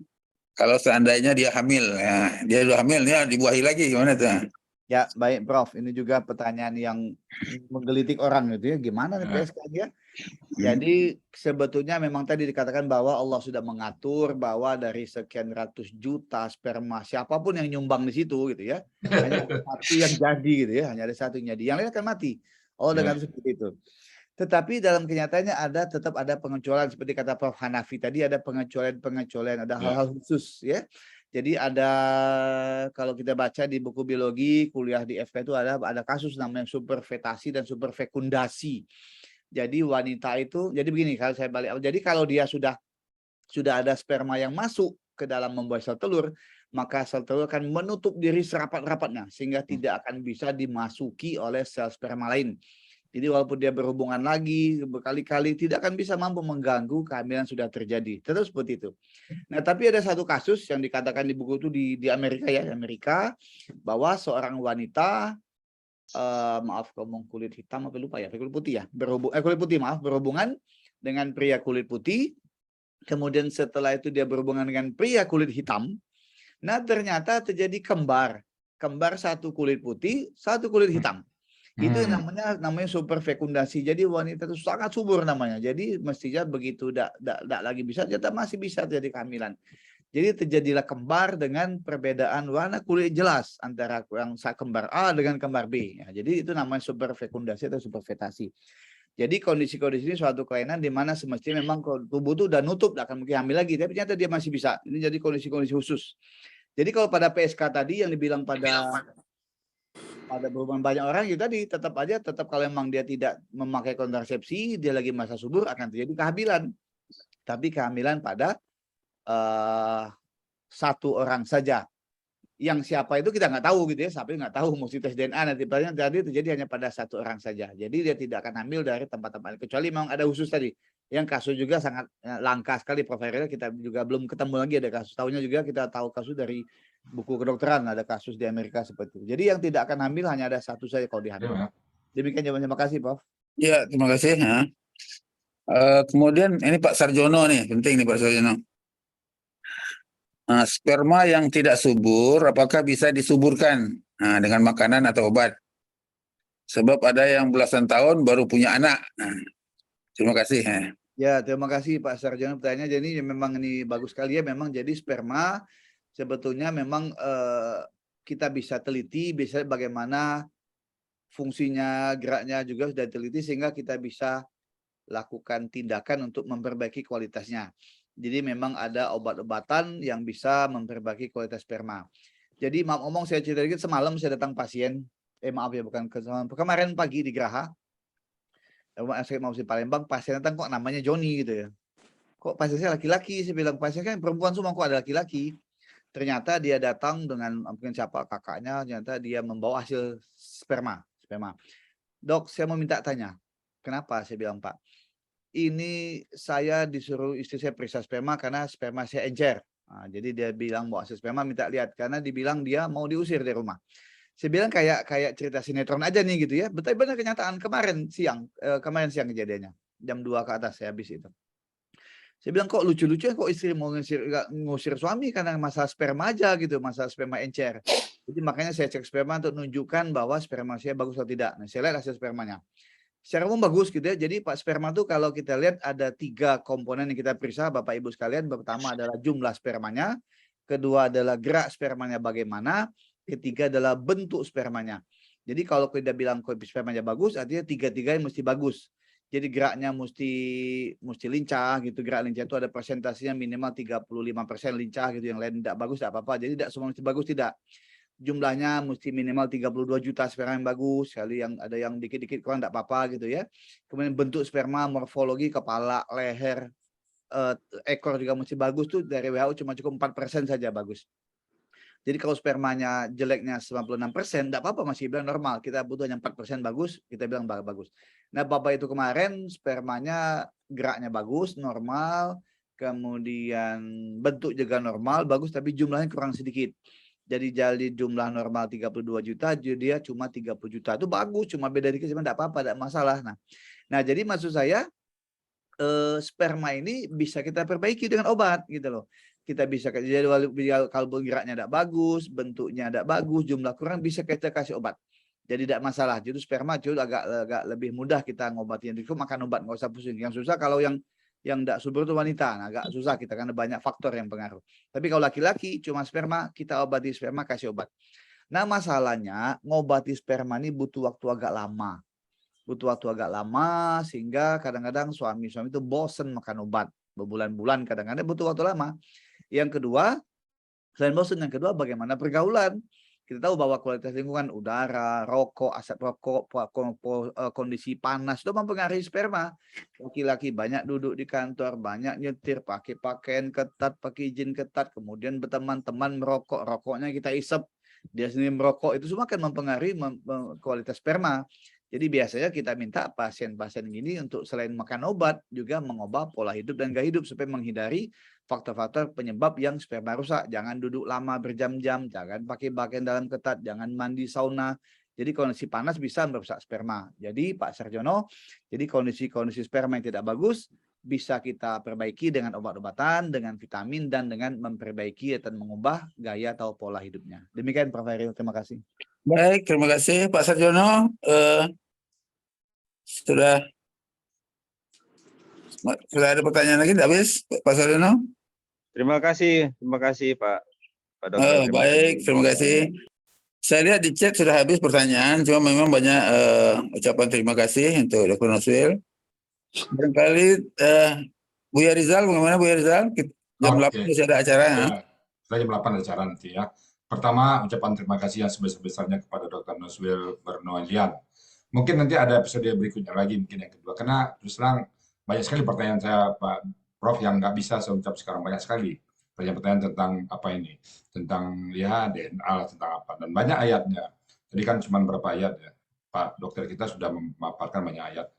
Kalau seandainya dia hamil, ya, dia sudah hamil, ya dibuahi lagi, gimana tuh? Ya, baik Prof. Ini juga pertanyaan yang menggelitik orang gitu ya. Gimana nih PSK dia? Jadi sebetulnya memang tadi dikatakan bahwa Allah sudah mengatur bahwa dari sekian ratus juta sperma siapapun yang nyumbang di situ gitu ya, hanya ada satu yang jadi gitu ya, hanya ada satu yang jadi, yang lain akan mati. Allah dengan seperti itu. Tetapi dalam kenyataannya tetap ada pengecualian seperti kata Prof Hanafi tadi, ada pengecualian, ada hal-hal khusus ya. Jadi ada, kalau kita baca di buku biologi kuliah di FK itu ada kasus namanya superfetasi dan superfekundasi. Jadi wanita itu, jadi begini kalau saya balik, jadi kalau dia sudah ada sperma yang masuk ke dalam membuat sel telur, maka sel telur akan menutup diri serapat-rapatnya sehingga tidak akan bisa dimasuki oleh sel sperma lain. Jadi walaupun dia berhubungan lagi berkali-kali tidak akan bisa mampu mengganggu kehamilan sudah terjadi. Terus seperti itu. Nah, tapi ada satu kasus yang dikatakan di buku itu di Amerika ya, Amerika, bahwa seorang wanita maaf ngomong kulit hitam apa lupa ya, kulit putih ya, berhubungan dengan pria kulit putih. Kemudian setelah itu dia berhubungan dengan pria kulit hitam. Nah, ternyata terjadi kembar satu kulit putih, satu kulit hitam. Itu yang namanya superfekundasi. Jadi wanita itu sangat subur namanya. Jadi mestinya begitu tidak lagi bisa, ternyata masih bisa terjadi kehamilan. Jadi terjadilah kembar dengan perbedaan warna kulit jelas antara yang kembar A dengan kembar B. Ya, jadi itu namanya superfekundasi atau superfetasi. Jadi kondisi-kondisi ini suatu kelainan di mana semestinya memang tubuh itu udah nutup, tidak akan mungkin hamil lagi, tapi ternyata dia masih bisa. Ini jadi kondisi-kondisi khusus. Jadi kalau pada PSK tadi yang dibilang pada berhubungan banyak orang itu tadi tetap kalau memang dia tidak memakai kontrasepsi, dia lagi masa subur akan terjadi kehamilan. Tapi kehamilan pada satu orang saja. Yang siapa itu kita nggak tahu gitu ya, sampai nggak tahu, mesti tes DNA nanti. Jadi terjadi hanya pada satu orang saja. Jadi dia tidak akan hamil dari tempat-tempat kecuali memang ada khusus tadi. Yang kasus juga sangat langka sekali, Prof. Heril, kita juga belum ketemu lagi ada kasus. Tahunya juga kita tahu kasus dari buku kedokteran, ada kasus di Amerika seperti itu. Jadi yang tidak akan hamil hanya ada satu saja kalau dihamil. Demikian jawabannya, terima kasih, Prof. Ya, terima kasih. Kemudian ini Pak Sarjono nih, penting nih Pak Sarjono. Sperma yang tidak subur, apakah bisa disuburkan dengan makanan atau obat? Sebab ada yang belasan tahun baru punya anak. Terima kasih. Ya, terima kasih Pak Sarjono pertanyaannya. Jadi memang ini bagus sekali ya. Memang jadi sperma sebetulnya memang kita bisa teliti, bisa bagaimana fungsinya, geraknya juga sudah diteliti sehingga kita bisa lakukan tindakan untuk memperbaiki kualitasnya. Jadi memang ada obat-obatan yang bisa memperbaiki kualitas sperma. Jadi maaf ngomong, saya cerita dikit, semalam saya datang pasien, maaf ya bukan kemarin pagi di Geraha, saya mau di Palembang, pasien datang kok namanya Joni gitu ya. Kok pasien saya laki-laki, saya bilang pasien kan perempuan semua kok ada laki-laki. Ternyata dia datang dengan mungkin siapa kakaknya, ternyata dia membawa hasil sperma. Dok, saya mau minta tanya, kenapa? Saya bilang, Pak, ini saya disuruh istri saya periksa sperma karena sperma saya encer. Jadi dia bilang mau hasil sperma, minta lihat karena dibilang dia mau diusir dari rumah. Saya bilang kayak cerita sinetron aja nih gitu ya. Betul benar kenyataan kemarin siang kejadiannya. Jam 2 ke atas saya habis itu. Saya bilang kok lucu-lucu kok istri mau ngusir suami karena masalah sperma aja gitu, masalah sperma encer. Jadi makanya saya cek sperma untuk menunjukkan bahwa sperma saya bagus atau tidak. Nah, saya lihat hasil spermanya. Secara umum bagus gitu ya. Jadi Pak sperma itu kalau kita lihat ada 3 komponen yang kita periksa Bapak Ibu sekalian. Pertama adalah jumlah spermanya, kedua adalah gerak spermanya bagaimana, ketiga adalah bentuk spermanya. Jadi kalau kita bilang spermanya bagus, artinya tiga-tiganya mesti bagus. Jadi geraknya mesti lincah gitu. Gerak lincah itu ada persentasinya minimal 35% lincah gitu. Yang lain tidak bagus tidak apa-apa. Jadi tidak semua mesti bagus, tidak. Jumlahnya mesti minimal 32 juta sperma yang bagus, sekali yang ada yang dikit-dikit kurang tidak apa-apa gitu ya. Kemudian bentuk sperma, morfologi, kepala, leher, ekor juga mesti bagus tuh, dari WHO cuma cukup 4% saja bagus. Jadi kalau spermanya jeleknya 96%, tidak apa-apa, masih bilang normal. Kita butuh hanya 4% bagus, kita bilang bagus. Nah Bapak itu kemarin spermanya geraknya bagus, normal, kemudian bentuk juga normal, bagus, tapi jumlahnya kurang sedikit. Jadi jumlah normal 32 juta, dia cuma 30 juta. Itu bagus, cuma beda dikit, cuma tidak apa-apa, tidak masalah. Nah, jadi maksud saya, sperma ini bisa kita perbaiki dengan obat gitu loh. Kita bisa, jadi kalau geraknya tidak bagus, bentuknya tidak bagus, jumlah kurang, bisa kita kasih obat. Jadi tidak masalah. Jadi sperma itu agak lebih mudah kita ngobatin. Itu makan obat, nggak usah pusing. Yang susah kalau yang tidak subur itu wanita, agak susah kita karena banyak faktor yang pengaruh. Tapi kalau laki-laki cuma sperma, kita obati sperma, kasih obat. Nah masalahnya ngobati sperma ini butuh waktu agak lama. Sehingga kadang-kadang suami-suami itu bosen makan obat. Berbulan-bulan kadang-kadang butuh waktu lama. Yang kedua, selain bosen, yang kedua bagaimana pergaulan. Kita tahu bahwa kualitas lingkungan, udara, rokok, asap rokok, kondisi panas itu mempengaruhi sperma. Laki-laki banyak duduk di kantor, banyak nyetir, pakai pakaian ketat, pakai izin ketat, kemudian berteman-teman merokok, rokoknya kita isep, dia sendiri merokok, itu semua akan mempengaruhi kualitas sperma. Jadi biasanya kita minta pasien-pasien ini untuk selain makan obat, juga mengubah pola hidup dan gaya hidup supaya menghindari faktor-faktor penyebab yang sperma rusak. Jangan duduk lama berjam-jam, jangan pakai pakaian dalam ketat, jangan mandi sauna. Jadi kondisi panas bisa merusak sperma. Jadi Pak Sarjono, jadi kondisi sperma yang tidak bagus bisa kita perbaiki dengan obat-obatan, dengan vitamin, dan dengan memperbaiki dan mengubah gaya atau pola hidupnya. Demikian Prof. Heril, terima kasih. Baik, terima kasih Pak Sarjono. Sudah ada pertanyaan lagi, tidak habis Pak Sarjono? Terima kasih Pak Dokter. Baik, terima kasih. Saya lihat di chat sudah habis pertanyaan, cuma memang banyak ucapan terima kasih untuk Dr. Nuswil. Barangkali Buya Rizal, bagaimana Buya Rizal? Jam 8 masih ada acara. Ya, jam 8 ada acara nanti ya. Pertama, ucapan terima kasih yang sebesar-besarnya kepada Dr. Nuswil Bernoelian. Mungkin nanti ada episode berikutnya lagi, mungkin yang kedua. Karena terus terang banyak sekali pertanyaan saya, Pak Prof, yang nggak bisa saya ucap sekarang. Banyak sekali pertanyaan-pertanyaan tentang apa ini. Tentang ya DNA, tentang apa. Dan banyak ayatnya. Tadi kan cuma berapa ayat ya. Pak dokter kita sudah memaparkan banyak ayat.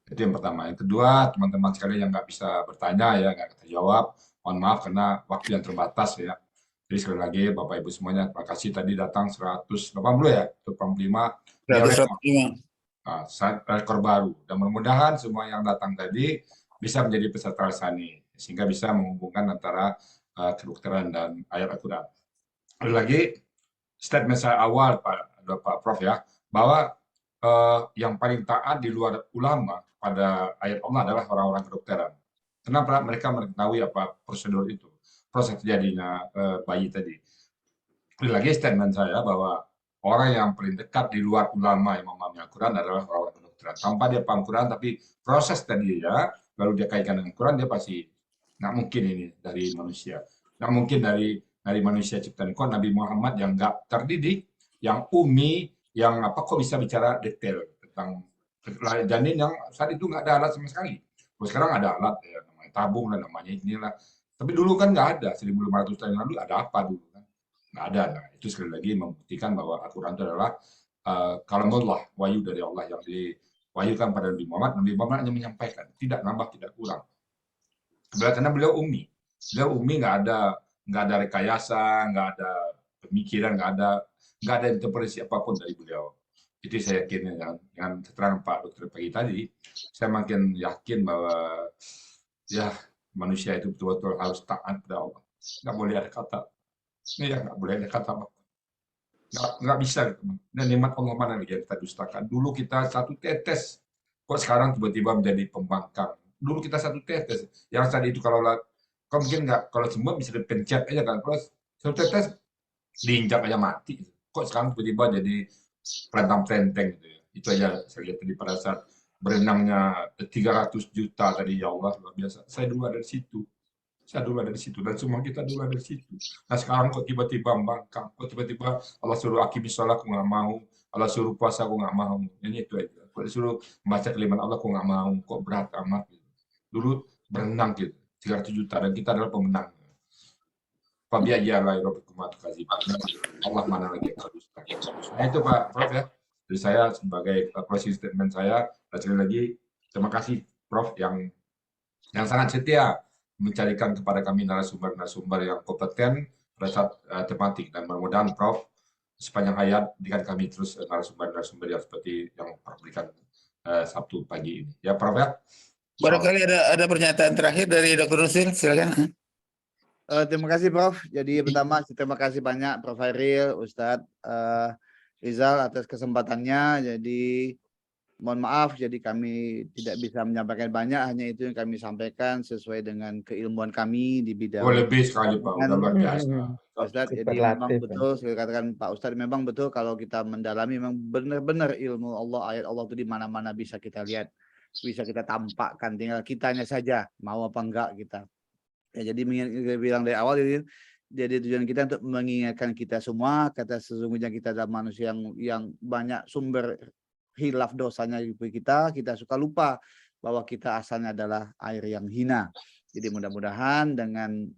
Itu yang pertama. Yang kedua, teman-teman sekalian yang nggak bisa bertanya, ya nggak terjawab, mohon maaf karena waktu yang terbatas ya. Jadi sekali lagi Bapak Ibu semuanya, terima kasih tadi datang 180 ya, 185. 185. Nah, rekor baru. Dan mudah-mudahan semua yang datang tadi bisa menjadi peserta Rasani, sehingga bisa menghubungkan antara kedokteran dan ayat Al-Quran. Sekali lagi, statement saya awal Pak Prof ya, bahwa yang paling taat di luar ulama pada ayat Allah adalah orang-orang kedokteran. Kenapa? Mereka mengetahui apa prosedur itu, proses terjadinya bayi tadi. Sekali lagi statement saya bahwa orang yang paling dekat di luar ulama yang memahami Al-Quran adalah orang-orang kedokteran. Tanpa dia paham Quran, tapi proses tadi ya, lalu dia kaitkan dengan Quran, dia pasti nggak mungkin ini dari manusia. Nggak mungkin dari manusia ciptaan Quran, Nabi Muhammad yang nggak terdidik, yang umi, yang apa kok bisa bicara detail tentang janin yang saat itu nggak ada alat sama sekali. Terus sekarang ada alat ya, namanya tabung lah, namanya inilah. Tapi dulu kan nggak ada, 1.500 tahun lalu ada apa dulu kan? Nggak ada. Nah, itu sekali lagi membuktikan bahwa Al-Quran itu adalah kalamullah, wahyu dari Allah yang diwahyukan pada Nabi Muhammad. Nabi Muhammad hanya menyampaikan, tidak nambah, tidak kurang. Karena beliau umi. Beliau umi nggak ada rekayasa, nggak ada pemikiran, nggak ada interpretasi apapun dari beliau. Itu saya yakin dengan keterangan Pak Dokter pagi tadi, saya makin yakin bahwa ya manusia itu betul-betul harus taat pada Allah. Nggak boleh ada kata, nggak boleh ada kata apa. Nggak bisa. Dan nikmat Allah mana lagi yang kita dustakan. Dulu kita satu tetes, kok sekarang tiba-tiba menjadi pembangkang. Dulu kita satu tetes, yang tadi itu kalau mungkin nggak, kalau semua bisa dipencet aja kan, kalau satu tetes diinjak aja mati. Kok sekarang tiba-tiba jadi pelentang-pelenteng gitu ya. Itu aja saya lihat tadi pada saat berenangnya 300 juta tadi, ya Allah luar biasa. Saya dulu ada di situ. Dan semua kita dulu ada di situ. Nah sekarang kok tiba-tiba membangkang, kok tiba-tiba Allah suruh akimi sholat, aku nggak mau. Allah suruh puasa, aku nggak mau. Ini itu aja. Kok disuruh membaca kalimat Allah, aku nggak mau. Kok berat amat. Dulu berenang gitu, 300 juta, dan kita adalah pemenang. Allah mana lagi yang harus. Nah itu Pak Prof ya. Jadi saya sebagai closing statement saya, sekali lagi terima kasih Prof yang sangat setia mencarikan kepada kami narasumber yang kompeten pada saat tematik, dan mudah-mudahan Prof sepanjang hayat berikan kami terus narasumber yang seperti yang Prof berikan Sabtu pagi ini. Ya Prof ya. Barangkali ada pernyataan terakhir dari Dr. Nuswil, silakan. Terima kasih Prof. Jadi pertama terima kasih banyak Prof Hairil, Ustadz Rizal atas kesempatannya. Jadi mohon maaf, jadi kami tidak bisa menyampaikan banyak, hanya itu yang kami sampaikan sesuai dengan keilmuan kami di bidang. Oh lebih sekali Pak, udah luar biasa. Ustadz, jadi memang betul, sekali katakan Pak Ustadz, memang betul kalau kita mendalami memang benar-benar ilmu Allah, ayat Allah itu di mana-mana bisa kita lihat, bisa kita tampakkan, tinggal kitanya saja mau apa enggak kita. Ya, jadi bilang dari awal, jadi tujuan kita untuk mengingatkan kita semua, kata sesungguhnya kita adalah manusia yang banyak sumber hilaf dosanya kita suka lupa bahwa kita asalnya adalah air yang hina. Jadi mudah-mudahan dengan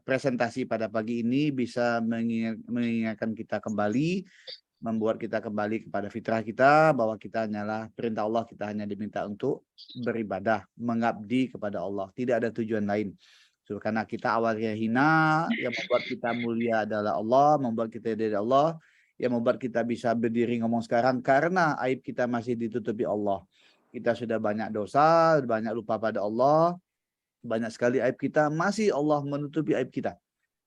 presentasi pada pagi ini bisa mengingatkan kita kembali, membuat kita kembali kepada fitrah kita, bahwa kita hanyalah perintah Allah, kita hanya diminta untuk beribadah, mengabdi kepada Allah, tidak ada tujuan lain. Karena kita awalnya hina, yang membuat kita mulia adalah Allah, membuat kita dari Allah, yang membuat kita bisa berdiri ngomong sekarang karena aib kita masih ditutupi Allah. Kita sudah banyak dosa, banyak lupa pada Allah, banyak sekali aib kita, masih Allah menutupi aib kita.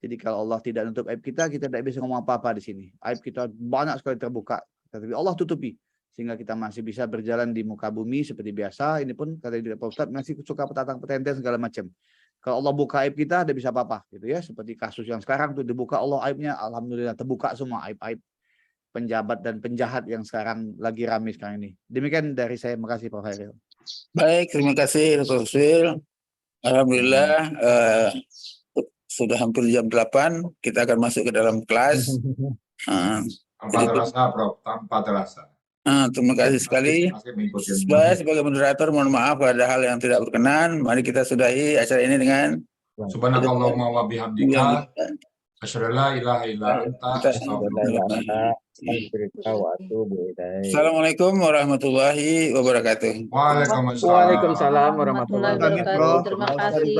Jadi kalau Allah tidak nutup aib kita tidak bisa ngomong apa-apa di sini. Aib kita banyak sekali terbuka, tetapi Allah tutupi sehingga kita masih bisa berjalan di muka bumi seperti biasa. Ini pun kata Pak Ustadz masih suka petantang petenten segala macam. Kalau Allah buka aib kita, tidak bisa apa-apa, gitu ya. Seperti kasus yang sekarang tuh dibuka Allah aibnya, alhamdulillah terbuka semua aib-aib penjabat dan penjahat yang sekarang lagi ramai sekarang ini. Demikian dari saya, makasih Prof. Hairil. Baik, terima kasih Dr. Uswil. Alhamdulillah sudah hampir jam 8, kita akan masuk ke dalam kelas. Tanpa terasa, Prof. Tanpa terasa. Terima kasih sekali. Saya sebagai moderator mohon maaf ada hal yang tidak berkenan. Mari kita sudahi acara ini dengan Subhanakallahumma wa bihamdika asyhadu an la ilaha illa anta astaghfiruka. Assalamualaikum warahmatullahi wabarakatuh. Waalaikumsalam. Waalaikumsalam warahmatullahi Terima kasih.